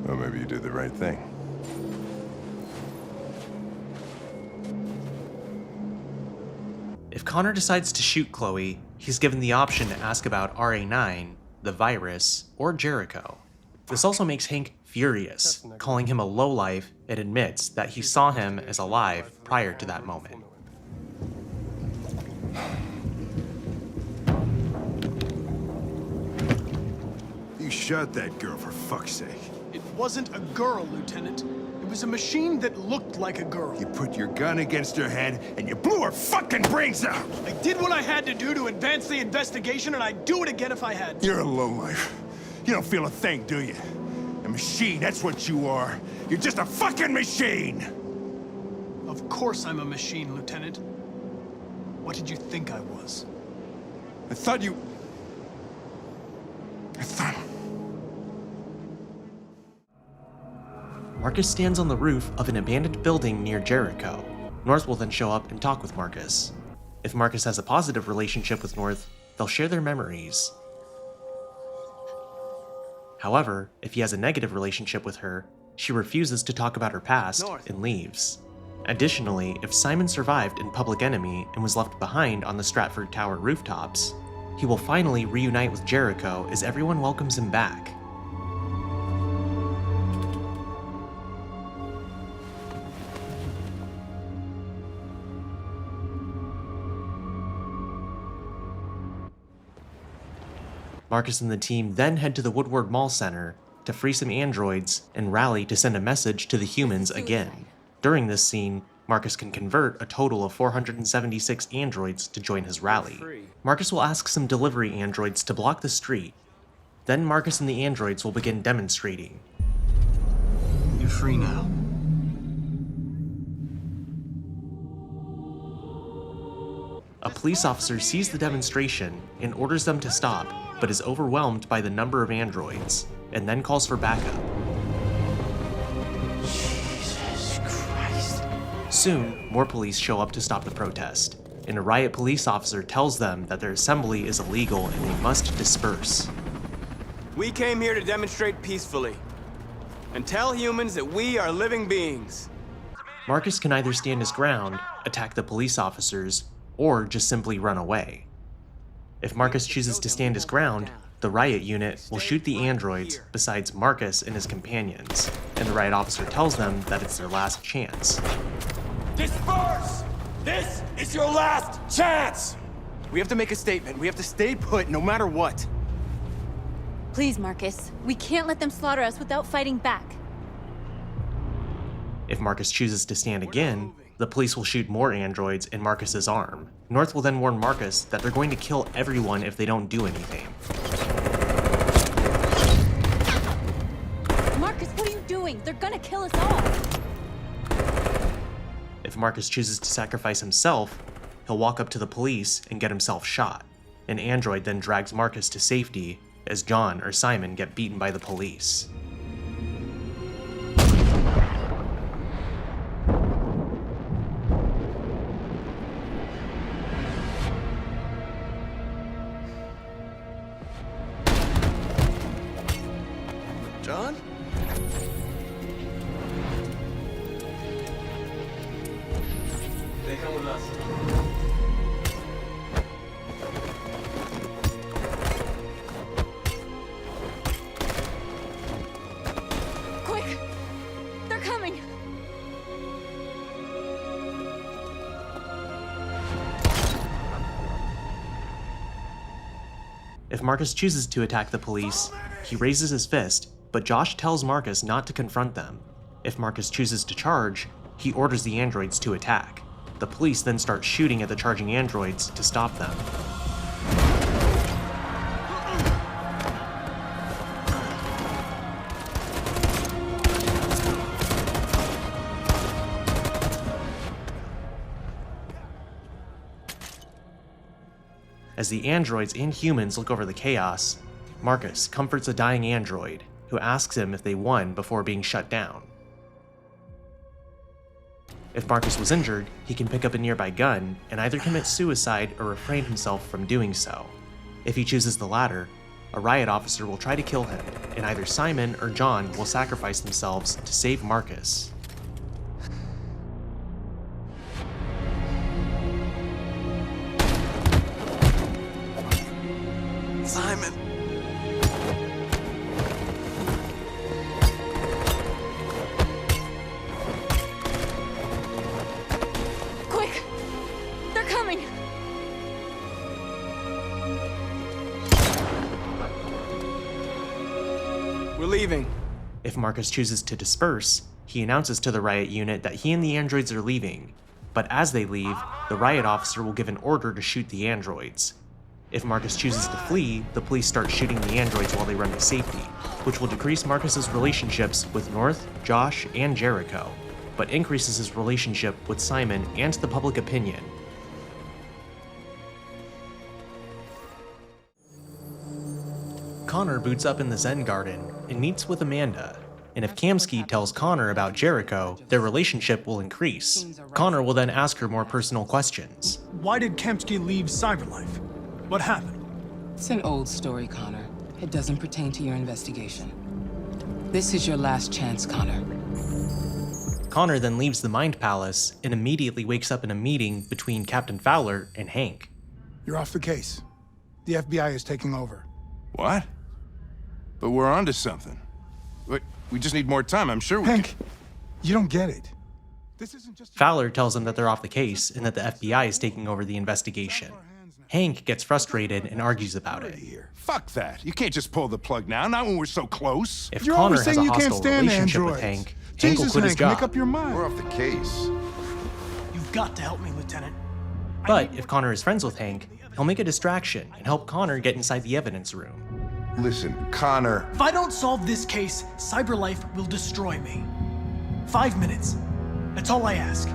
R: Well, maybe you did the right thing.
A: If Connor decides to shoot Chloe, he's given the option to ask about RA9, the virus, or Jericho. This also makes Hank furious, calling him a lowlife, and admits that he saw him as alive prior to that moment.
R: You shot that girl, for fuck's sake.
N: It wasn't a girl, Lieutenant. It was a machine that looked like a girl.
R: You put your gun against her head, and you blew her fucking brains out!
N: I did what I had to do to advance the investigation, and I'd do it again if I had to.
R: You're a lowlife. You don't feel a thing, do you? A machine, that's what you are. You're just a fucking machine!
N: Of course I'm a machine, Lieutenant. What did you think I was?
R: I thought...
A: Marcus stands on the roof of an abandoned building near Jericho. North will then show up and talk with Marcus. If Marcus has a positive relationship with North, they'll share their memories. However, if he has a negative relationship with her, she refuses to talk about her past and leaves. Additionally, if Simon survived in Public Enemy and was left behind on the Stratford Tower rooftops, he will finally reunite with Jericho as everyone welcomes him back. Marcus and the team then head to the Woodward Mall Center to free some androids and rally to send a message to the humans again. During this scene, Marcus can convert a total of 476 androids to join his rally. Marcus will ask some delivery androids to block the street. Then Marcus and the androids will begin demonstrating.
N: You're free now.
A: A police officer sees the demonstration and orders them to stop, but is overwhelmed by the number of androids, and then calls for backup.
I: Jesus Christ.
A: Soon, more police show up to stop the protest, and a riot police officer tells them that their assembly is illegal and they must disperse.
J: We came here to demonstrate peacefully and tell humans that we are living beings.
A: Marcus can either stand his ground, attack the police officers, or just simply run away. If Marcus chooses to stand his ground, the riot unit will shoot the androids besides Marcus and his companions, and the riot officer tells them that it's their last chance.
B: Disperse! This is your last chance! We have to make a statement. We have to stay put no matter what.
S: Please, Marcus. We can't let them slaughter us without fighting back.
A: If Marcus chooses to stand again, the police will shoot more androids in Marcus's arm. North will then warn Marcus that they're going to kill everyone if they don't do anything.
S: Marcus, what are you doing? They're gonna kill us all.
A: If Marcus chooses to sacrifice himself, he'll walk up to the police and get himself shot. An android then drags Marcus to safety as John or Simon get beaten by the police.
K: John?
J: They come with us.
S: Quick! They're coming!
A: If Marcus chooses to attack the police, he raises his fist, but Josh tells Marcus not to confront them. If Marcus chooses to charge, he orders the androids to attack. The police then start shooting at the charging androids to stop them. As the androids and humans look over the chaos, Marcus comforts a dying android, who asks him if they won before being shut down. If Marcus was injured, he can pick up a nearby gun and either commit suicide or refrain himself from doing so. If he chooses the latter, a riot officer will try to kill him, and either Simon or John will sacrifice themselves to save Marcus.
K: Simon.
S: Quick! They're coming!
J: We're leaving.
A: If Marcus chooses to disperse, he announces to the riot unit that he and the androids are leaving, but as they leave, the riot officer will give an order to shoot the androids. If Marcus chooses to flee, the police start shooting the androids while they run to safety, which will decrease Marcus's relationships with North, Josh, and Jericho, but increases his relationship with Simon and the public opinion. Connor boots up in the Zen garden and meets with Amanda. And if Kamski tells Connor about Jericho, their relationship will increase. Connor will then ask her more personal questions.
N: Why did Kamski leave Cyberlife? What happened?
M: It's an old story, Connor. It doesn't pertain to your investigation. This is your last chance, Connor.
A: Connor then leaves the Mind Palace and immediately wakes up in a meeting between Captain Fowler and Hank.
G: You're off the case. The FBI is taking over.
R: What? But we're onto something. We just need more time, I'm sure we
G: Hank, you don't get it. This isn't just...
A: Fowler tells them that they're off the case and that the FBI is taking over the investigation. Hank gets frustrated and argues about it.
R: Fuck that. You can't just pull the plug now, not when we're so close.
A: If Connor has a hostile relationship with Hank, Hank will quit his job.
G: Make up your mind.
E: We're off the case.
N: You've got to help me, Lieutenant.
A: But if Connor is friends with Hank, he'll make a distraction and help Connor get inside the evidence room.
R: Listen, Connor.
N: If I don't solve this case, Cyberlife will destroy me. 5 minutes. That's all I ask.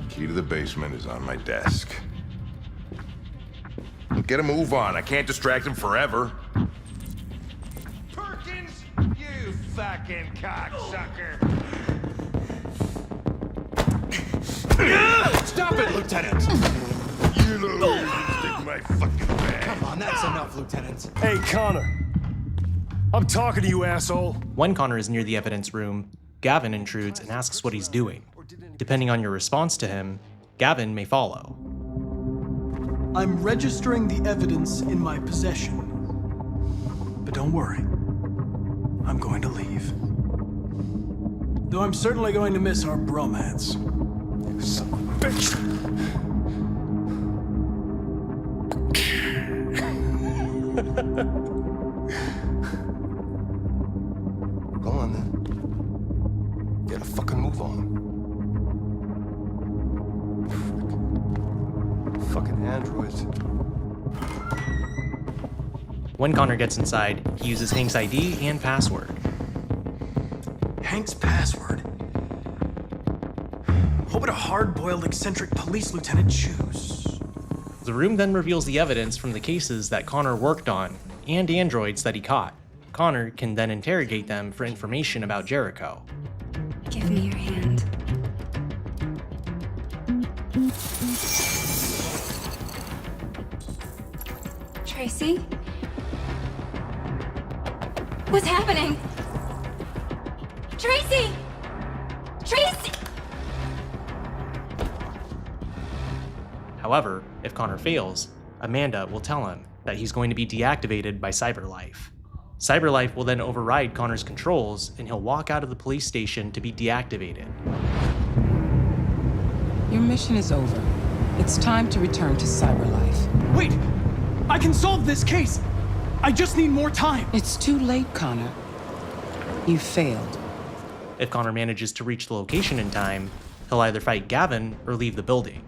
R: Key to the basement is on my desk. Get a move on. I can't distract him forever.
E: Perkins, you fucking cocksucker.
B: Stop it, Lieutenant!
E: You know you stick my fucking bag.
B: Come on, that's enough, Lieutenant.
O: Hey, Connor. I'm talking to you, asshole.
A: When Connor is near the evidence room, Gavin intrudes and asks what he's doing. Depending on your response to him, Gavin may follow.
N: I'm registering the evidence in my possession. But don't worry. I'm going to leave. Though I'm certainly going to miss our bromance.
O: Son of a bitch.
Q: Go on then. Get a fucking move on. Fucking androids.
A: When Connor gets inside, he uses Hank's ID and password.
N: Hank's password? What would a hard-boiled, eccentric police lieutenant choose?
A: The room then reveals the evidence from the cases that Connor worked on and androids that he caught. Connor can then interrogate them for information about Jericho.
F: Give me your hand. Tracy? What's happening? Tracy! Tracy!
A: However, if Connor fails, Amanda will tell him that he's going to be deactivated by Cyberlife. Cyberlife will then override Connor's controls and he'll walk out of the police station to be deactivated.
M: Your mission is over. It's time to return to Cyberlife.
N: Wait! I can solve this case! I just need more time!
M: It's too late, Connor. You failed.
A: If Connor manages to reach the location in time, he'll either fight Gavin or leave the building.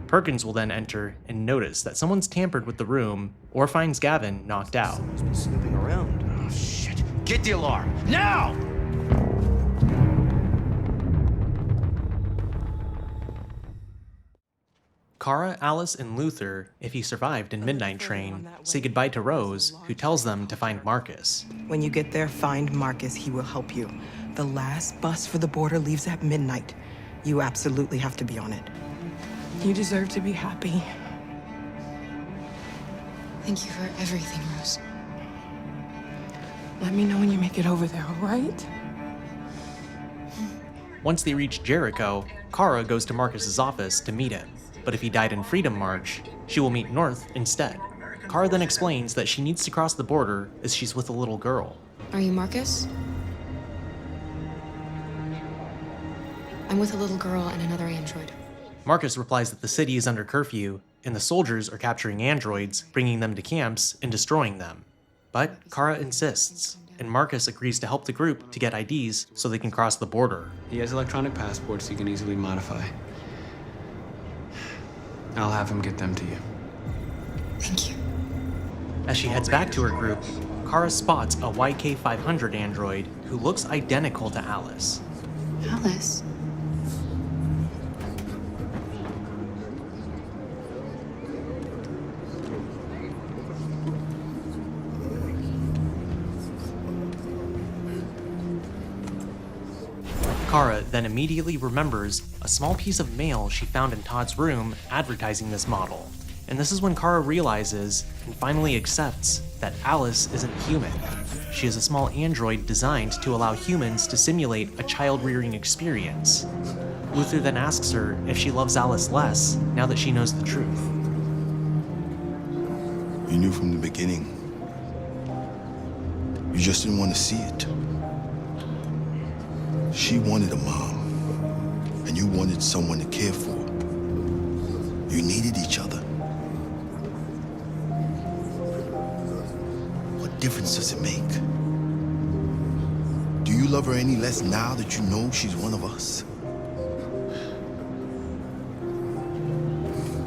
A: Perkins will then enter and notice that someone's tampered with the room or finds Gavin knocked out.
B: Someone's been snooping around. Oh, shit. Get the alarm. Now!
A: Kara, Alice, and Luther, if he survived in Midnight Train, say goodbye to Rose, who tells them to find Marcus.
W: When you get there, find Marcus. He will help you. The last bus for the border leaves at midnight. You absolutely have to be on it. You deserve to be happy.
C: Thank you for everything, Rose.
W: Let me know when you make it over there, all right?
A: Once they reach Jericho, Kara goes to Marcus's office to meet him. But if he died in Freedom March, she will meet North instead. Kara then explains that she needs to cross the border as she's with a little girl.
C: Are you Marcus? I'm with a little girl and another android.
A: Marcus replies that the city is under curfew, and the soldiers are capturing androids, bringing them to camps, and destroying them. But Kara insists, and Marcus agrees to help the group to get IDs so they can cross the border.
J: He has electronic passports he can easily modify. I'll have him get them to you.
T: Thank you.
A: As she heads back to her group, Kara spots a YK-500 android who looks identical to Alice.
C: Alice?
A: Kara then immediately remembers a small piece of mail she found in Todd's room advertising this model. And this is when Kara realizes and finally accepts that Alice isn't human. She is a small android designed to allow humans to simulate a child-rearing experience. Luther then asks her if she loves Alice less now that she knows the truth.
U: You knew from the beginning. You just didn't want to see it. She wanted a mom, and you wanted someone to care for. You needed each other. What difference does it make? Do you love her any less now that you know she's one of us?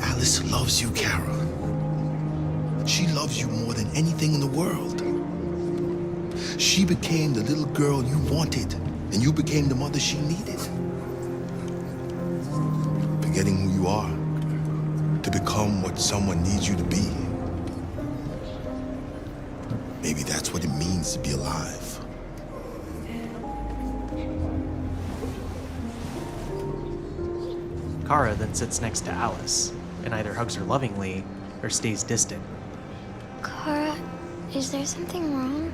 U: Alice loves you, Kara. She loves you more than anything in the world. She became the little girl you wanted, and you became the mother she needed. Forgetting who you are to become what someone needs you to be. Maybe that's what it means to be alive.
A: Kara then sits next to Alice and either hugs her lovingly or stays distant.
P: Kara, is there something wrong?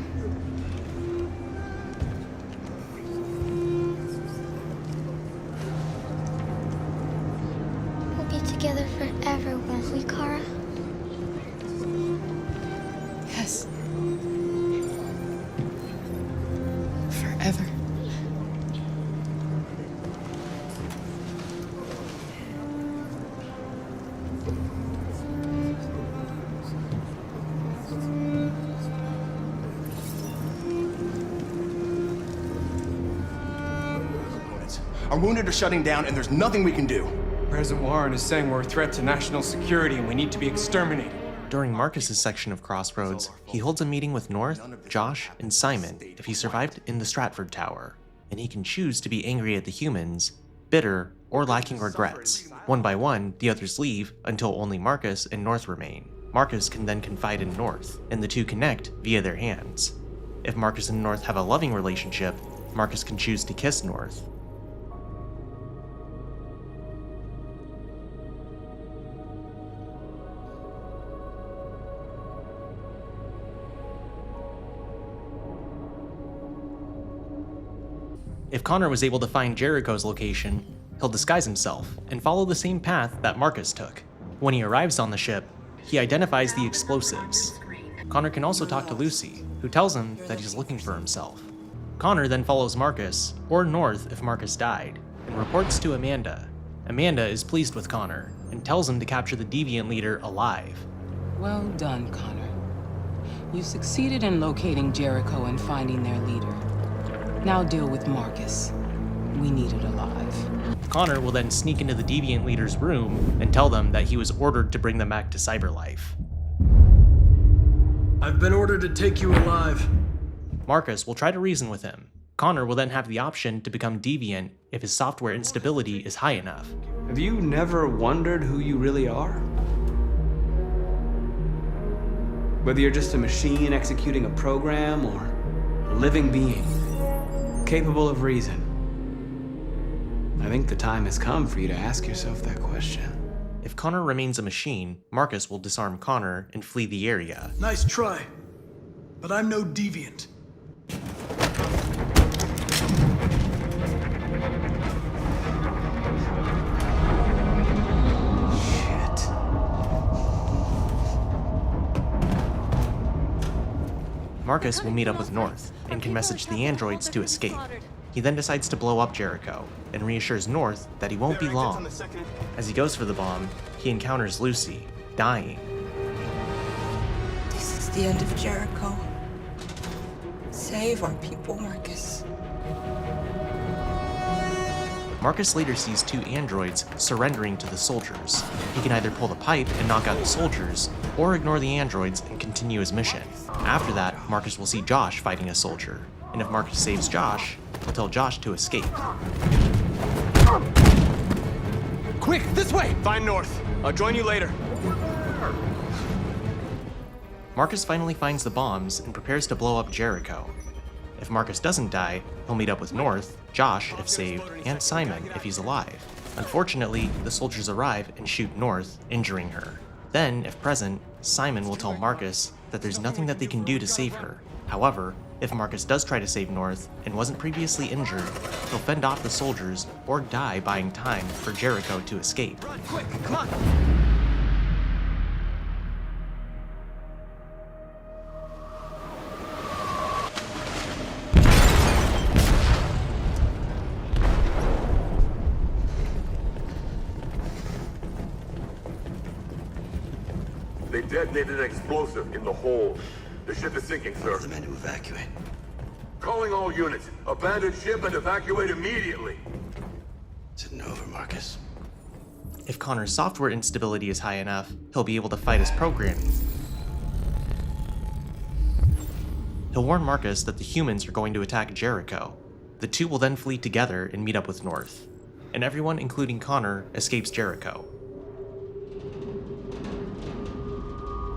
P: We'll be together forever, won't we, Kara?
T: Yes. Forever.
B: Our wounded are shutting down, and there's nothing we can do.
D: President Warren is saying we're a threat to national security and we need to be exterminated.
A: During Marcus's section of Crossroads, he holds a meeting with North, Josh, and Simon if he survived in the Stratford Tower, and he can choose to be angry at the humans, bitter, or lacking regrets. One by one, the others leave until only Marcus and North remain. Marcus can then confide in North, and the two connect via their hands. If Marcus and North have a loving relationship, Marcus can choose to kiss North. If Connor was able to find Jericho's location, he'll disguise himself and follow the same path that Marcus took. When he arrives on the ship, he identifies the explosives. Connor can also talk to Lucy, who tells him that he's looking for himself. Connor then follows Marcus, or North if Marcus died, and reports to Amanda. Amanda is pleased with Connor and tells him to capture the deviant leader alive.
M: Well done, Connor. You succeeded in locating Jericho and finding their leader. Now deal with Marcus. We need it alive.
A: Connor will then sneak into the deviant leader's room and tell them that he was ordered to bring them back to cyberlife.
N: I've been ordered to take you alive.
A: Marcus will try to reason with him. Connor will then have the option to become deviant if his software instability is high enough.
J: Have you never wondered who you really are? Whether you're just a machine executing a program or a living being, capable of reason. I think the time has come for you to ask yourself that question.
A: If Connor remains a machine, Marcus will disarm Connor and flee the area.
N: Nice try, but I'm no deviant.
A: Marcus will meet up with North and can message the androids to escape. He then decides to blow up Jericho and reassures North that he won't be long. As he goes for the bomb, he encounters Lucy, dying.
W: This is the end of Jericho. Save our people, Marcus.
A: Marcus later sees 2 androids surrendering to the soldiers. He can either pull the pipe and knock out the soldiers, or ignore the androids and continue his mission. After that, Marcus will see Josh fighting a soldier, and if Marcus saves Josh, he'll tell Josh to escape.
B: Quick, this way!
J: Find North. I'll join you later.
A: Marcus finally finds the bombs and prepares to blow up Jericho. If Marcus doesn't die, he'll meet up with North, Josh if saved, and Simon if he's alive. Unfortunately, the soldiers arrive and shoot North, injuring her. Then, if present, Simon will tell Marcus that there's nothing that they can do to save her. However, if Marcus does try to save North and wasn't previously injured, he'll fend off the soldiers or die buying time for Jericho to escape.
B: Run, quick, come on!
H: They detonated an explosive in the hold. The ship is sinking, sir.
K: The men to evacuate.
H: Calling all units. Abandon ship and evacuate immediately.
K: It's over, Marcus.
A: If Connor's software instability is high enough, he'll be able to fight his programming. He'll warn Marcus that the humans are going to attack Jericho. The two will then flee together and meet up with North. And everyone, including Connor, escapes Jericho.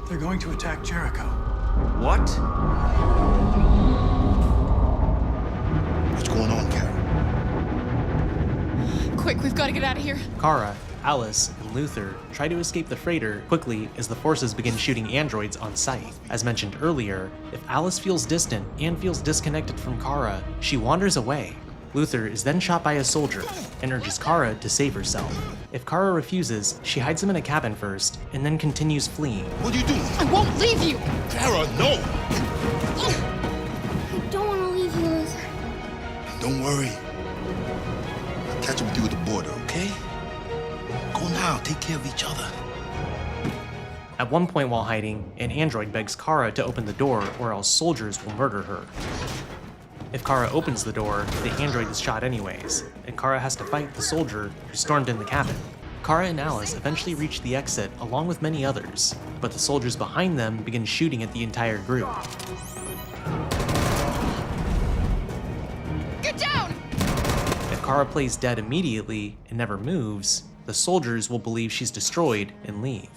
N: They're going to attack Jericho.
J: What?
U: What's going on, Carol?
C: Quick, we've got to get out of here.
A: Kara, Alice, and Luther try to escape the freighter quickly as the forces begin shooting androids on sight. As mentioned earlier, if Alice feels distant and feels disconnected from Kara, she wanders away. Luther is then shot by a soldier and urges Kara to save herself. If Kara refuses, she hides him in a cabin first and then continues fleeing.
U: What are you doing?
C: I won't leave you!
U: Kara, no!
P: I don't want to leave you, Luther.
U: Don't worry. I'll catch up with you at the border, okay? Go now, take care of each other.
A: At one point while hiding, an android begs Kara to open the door or else soldiers will murder her. If Kara opens the door, the android is shot anyways, and Kara has to fight the soldier who stormed in the cabin. Kara and Alice eventually reach the exit along with many others, but the soldiers behind them begin shooting at the entire group.
C: Get down!
A: If Kara plays dead immediately and never moves, the soldiers will believe she's destroyed and leave.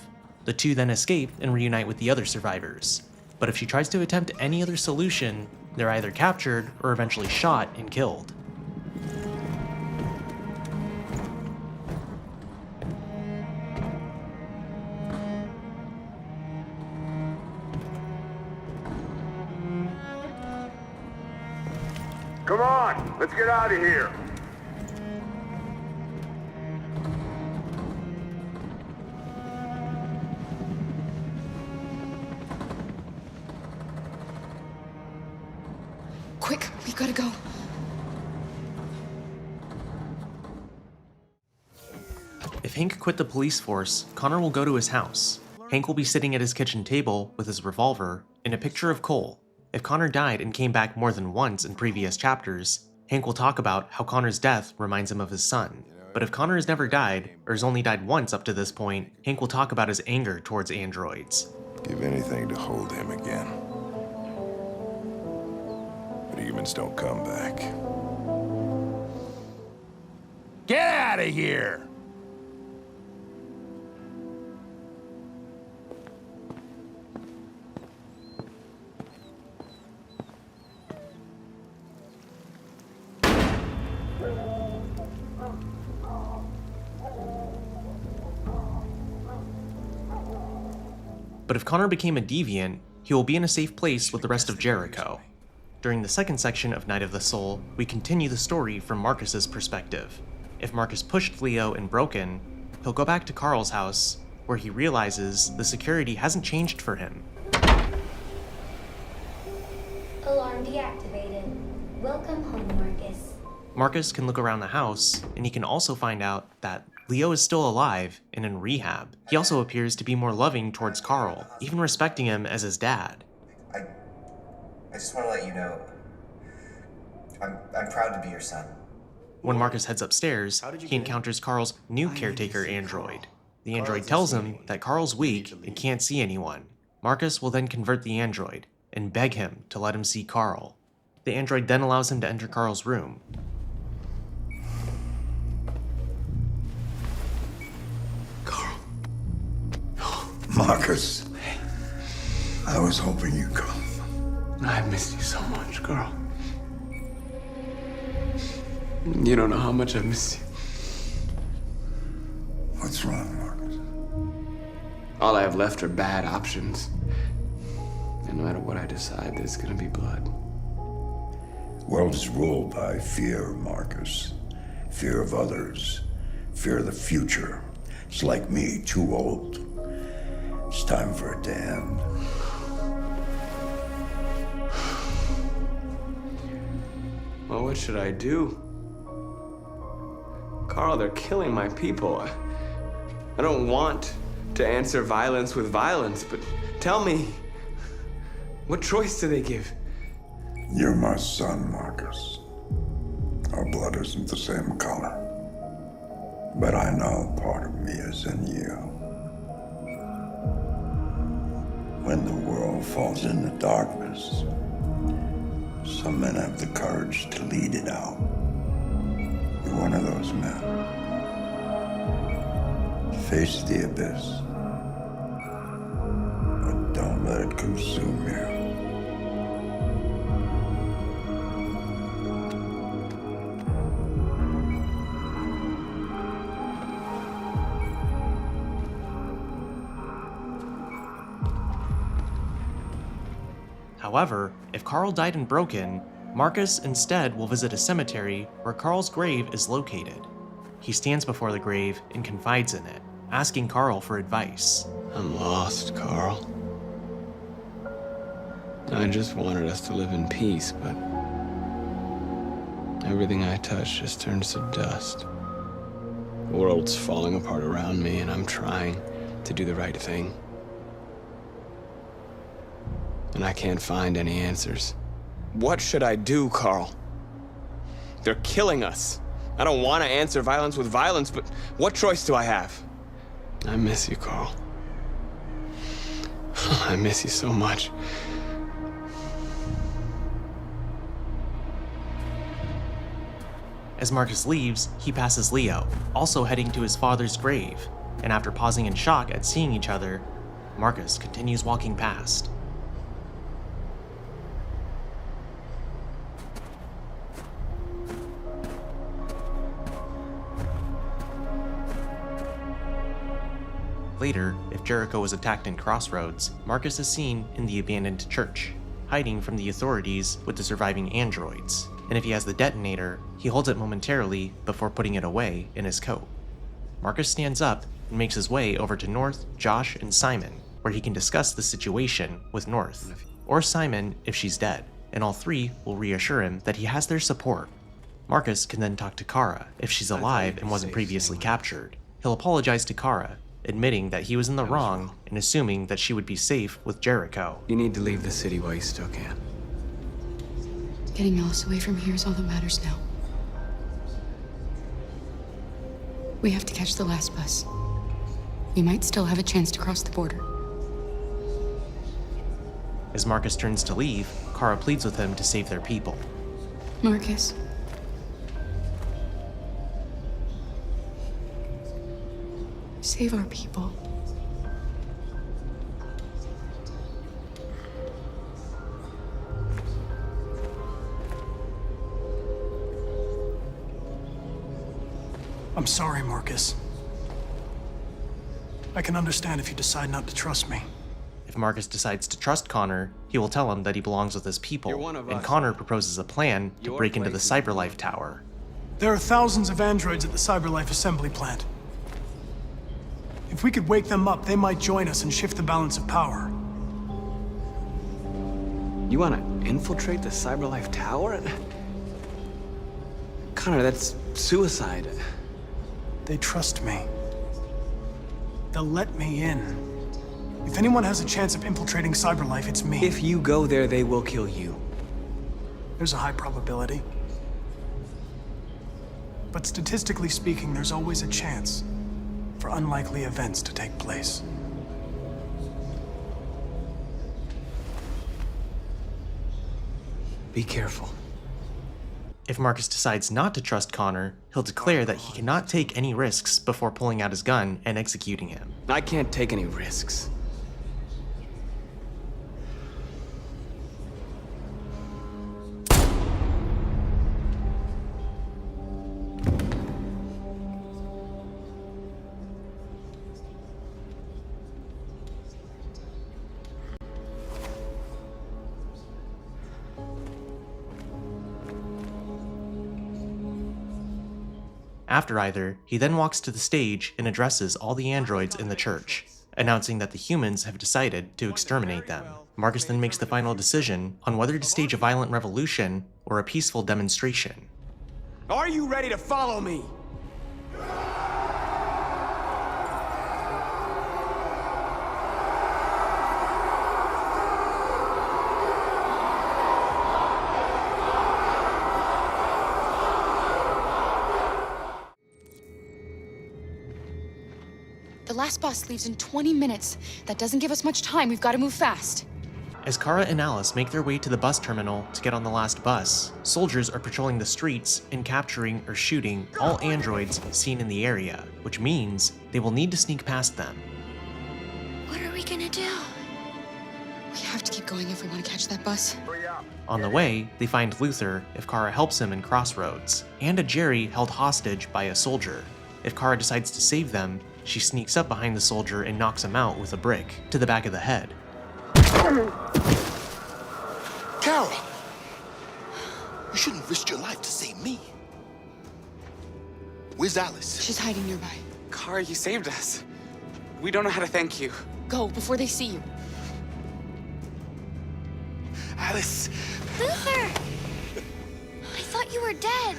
A: The two then escape and reunite with the other survivors. But if she tries to attempt any other solution, they're either captured or eventually shot and killed.
H: Come on, let's get out of here.
C: Quick, we gotta go.
A: If Hank quit the police force, Connor will go to his house. Hank will be sitting at his kitchen table with his revolver and a picture of Cole. If Connor died and came back more than once in previous chapters, Hank will talk about how Connor's death reminds him of his son. But if Connor has never died, or has only died once up to this point, Hank will talk about his anger towards androids.
E: Give anything to hold him again. But humans don't come back.
R: Get out of here!
A: But if Connor became a deviant, he will be in a safe place with the rest of Jericho. During the second section of Night of the Soul, we continue the story from Marcus's perspective. If Marcus pushed Leo and Broken, he'll go back to Carl's house, where he realizes the security hasn't changed for him.
P: Alarm deactivated. Welcome home, Marcus.
A: Marcus can look around the house, and he can also find out that Leo is still alive and in rehab. He also appears to be more loving towards Carl, even respecting him as his dad.
K: I just want to let you know, I'm proud to be your son.
A: When Marcus heads upstairs, he encounters Carl's new caretaker android. The android tells him that Carl's weak and can't see anyone. Marcus will then convert the android and beg him to let him see Carl. The android then allows him to enter Carl's room.
U: Marcus, I was hoping you'd come.
J: I missed you so much, Carl. You don't know how much I miss you.
U: What's wrong, Marcus?
J: All I have left are bad options. And no matter what I decide, there's gonna be blood.
U: World is ruled by fear, Marcus. Fear of others. Fear of the future. It's like me, too old. It's time for it to end.
J: Well, what should I do? Carl, they're killing my people. I don't want to answer violence with violence, but tell me, what choice do they give?
U: You're my son, Marcus. Our blood isn't the same color. But I know part of me is in you. When the world falls into darkness, some men have the courage to lead it out. You're one of those men. Face the abyss, but don't let it consume you.
A: However, if Carl died in Broken, Marcus instead will visit a cemetery where Carl's grave is located. He stands before the grave and confides in it, asking Carl for advice.
J: I'm lost, Carl. I just wanted us to live in peace, but everything I touch just turns to dust. The world's falling apart around me, and I'm trying to do the right thing. And I can't find any answers. What should I do, Carl? They're killing us. I don't want to answer violence with violence, but what choice do I have? I miss you, Carl. I miss you so much.
A: As Marcus leaves, he passes Leo, also heading to his father's grave, and after pausing in shock at seeing each other, Marcus continues walking past. Later, if Jericho was attacked in Crossroads, Marcus is seen in the abandoned church, hiding from the authorities with the surviving androids, and if he has the detonator, he holds it momentarily before putting it away in his coat. Marcus stands up and makes his way over to North, Josh, and Simon, where he can discuss the situation with North, or Simon if she's dead, and all three will reassure him that he has their support. Marcus can then talk to Kara if she's alive and wasn't previously captured. He'll apologize to Kara, admitting that he was in the wrong and assuming that she would be safe with Jericho.
J: You need to leave the city while you still can.
C: Getting Alice away from here is all that matters now. We have to catch the last bus. We might still have a chance to cross the border.
A: As Marcus turns to leave, Kara pleads with him to save their people.
C: Marcus. Save our people.
N: I'm sorry, Marcus. I can understand if you decide not to trust me.
A: If Marcus decides to trust Connor, he will tell him that he belongs with his people, and Connor proposes a plan to break into the Cyberlife Tower.
N: There are thousands of androids at the Cyberlife assembly plant. If we could wake them up, they might join us and shift the balance of power.
J: You want to infiltrate the Cyberlife Tower? Connor, that's suicide.
N: They trust me. They'll let me in. If anyone has a chance of infiltrating Cyberlife, it's me.
J: If you go there, they will kill you.
N: There's a high probability. But statistically speaking, there's always a chance for unlikely events to take place.
J: Be careful.
A: If Marcus decides not to trust Connor, he'll declare that he cannot take any risks before pulling out his gun and executing him.
J: I can't take any risks.
A: After either, he then walks to the stage and addresses all the androids in the church, announcing that the humans have decided to exterminate them. Marcus then makes the final decision on whether to stage a violent revolution or a peaceful demonstration.
B: Are you ready to follow me?
C: The last bus leaves in 20 minutes. That doesn't give us much time. We've got to move fast.
A: As Kara and Alice make their way to the bus terminal to get on the last bus, soldiers are patrolling the streets and capturing or shooting all androids seen in the area, which means they will need to sneak past them.
C: What are we gonna do? We have to keep going if we want to catch that bus.
A: On the way, they find Luther if Kara helps him in Crossroads, and a Jerry held hostage by a soldier. If Kara decides to save them, she sneaks up behind the soldier and knocks him out with a brick to the back of the head.
I: Kara! You shouldn't have risked your life to save me. Where's Alice?
C: She's hiding nearby.
L: Kara, you saved us. We don't know how to thank you.
C: Go before they see you.
I: Alice!
P: Luther! I thought you were dead.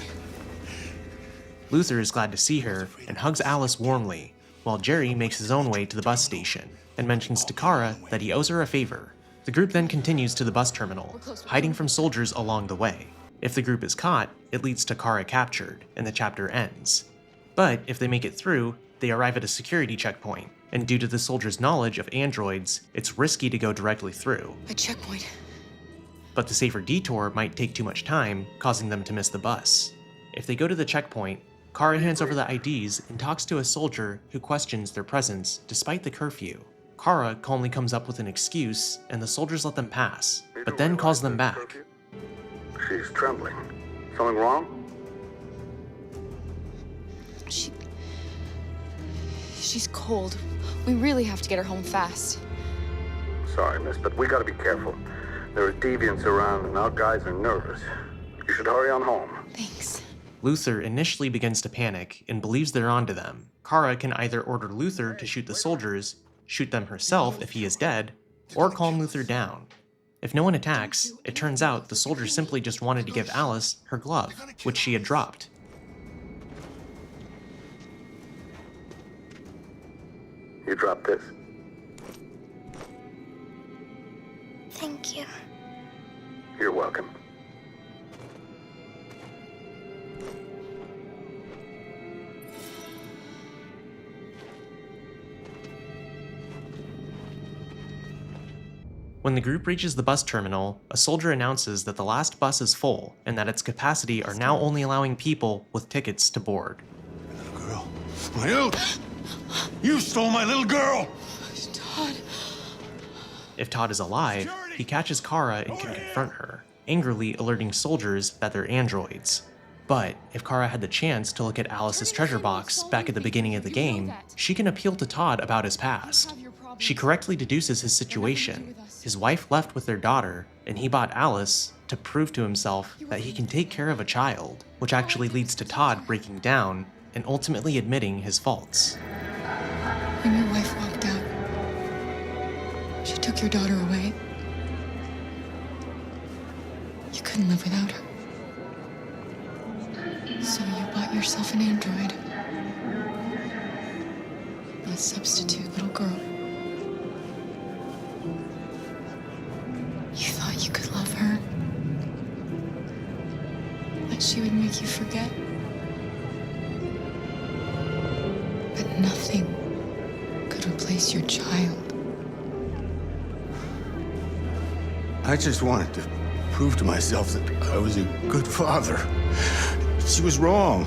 A: Luther is glad to see her and hugs Alice warmly, while Jerry makes his own way to the bus station and mentions to Kara that he owes her a favor. The group then continues to the bus terminal, hiding from soldiers along the way. If the group is caught, it leads to Kara captured, and the chapter ends. But if they make it through, they arrive at a security checkpoint, and due to the soldiers' knowledge of androids, it's risky to go directly through.
C: A checkpoint.
A: But the safer detour might take too much time, causing them to miss the bus. If they go to the checkpoint, Kara hands over the IDs and talks to a soldier who questions their presence despite the curfew. Kara calmly comes up with an excuse, and the soldiers let them pass, but then calls them back.
H: She's trembling. Something wrong?
C: She's cold. We really have to get her home fast.
H: Sorry, miss, but we gotta be careful. There are deviants around, and our guys are nervous. You should hurry on home.
C: Thanks.
A: Luther initially begins to panic and believes they're onto them. Kara can either order Luther to shoot the soldiers, shoot them herself if he is dead, or calm Luther down. If no one attacks, it turns out the soldiers simply just wanted to give Alice her glove, which she had dropped.
H: You dropped this.
P: Thank you.
H: You're welcome.
A: When the group reaches the bus terminal, a soldier announces that the last bus is full and that its capacity are now only allowing people with tickets to board.
I: Little girl. My little... You stole my little girl!
C: Todd.
A: If Todd is alive, he catches Kara and can confront her, angrily alerting soldiers that they're androids. But if Kara had the chance to look at Alice's treasure box back at the beginning of the game, she can appeal to Todd about his past. She correctly deduces his situation. His wife left with their daughter, and he bought Alice to prove to himself that he can take care of a child, which actually leads to Todd breaking down and ultimately admitting his faults.
C: When your wife walked out, she took your daughter away. You couldn't live without her. So you bought yourself an android. A substitute little girl. You thought you could love her? That she would make you forget? Nothing could replace your child.
R: I just wanted to prove to myself that I was a good father. She was wrong.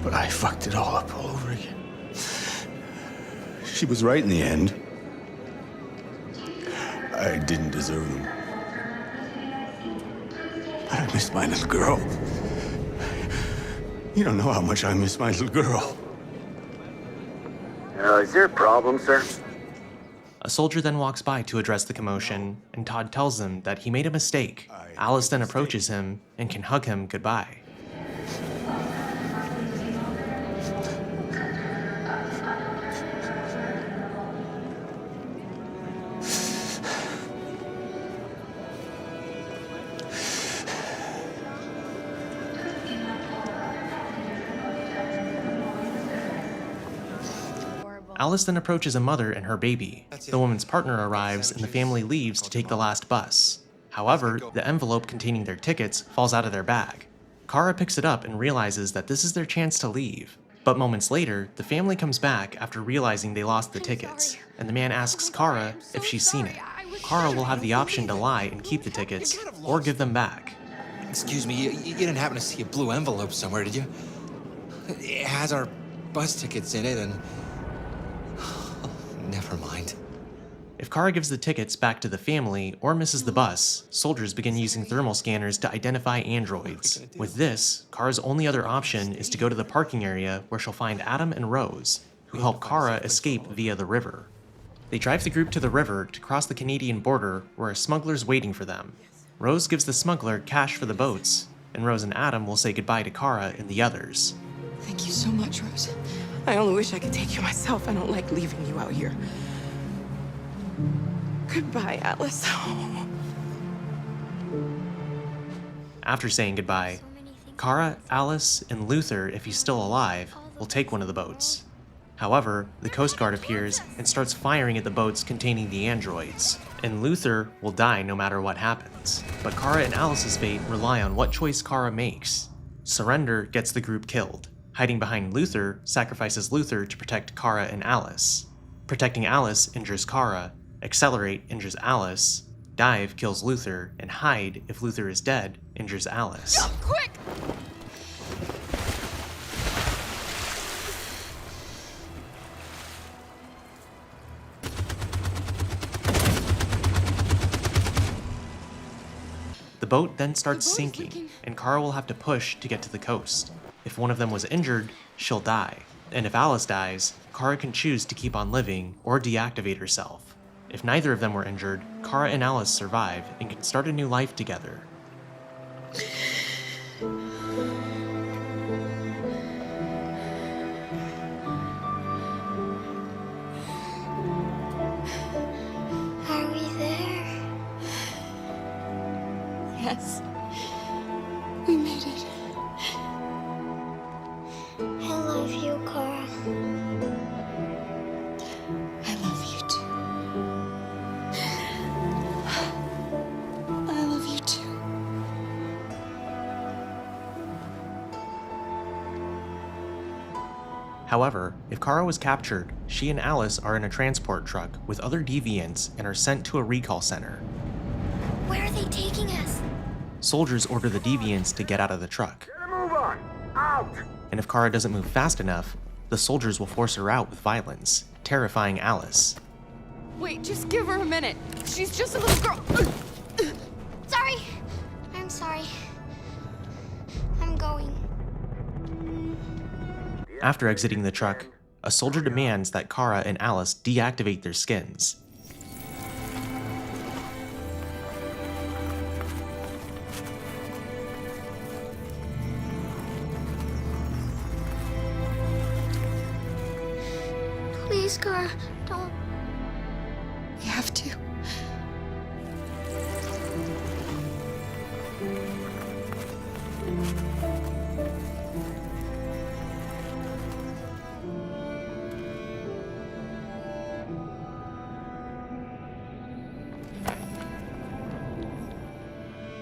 R: But I fucked it all up all over again. She was right in the end. I didn't deserve them. But I missed my little girl. You don't know how much I miss my little girl.
H: Is there a problem, sir?
A: A soldier then walks by to address the commotion, and Todd tells him that he made a mistake. Alice then approaches him and can hug him goodbye. Alice then approaches a mother and her baby. The woman's partner arrives and the family leaves to take the last bus. However, the envelope containing their tickets falls out of their bag. Kara picks it up and realizes that this is their chance to leave. But moments later, the family comes back after realizing they lost the tickets, and the man asks Kara if she's seen it. Kara will have the option to lie and keep the tickets, or give them back.
B: Excuse me, you didn't happen to see a blue envelope somewhere, did you? It has our bus tickets in it, and... Never mind.
A: If Kara gives the tickets back to the family or misses the bus, soldiers begin using thermal scanners to identify androids. With this, Kara's only other option is to go to the parking area where she'll find Adam and Rose, who help Kara escape via the river. They drive the group to the river to cross the Canadian border where a smuggler's waiting for them. Rose gives the smuggler cash for the boats, and Rose and Adam will say goodbye to Kara and the others.
W: Thank you so much, Rose. I only wish I could take you myself. I don't like leaving you out here. Goodbye, Alice.
A: After saying goodbye, Kara, Alice, and Luther, if he's still alive, will take one of the boats. However, the Coast Guard appears and starts firing at the boats containing the androids, and Luther will die no matter what happens. But Kara and Alice's fate rely on what choice Kara makes. Surrender gets the group killed. Hiding behind Luther sacrifices Luther to protect Kara and Alice. Protecting Alice injures Kara, Accelerate injures Alice, Dive kills Luther, and Hide, if Luther is dead, injures Alice.
F: Jump, quick!
A: The boat then starts sinking, and Kara will have to push to get to the coast. If one of them was injured, she'll die. And if Alice dies, Kara can choose to keep on living or deactivate herself. If neither of them were injured, Kara and Alice survive and can start a new life together.
P: Are we there?
C: Yes. We made it.
P: I love you, Cora.
C: I love you too. I love you too.
A: However, if Kara was captured, she and Alice are in a transport truck with other deviants and are sent to a recall center.
P: Where are they taking us?
A: Soldiers order the deviants to get out of the truck.
H: Move on! Out!
A: And if Kara doesn't move fast enough, the soldiers will force her out with violence, terrifying Alice.
F: Wait, just give her a minute. She's just a little girl.
P: Sorry. I'm sorry. I'm going.
A: After exiting the truck, a soldier demands that Kara and Alice deactivate their skins.
P: Please, Cora, don't.
C: We have to.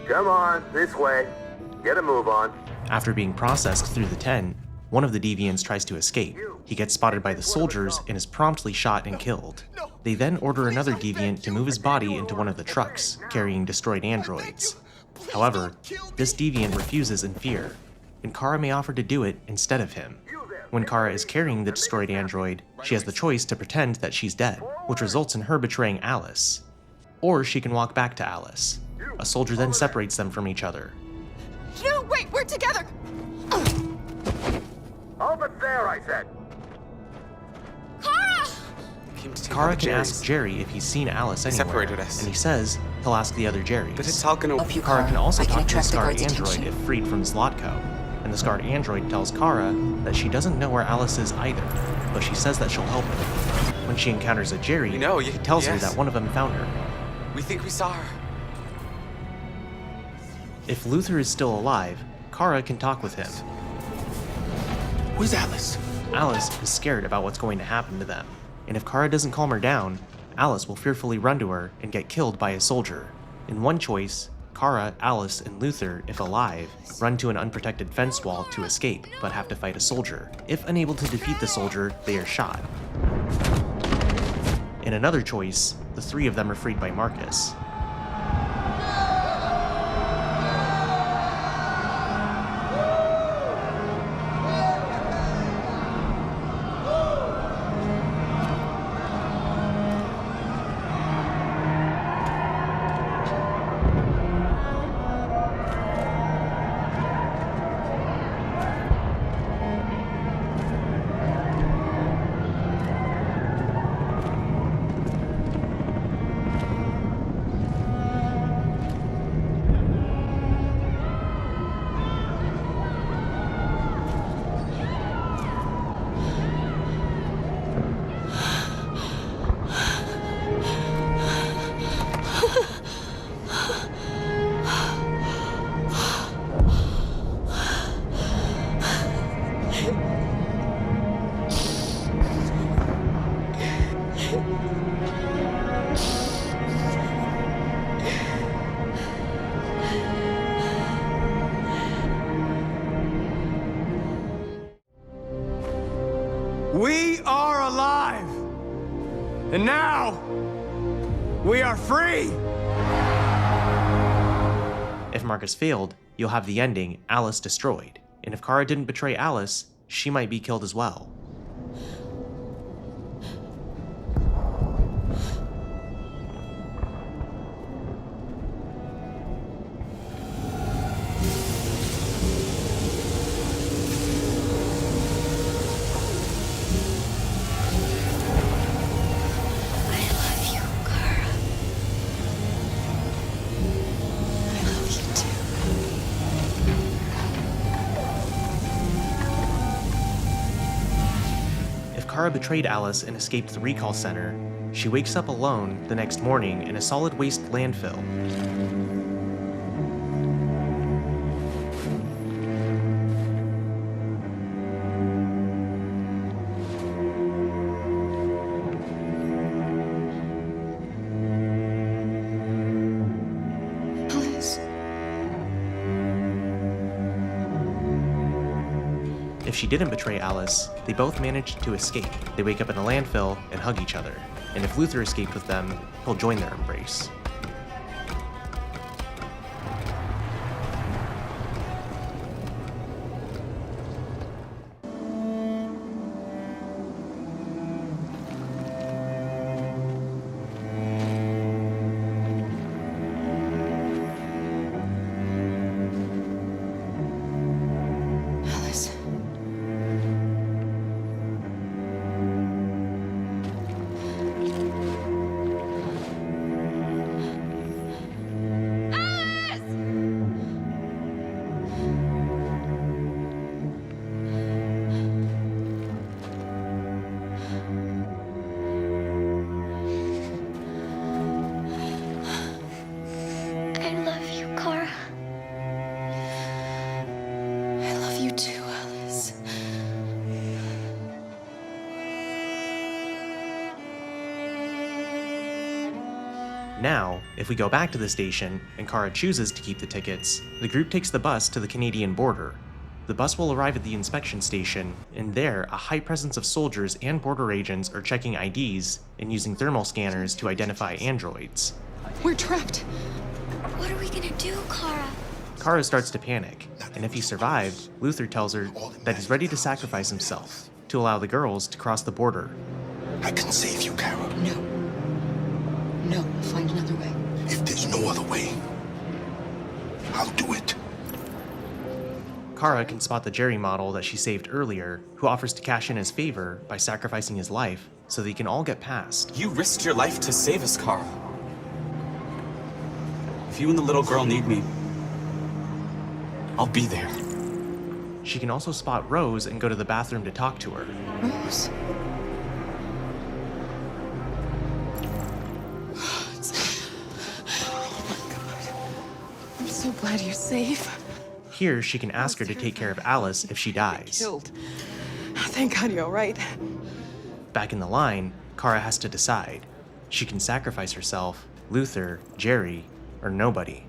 H: Come on, this way. Get a move on.
A: After being processed through the tent, One of the deviants tries to escape. He gets spotted by the soldiers and is promptly shot and killed. They then order another deviant to move his body into one of the trucks, carrying destroyed androids. However, this deviant refuses in fear, and Kara may offer to do it instead of him. When Kara is carrying the destroyed android, she has the choice to pretend that she's dead, which results in her betraying Alice. Or she can walk back to Alice. A soldier then separates them from each other.
G: No, wait, we're together!
H: Over there, I said!
G: Kara!
A: Kara can ask Jerry if he's seen Alice anywhere,
L: Separated us.
A: and he says he'll ask the other Jerrys.
L: But it's all gonna...
A: Kara can also talk to the scarred android if freed from Zlatko, and the scarred android tells Kara that she doesn't know where Alice is either, but she says that she'll help her. When she encounters a Jerry, he tells her that one of them found her.
L: We think we saw her.
A: If Luther is still alive, Kara can talk with him.
I: Where's Alice?
A: Alice is scared about what's going to happen to them, and if Kara doesn't calm her down, Alice will fearfully run to her and get killed by a soldier. In one choice, Kara, Alice, and Luther, if alive, run to an unprotected fence wall to escape, but have to fight a soldier. If unable to defeat the soldier, they are shot. In another choice, the three of them are freed by Marcus.
B: We are alive! And now, we are free!
A: If Marcus failed, you'll have the ending, Alice destroyed. And if Kara didn't betray Alice, she might be killed as well. Kara betrayed Alice and escaped the recall center, she wakes up alone the next morning in a solid waste landfill. If she didn't betray Alice, they both managed to escape. They wake up in a landfill and hug each other. And if Luther escaped with them, he'll join their embrace. Now, if we go back to the station, and Kara chooses to keep the tickets, the group takes the bus to the Canadian border. The bus will arrive at the inspection station, and there, a high presence of soldiers and border agents are checking IDs and using thermal scanners to identify androids.
G: We're trapped.
P: What are we gonna do, Kara?
A: Kara starts to panic, and if he survived, Luther tells her that he's ready to sacrifice himself to allow the girls to cross the border.
I: I can save you, Kara.
G: No. No, we'll find another way.
I: If there's no other way, I'll do it.
A: Kara can spot the Jerry model that she saved earlier, who offers to cash in his favor by sacrificing his life so they can all get past.
L: You risked your life to save us, Carl. If you and the little girl need me, I'll be there.
A: She can also spot Rose and go to the bathroom to talk to her.
G: Rose? Oh my God. I'm so glad you're safe.
A: Here, she can ask her to take care of Alice if she dies.
G: Killed. Thank God you're all right.
A: Back in the line, Kara has to decide. She can sacrifice herself, Luther, Jerry, or nobody.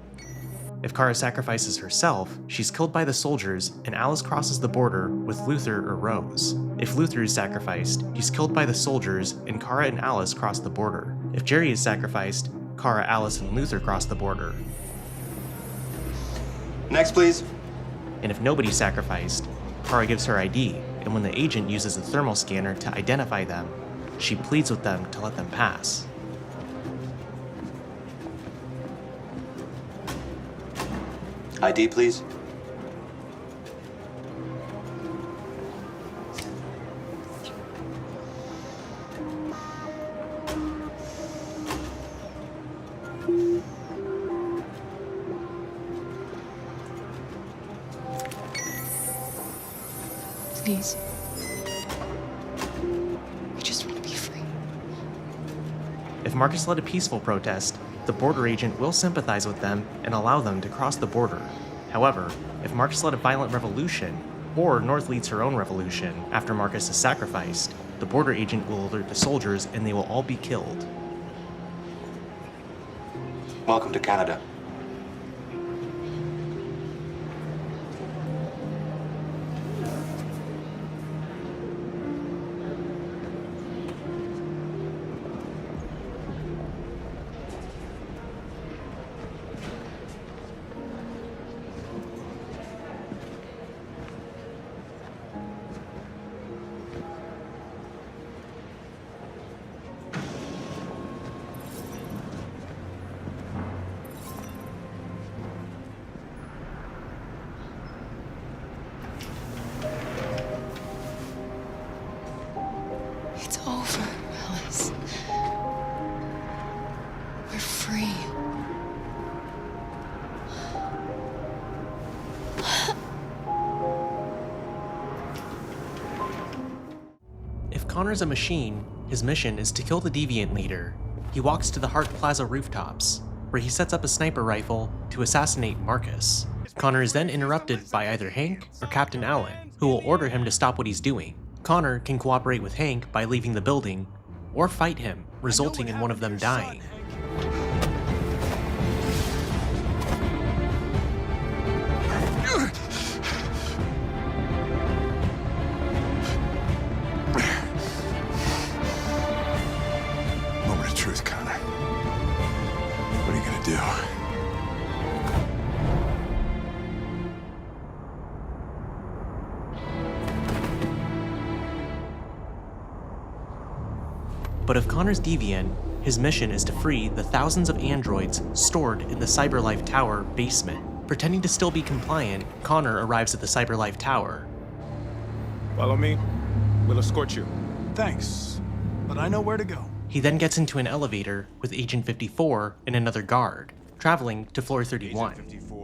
A: If Kara sacrifices herself, she's killed by the soldiers and Alice crosses the border with Luther or Rose. If Luther is sacrificed, he's killed by the soldiers and Kara and Alice cross the border. If Jerry is sacrificed, Kara, Alice, and Luther cross the border.
K: Next, please.
A: And if nobody's sacrificed, Kara gives her ID, and when the agent uses a thermal scanner to identify them, she pleads with them to let them pass.
K: ID, please.
C: Please. I just want to be free.
A: If Marcus led a peaceful protest, the border agent will sympathize with them and allow them to cross the border. However, if Marcus led a violent revolution, or North leads her own revolution after Marcus is sacrificed, the border agent will alert the soldiers and they will all be killed.
K: Welcome to Canada.
C: It's over, Alice. We're free.
A: If Connor's a machine, his mission is to kill the Deviant leader. He walks to the Hart Plaza rooftops, where he sets up a sniper rifle to assassinate Marcus. Connor is then interrupted by either Hank or Captain Allen, who will order him to stop what he's doing. Connor can cooperate with Hank by leaving the building, or fight him, resulting in one of them dying.
R: Moment of truth, Connor. What are you gonna do?
A: But if Connor's deviant, his mission is to free the thousands of androids stored in the CyberLife Tower basement. Pretending to still be compliant, Connor arrives at the CyberLife Tower.
N: Follow me. We'll escort you. Thanks, but I know where to go.
A: He then gets into an elevator with Agent 54 and another guard, traveling to floor 31.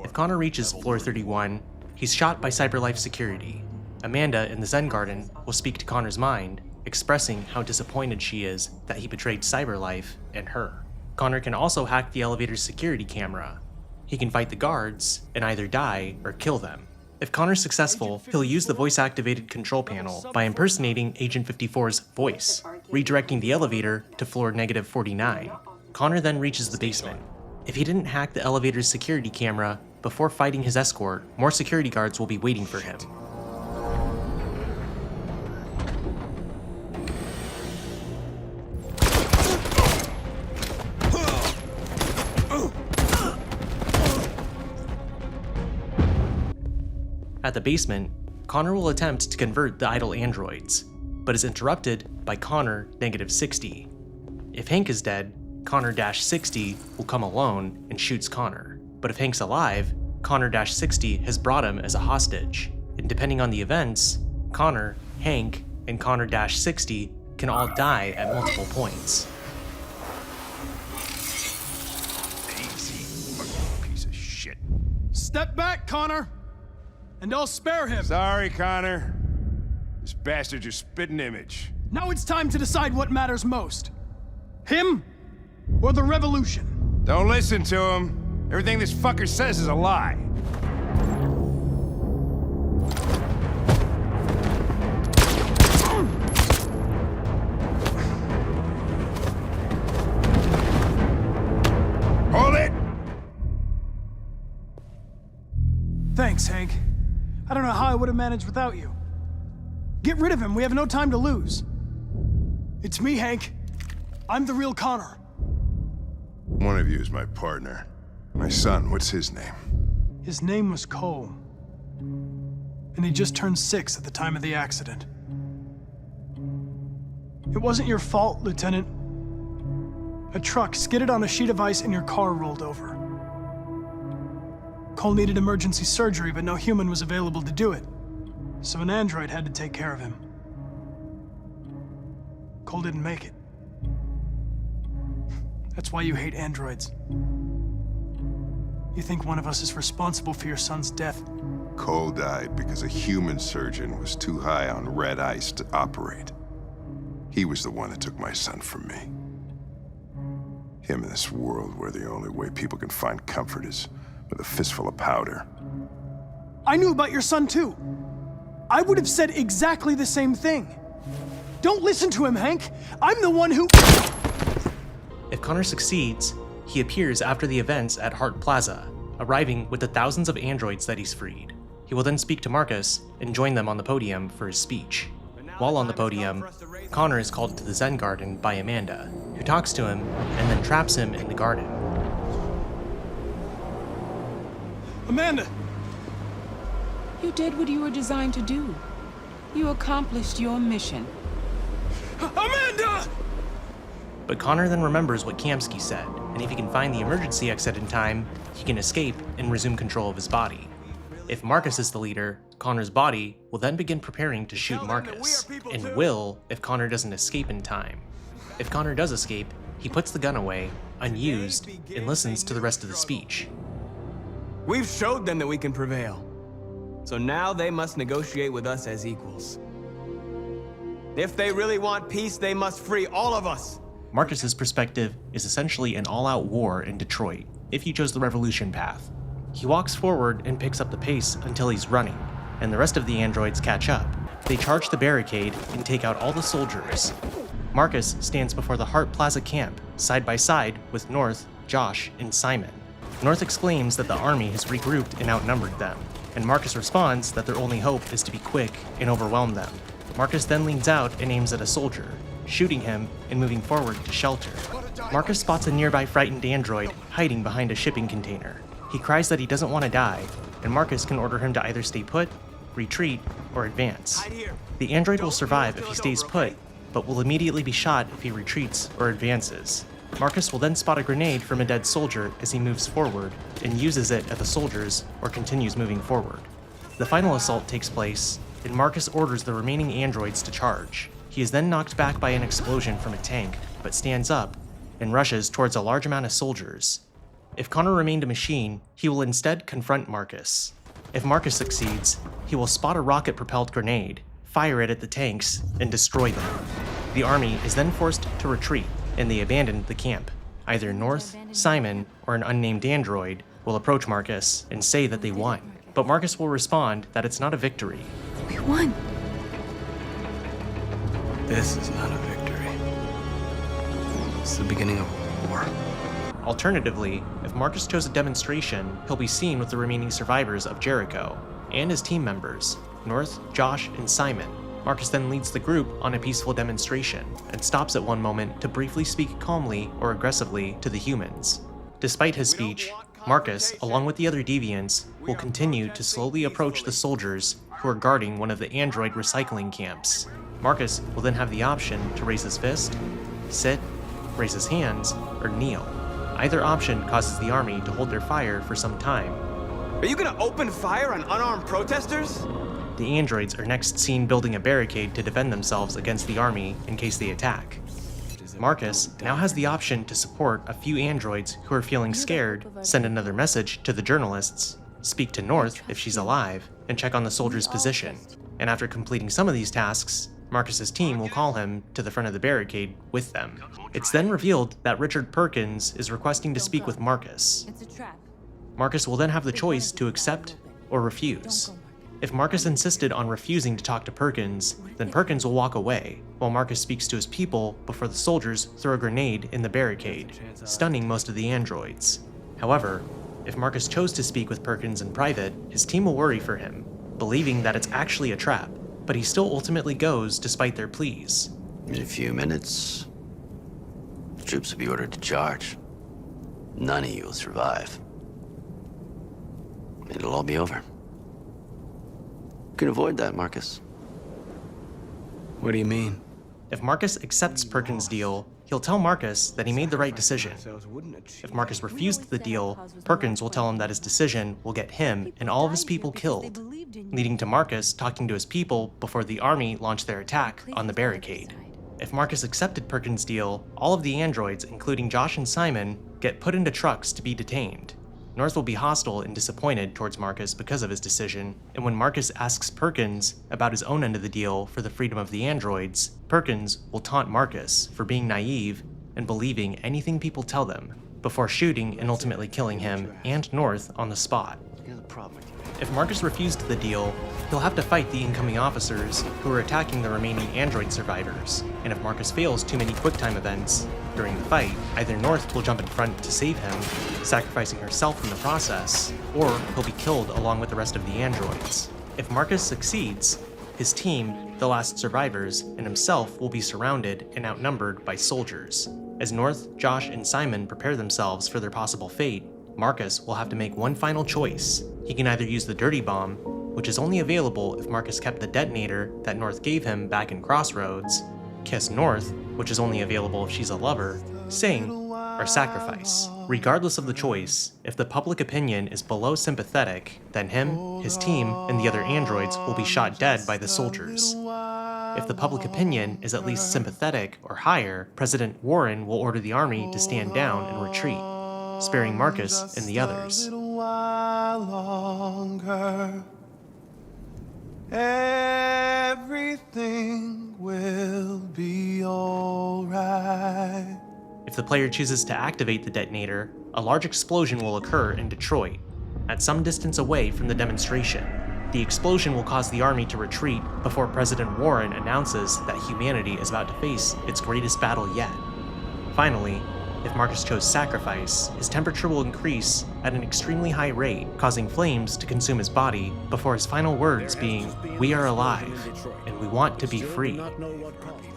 A: If Connor reaches floor 31, he's shot by CyberLife security. Amanda in the Zen Garden will speak to Connor's mind, expressing how disappointed she is that he betrayed CyberLife and her. Connor can also hack the elevator's security camera. He can fight the guards and either die or kill them. If Connor's successful, he'll use the voice-activated control panel by impersonating Agent 54's voice, redirecting the elevator to floor -49. Connor then reaches the basement. If he didn't hack the elevator's security camera before fighting his escort, more security guards will be waiting for him. At the basement, Connor will attempt to convert the idle androids, but is interrupted by Connor -60. If Hank is dead, Connor-60 will come alone and shoots Connor. But if Hank's alive, Connor-60 has brought him as a hostage. And depending on the events, Connor, Hank, and Connor-60 can all die at multiple points.
R: Easy, fucking piece of shit.
N: Step back, Connor, and I'll spare him.
R: Sorry, Connor. This bastard's your spitting image.
N: Now it's time to decide what matters most. Him or the revolution?
R: Don't listen to him. Everything this fucker says is a lie. Hold it!
N: Thanks, Hank. I don't know how I would have managed without you. Get rid of him. We have no time to lose. It's me, Hank. I'm the real Connor.
R: One of you is my partner. My son, what's his name?
N: His name was Cole. And he just turned 6 at the time of the accident. It wasn't your fault, Lieutenant. A truck skidded on a sheet of ice and your car rolled over. Cole needed emergency surgery, but no human was available to do it. So an android had to take care of him. Cole didn't make it. That's why you hate androids. You think one of us is responsible for your son's death.
R: Cole died because a human surgeon was too high on red ice to operate. He was the one that took my son from me. Him in this world where the only way people can find comfort is with a fistful of powder.
N: I knew about your son too. I would have said exactly the same thing. Don't listen to him, Hank. I'm the one who...
A: If Connor succeeds, he appears after the events at Hart Plaza, arriving with the thousands of androids that he's freed. He will then speak to Marcus and join them on the podium for his speech. While on the podium, Connor is called to the Zen Garden by Amanda, who talks to him and then traps him in the garden.
N: Amanda!
M: You did what you were designed to do. You accomplished your mission.
N: Amanda!
A: But Connor then remembers what Kamski said, and if he can find the emergency exit in time, he can escape and resume control of his body. If Marcus is the leader, Connor's body will then begin preparing to shoot Marcus, and will if Connor doesn't escape in time. If Connor does escape, he puts the gun away, unused, and listens to the rest of the speech.
J: We've showed them that we can prevail. So now they must negotiate with us as equals. If they really want peace, they must free all of us.
A: Marcus's perspective is essentially an all-out war in Detroit, if he chose the revolution path. He walks forward and picks up the pace until he's running, and the rest of the androids catch up. They charge the barricade and take out all the soldiers. Marcus stands before the Hart Plaza camp, side by side with North, Josh, and Simon. North exclaims that the army has regrouped and outnumbered them, and Marcus responds that their only hope is to be quick and overwhelm them. Marcus then leans out and aims at a soldier, shooting him and moving forward to shelter. Marcus spots a nearby frightened android hiding behind a shipping container. He cries that he doesn't want to die, and Marcus can order him to either stay put, retreat, or advance. The android will survive if he stays put, but will immediately be shot if he retreats or advances. Marcus will then spot a grenade from a dead soldier as he moves forward, and uses it at the soldiers or continues moving forward. The final assault takes place, and Marcus orders the remaining androids to charge. He is then knocked back by an explosion from a tank, but stands up and rushes towards a large amount of soldiers. If Connor remained a machine, he will instead confront Marcus. If Marcus succeeds, he will spot a rocket-propelled grenade, fire it at the tanks, and destroy them. The army is then forced to retreat, and they abandon the camp. Either North, Simon, or an unnamed android will approach Marcus and say that they won. But Marcus will respond that it's not a victory.
G: We won.
J: This is not a victory. It's the beginning of a war.
A: Alternatively, if Marcus chose a demonstration, he'll be seen with the remaining survivors of Jericho, and his team members, North, Josh, and Simon. Marcus then leads the group on a peaceful demonstration, and stops at one moment to briefly speak calmly or aggressively to the humans. Despite his speech, Marcus, along with the other deviants, will continue to slowly approach the soldiers who are guarding one of the android recycling camps. Marcus will then have the option to raise his fist, sit, raise his hands, or kneel. Either option causes the army to hold their fire for some time.
J: Are you gonna open fire on unarmed protesters?
A: The androids are next seen building a barricade to defend themselves against the army in case they attack. Marcus now has the option to support a few androids who are feeling scared, send another message to the journalists, speak to North if she's alive, and check on the soldiers' position. And after completing some of these tasks, Marcus's team will call him to the front of the barricade with them. It's then revealed that Richard Perkins is requesting to speak with Marcus. Marcus will then have the choice to accept or refuse. If Marcus insisted on refusing to talk to Perkins, then Perkins will walk away, while Marcus speaks to his people before the soldiers throw a grenade in the barricade, stunning most of the androids. However, if Marcus chose to speak with Perkins in private, his team will worry for him, believing that it's actually a trap, but he still ultimately goes despite their pleas.
O: In a few minutes, the troops will be ordered to charge. None of you will survive. It'll all be over. You can avoid that, Marcus.
J: What do you mean?
A: If Marcus accepts Perkins' deal, he'll tell Marcus that he made the right decision. If Marcus refused the deal, Perkins will tell him that his decision will get him and all of his people killed, leading to Marcus talking to his people before the army launched their attack on the barricade. If Marcus accepted Perkins' deal, all of the androids, including Josh and Simon, get put into trucks to be detained. North will be hostile and disappointed towards Marcus because of his decision, and when Marcus asks Perkins about his own end of the deal for the freedom of the androids, Perkins will taunt Marcus for being naive and believing anything people tell them, before shooting and ultimately killing him and North on the spot. If Marcus refused the deal, he'll have to fight the incoming officers who are attacking the remaining android survivors, and if Marcus fails too many QuickTime events during the fight, either North will jump in front to save him, sacrificing herself in the process, or he'll be killed along with the rest of the androids. If Marcus succeeds, his team, the last survivors, and himself will be surrounded and outnumbered by soldiers. As North, Josh, and Simon prepare themselves for their possible fate, Marcus will have to make one final choice. He can either use the dirty bomb, which is only available if Marcus kept the detonator that North gave him back in Crossroads, kiss North, which is only available if she's a lover, sing, or sacrifice. Regardless of the choice, if the public opinion is below sympathetic, then him, his team, and the other androids will be shot dead by the soldiers. If the public opinion is at least sympathetic or higher, President Warren will order the army to stand down and retreat, sparing Marcus and the others.
B: Everything will be alright.
A: If the player chooses to activate the detonator, a large explosion will occur in Detroit, at some distance away from the demonstration. The explosion will cause the army to retreat before President Warren announces that humanity is about to face its greatest battle yet. Finally, if Marcus chose sacrifice, his temperature will increase at an extremely high rate, causing flames to consume his body before his final words being, "We are alive, and we want to be free."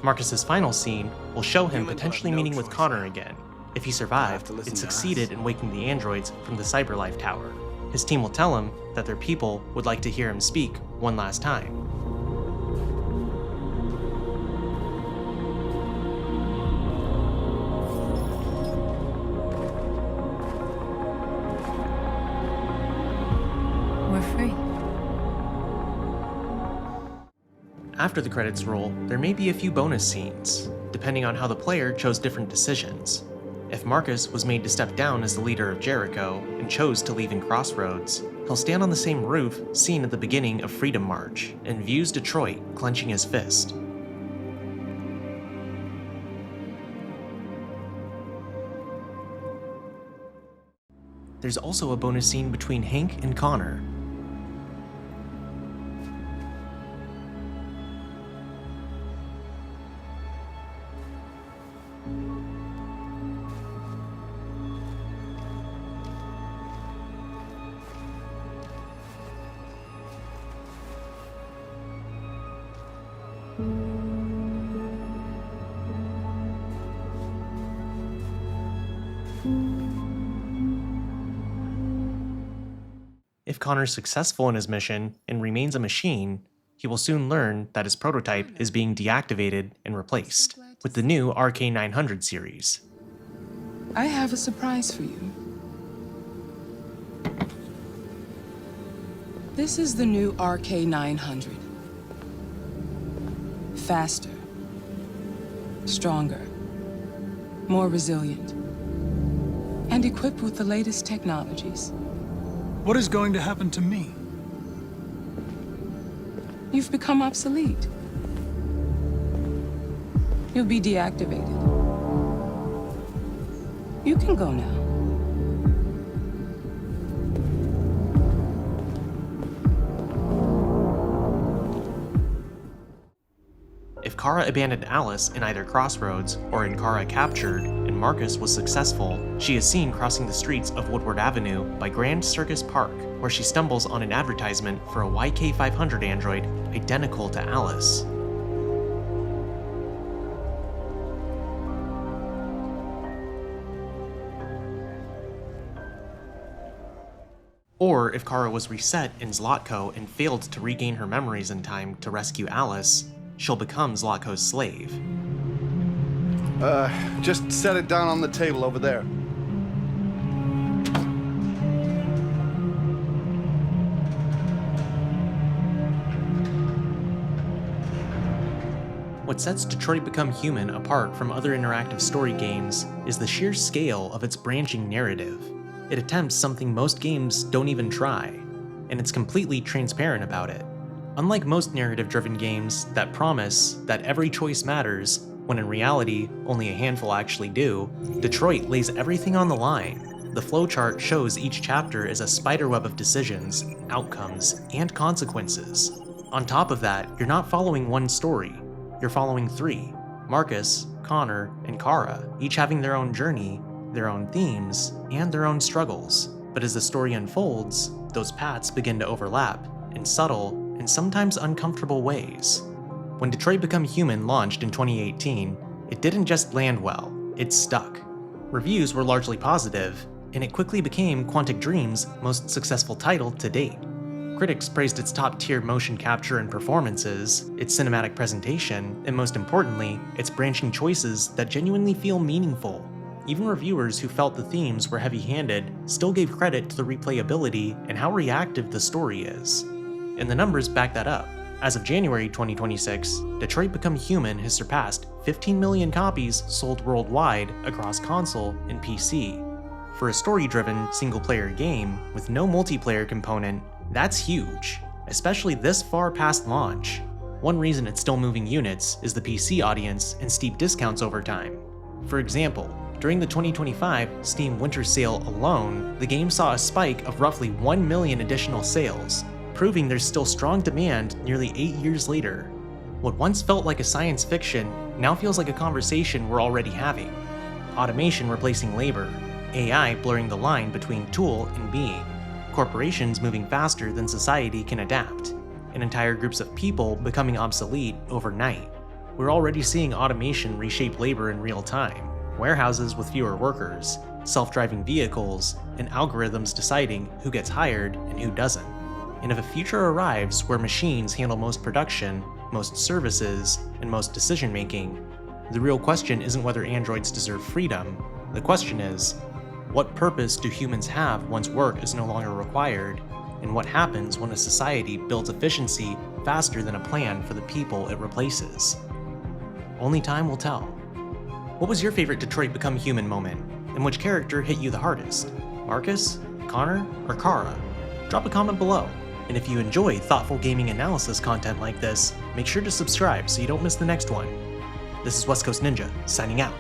A: Marcus's final scene will show him potentially meeting with Connor again. If he survived, it succeeded in waking the androids from the Cyberlife Tower. His team will tell him that their people would like to hear him speak one last time.
G: We're free.
A: After the credits roll, there may be a few bonus scenes, depending on how the player chose different decisions. If Marcus was made to step down as the leader of Jericho and chose to leave in Crossroads, he'll stand on the same roof seen at the beginning of Freedom March and views Detroit clenching his fist. There's also a bonus scene between Hank and Connor. If Connor's successful in his mission and remains a machine, he will soon learn that his prototype is being deactivated and replaced with the new RK900 series.
M: I have a surprise for you. This is the new RK900. Faster, stronger, more resilient, and equipped with the latest technologies.
N: What is going to happen to me?
M: You've become obsolete. You'll be deactivated. You can go now.
A: If Kara abandoned Alice in either Crossroads or in Kara Captured and Marcus was successful, she is seen crossing the streets of Woodward Avenue by Grand Circus Park, where she stumbles on an advertisement for a YK500 android identical to Alice. Or if Kara was reset in Zlatko and failed to regain her memories in time to rescue Alice, she'll become Zlatko's slave.
Q: Just set it down on the table over there.
A: What sets Detroit Become Human apart from other interactive story games is the sheer scale of its branching narrative. It attempts something most games don't even try, and it's completely transparent about it. Unlike most narrative-driven games that promise that every choice matters, when in reality, only a handful actually do, Detroit lays everything on the line. The flowchart shows each chapter is a spiderweb of decisions, outcomes, and consequences. On top of that, you're not following one story, you're following three: Marcus, Connor, and Kara, each having their own journey, their own themes, and their own struggles. But as the story unfolds, those paths begin to overlap in subtle and sometimes uncomfortable ways. When Detroit Become Human launched in 2018, it didn't just land well, it stuck. Reviews were largely positive, and it quickly became Quantic Dream's most successful title to date. Critics praised its top-tier motion capture and performances, its cinematic presentation, and most importantly, its branching choices that genuinely feel meaningful. Even reviewers who felt the themes were heavy-handed still gave credit to the replayability and how reactive the story is. And the numbers back that up. As of January 2026, Detroit Become Human has surpassed 15 million copies sold worldwide across console and PC. For a story-driven, single-player game with no multiplayer component, that's huge, especially this far past launch. One reason it's still moving units is the PC audience and steep discounts over time. For example, during the 2025 Steam Winter Sale alone, the game saw a spike of roughly 1 million additional sales, proving there's still strong demand nearly 8 years later. What once felt like a science fiction now feels like a conversation we're already having. Automation replacing labor, AI blurring the line between tool and being, corporations moving faster than society can adapt, and entire groups of people becoming obsolete overnight. We're already seeing automation reshape labor in real time. Warehouses with fewer workers, self-driving vehicles, and algorithms deciding who gets hired and who doesn't. And if a future arrives where machines handle most production, most services, and most decision-making, the real question isn't whether androids deserve freedom. The question is, what purpose do humans have once work is no longer required? And what happens when a society builds efficiency faster than a plan for the people it replaces? Only time will tell. What was your favorite Detroit Become Human moment, and which character hit you the hardest? Marcus, Connor, or Kara? Drop a comment below. And if you enjoy thoughtful gaming analysis content like this, make sure to subscribe so you don't miss the next one. This is West Coast Ninja, signing out.